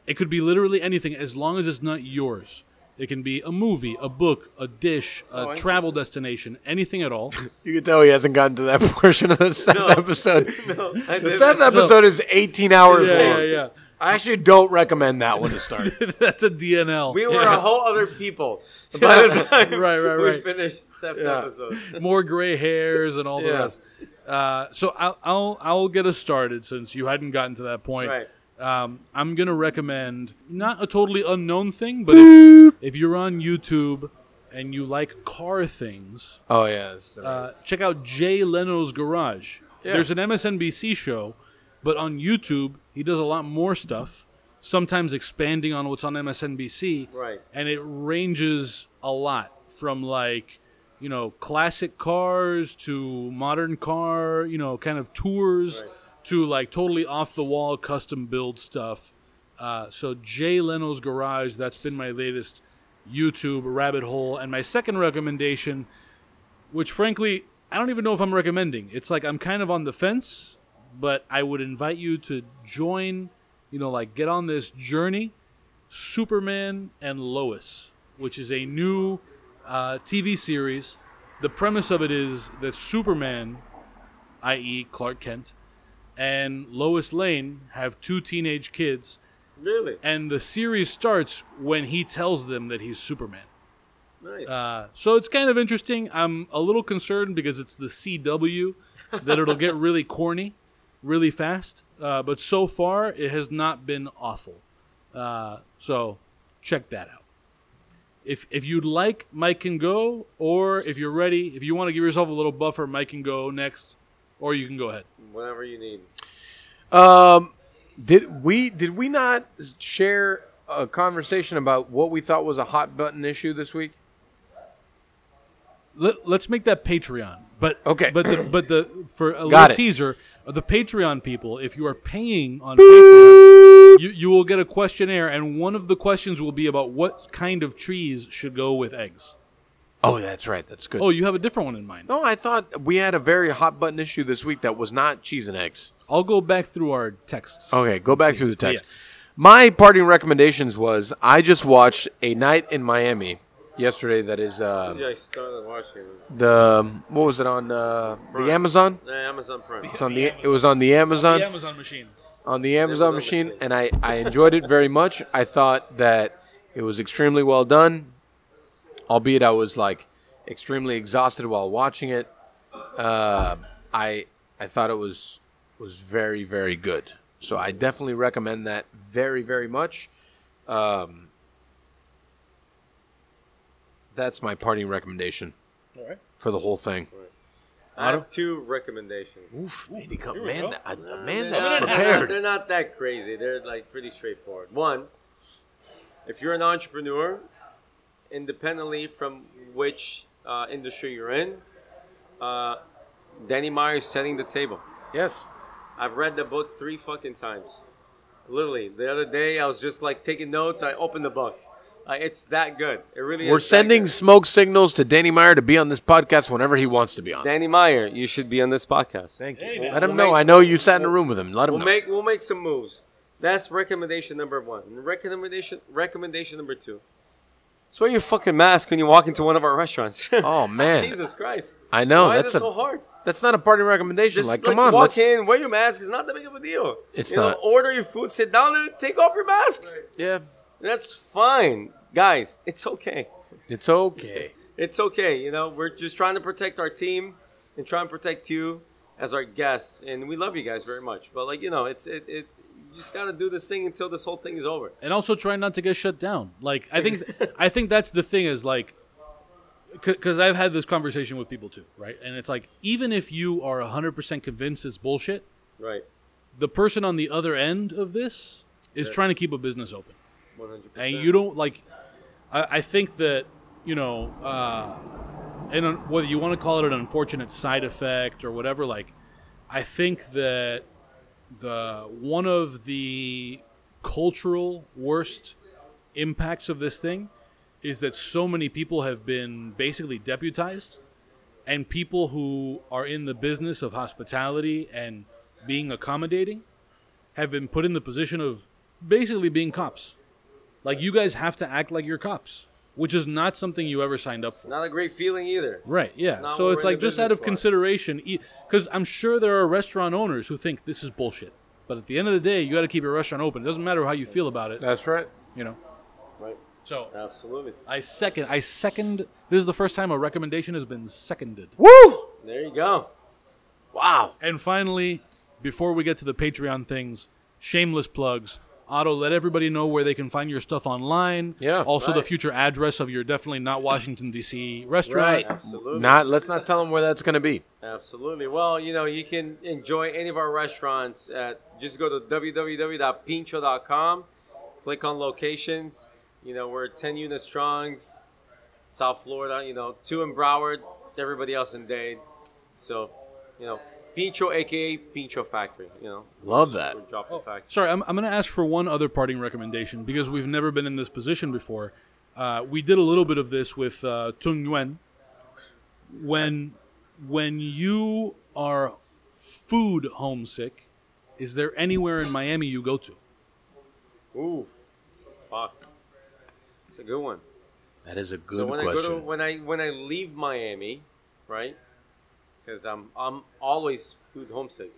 It could be literally anything as long as it's not yours. It can be a movie, a book, a dish, a travel destination, anything at all. You can tell he hasn't gotten to that portion of the Seth episode. no, The Seth episode is 18 hours long. Yeah. I actually don't recommend that one to start. That's a DNL. we were a whole other people by the time Right. we finished Seth's episode. More gray hairs and all the rest. So I'll get us started since you hadn't gotten to that point. Right. I'm gonna recommend not a totally unknown thing, but if you're on YouTube and you like car things, Oh, yes. check out Jay Leno's Garage. Yeah. There's an MSNBC show, but on YouTube he does a lot more stuff. Sometimes expanding on what's on MSNBC, Right. and it ranges a lot from like, you know, classic cars to modern car, you know, kind of tours. Right. To like totally off the wall custom build stuff. So Jay Leno's Garage, that's been my latest YouTube rabbit hole. And my second recommendation, which frankly, I don't even know if I'm recommending. It's like I'm kind of on the fence, but I would invite you to join, you know, like get on this journey. Superman and Lois, which is a new TV series. The premise of it is that Superman, i.e. Clark Kent, and Lois Lane have 2 teenage kids. Really? And the series starts when he tells them that he's Superman. Nice. So it's kind of interesting. I'm a little concerned because it's the CW that it'll get really corny really fast. But so far, it has not been awful. So check that out. If you'd like, Mike can go. Or if you're ready, if you want to give yourself a little buffer, Mike can go next. Or you can go ahead. Whatever you need. Did we not share a conversation about what we thought was a hot button issue this week? Let's make that Patreon. But Okay. But for a Got little it. teaser, the Patreon people, if you are paying on Patreon, you will get a questionnaire, and one of the questions will be about what kind of cheese should go with eggs. Oh, that's right. That's good. Oh, you have a different one in mind. No, I thought we had a very hot button issue this week that was not cheese and eggs. I'll go back through our texts. Okay, go back through the text. Yeah. My parting recommendations was I just watched A Night in Miami yesterday. That is Yeah, I started watching what was it on the Amazon? the Amazon Prime. It was on the Amazon. The Amazon machine. On the Amazon machine, and I enjoyed it very much. I thought that it was extremely well done, albeit I was like extremely exhausted while watching it. I thought it was very, very good. So I definitely recommend that very, very much. That's my parting recommendation for the whole thing. I have 2 recommendations. Oof, man, a man They're that's not- prepared. They're not that crazy. They're like pretty straightforward. One, if you're an entrepreneur independently from which industry you're in, Danny Meyer's setting the table. Yes. I've read the book 3 fucking times. Literally, the other day I was just like taking notes. I opened the book. It's that good. It really is. We're sending that good. smoke signals to Danny Meyer to be on this podcast whenever he wants to be on. Danny Meyer, you should be on this podcast. Thank you. Hey, Let him we'll know. make- I know you sat in a room with him. Let him know. We'll make some moves. That's recommendation number 1. Recommendation number 2. So wear your fucking mask when you walk into one of our restaurants. Oh, man. Jesus Christ. I know. Why That's is it so hard? That's not a party recommendation. Just Like, come on. walk Let's, in, wear your mask. It's not that big of a deal. It's you not. know, order your food, sit down, and take off your mask. yeah. That's fine, guys. It's okay. It's okay. It's okay. You know, we're just trying to protect our team and trying to protect you as our guests, and we love you guys very much. But like, you know, you just gotta do this thing until this whole thing is over. And also try not to get shut down. Like I think that's the thing is like, because I've had this conversation with people too, right? And it's like, even if you are 100% convinced it's bullshit, Right. the person on the other end of this is trying to keep a business open. 100%. And you don't like. I think that, you know, and whether you want to call it an unfortunate side effect or whatever, like, I think that one of the cultural worst impacts of this thing is that so many people have been basically deputized, and people who are in the business of hospitality and being accommodating have been put in the position of basically being cops. Like, you guys have to act like you're cops, which is not something you ever signed up for. Not a great feeling either. Right, yeah. not So what it's we're in like, the just out business of for. consideration, because I'm sure there are restaurant owners who think this is bullshit. But at the end of the day, you got to keep your restaurant open. It doesn't matter how you feel about it, That's right. you know. Right. So Absolutely. I second. This is the first time a recommendation has been seconded. Woo! There you go. Wow. And finally, before we get to the Patreon things, shameless plugs. Otto, let everybody know where they can find your stuff online. Yeah. Also, the Right. future address of your definitely not Washington, D.C. restaurant. Right. Absolutely. Let's not tell him where that's going to be. Absolutely. Well, you know, you can enjoy any of our restaurants just go to www.pincho.com, click on locations. You know, we're 10 units strong, South Florida, you know, 2 in Broward, everybody else in Dade. So, you know, Pincho, a.k.a. Pincho Factory, you know. Love that. We're drop the factory. Sorry, I'm going to ask for one other parting recommendation because we've never been in this position before. We did a little bit of this with Tung Nguyen. When you are food homesick, is there anywhere in Miami you go to? Ooh, fuck. It's a good one. That is a good So when question. I go to when I leave Miami, right? Because I'm always food homesick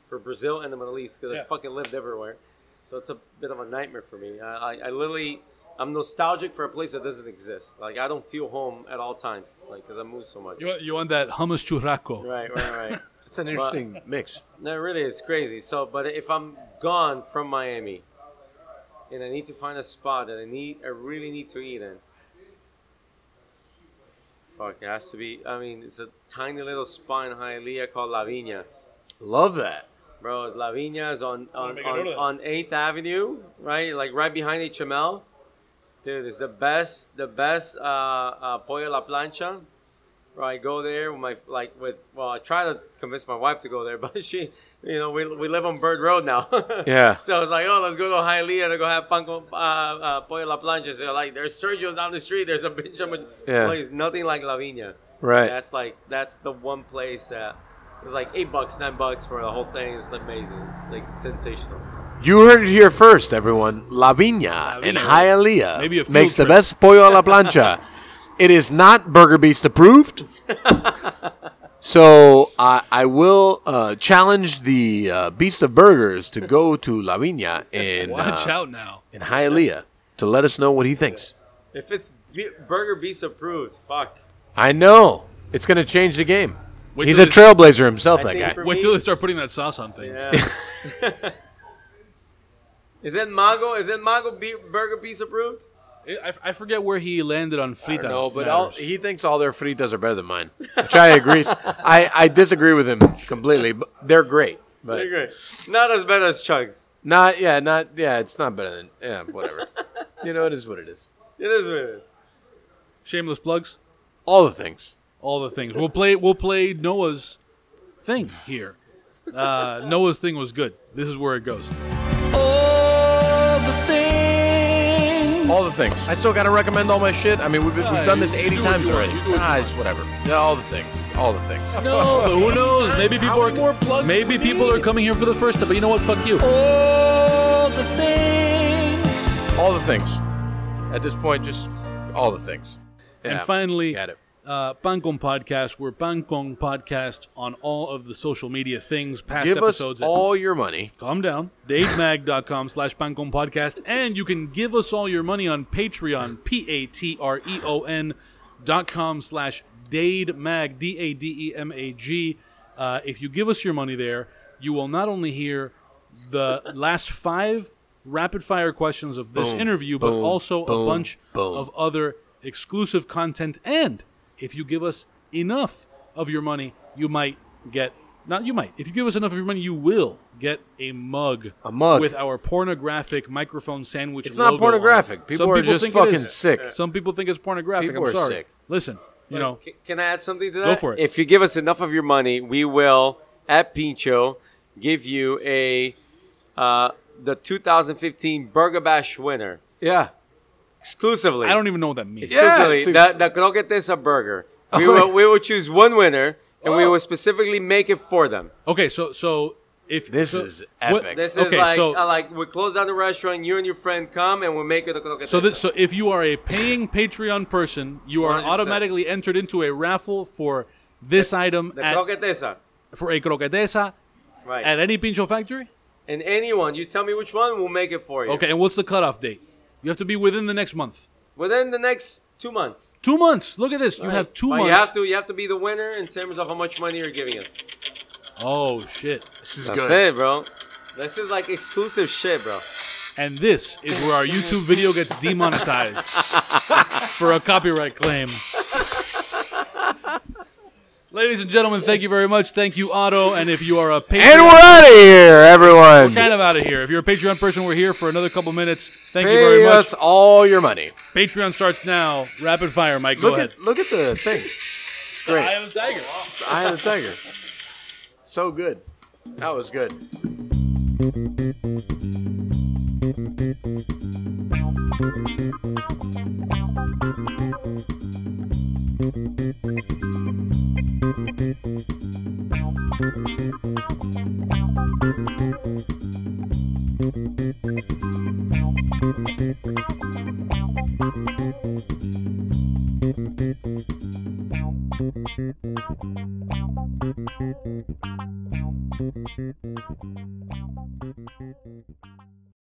for Brazil and the Middle East because Yeah. I fucking lived everywhere. So it's a bit of a nightmare for me. I literally I'm nostalgic for a place that doesn't exist. Like I don't feel home at all times, like because I move so much. You want that hummus churrasco? Right. It's an interesting mix. No, really, it's crazy. So, but if I'm gone from Miami, and I need to find a spot that I really need to eat in. Fuck, it has to be. I mean, it's a tiny little spot in Hialeah called La Viña. Love that. Bro, La Viña is on make a note of that. 8th Avenue, right? Like right behind HML. Dude, it's the best pollo a la plancha. Bro, I go there with I try to convince my wife to go there, but she, you know, we live on Bird Road now. Yeah. So it's like, oh, let's go to Hialeah to go have pollo a la plancha. So like, there's Sergio's down the street. There's a Pincho place. Nothing like La Viña. Right. That's the one place that it's like $8, $9 for the whole thing. It's amazing. It's like sensational. You heard it here first, everyone. La Viña in Hialeah Maybe a field makes the trip. best pollo a la plancha. It is not Burger Beast approved. So I will challenge the Beast of Burgers to go to La Viña Watch out now. in Hialeah to let us know what he thinks. If it's Burger Beast approved, fuck. I know. It's going to change the game. Wait He's till a trailblazer himself, I that think guy. for Wait me- till they start putting that sauce on things. Yeah. Is it Mago? Burger Beast approved? I forget where he landed on Frita. No, but matters. he thinks all their fritas are better than mine, which I agree. I disagree with him completely. But they're great, but They're great. Not as bad as Chugs. it's not better than whatever. You know, it is what it is. It is what it is. Shameless plugs. All the things. All the things. We'll play Noah's thing here. Noah's thing was good. This is where it goes. All the things. I still gotta recommend all my shit. I mean, we've done this 80 times already. It's whatever. Yeah, all the things. All the things. No, but who knows? Maybe How many more plugs maybe do we people need? are coming here for the first time. But you know what? Fuck you. All the things. All the things. At this point, just all the things. And Yeah, finally, got it. Pan Con Podcast. We're Pan Con Podcast on all of the social media things, past Give us episodes. all your money. Calm down. DadeMag.com/Pan Con Podcast. And you can give us all your money on Patreon, patreon.com/DadeMag, DADEMAG. If you give us your money there, you will not only hear the last 5 rapid-fire questions of this Boom, interview, but boom, also boom, a bunch boom. of other exclusive content. And if you give us enough of your money, you might get... Not you might. If you give us enough of your money, you will get a mug. A mug. With our pornographic microphone sandwich It's logo not pornographic. on it. People Some are just think it fucking is. sick. Some people think it's pornographic. People I'm are sorry. sick. Listen, you know... Can I add something to that? Go for it. If you give us enough of your money, we will, at Pincho, give you the 2015 Burger Bash winner. Yeah. Exclusively. I don't even know what that means. Yeah. Exclusively. it's- The Croquetesa burger. We will choose one winner, and we will specifically make it for them. Okay, so if... This so is what- epic. This Okay, is so- like we close down the restaurant, you and your friend come, and we'll make it a Croquetesa. So if you are a paying Patreon person, you are 100%. automatically entered into a raffle for this item the at, Croquetesa. for a croquetesa Right. at any Pincho Factory. And anyone, you tell me which one, we'll make it for you. Okay, and what's the cutoff date? You have to be within the next month. Within the next 2 months. 2 months. Look at this. You have 2 But months. you have to be the winner in terms of how much money you're giving us. Oh shit! This is That's good. it, bro. This is like exclusive shit, bro. And this is where our YouTube video gets demonetized for a copyright claim. Ladies and gentlemen, thank you very much. Thank you, Otto. And if you are a Patreon, And we're out of here, everyone. we're kind of out of here. If you're a Patreon person, we're here for another couple minutes. Thank you Pay very much. us all your money. Patreon starts now. Rapid fire, Mike. Go ahead. Look at the thing. It's great. Eye of the tiger. It's the Eye of the Tiger. So good. That was good.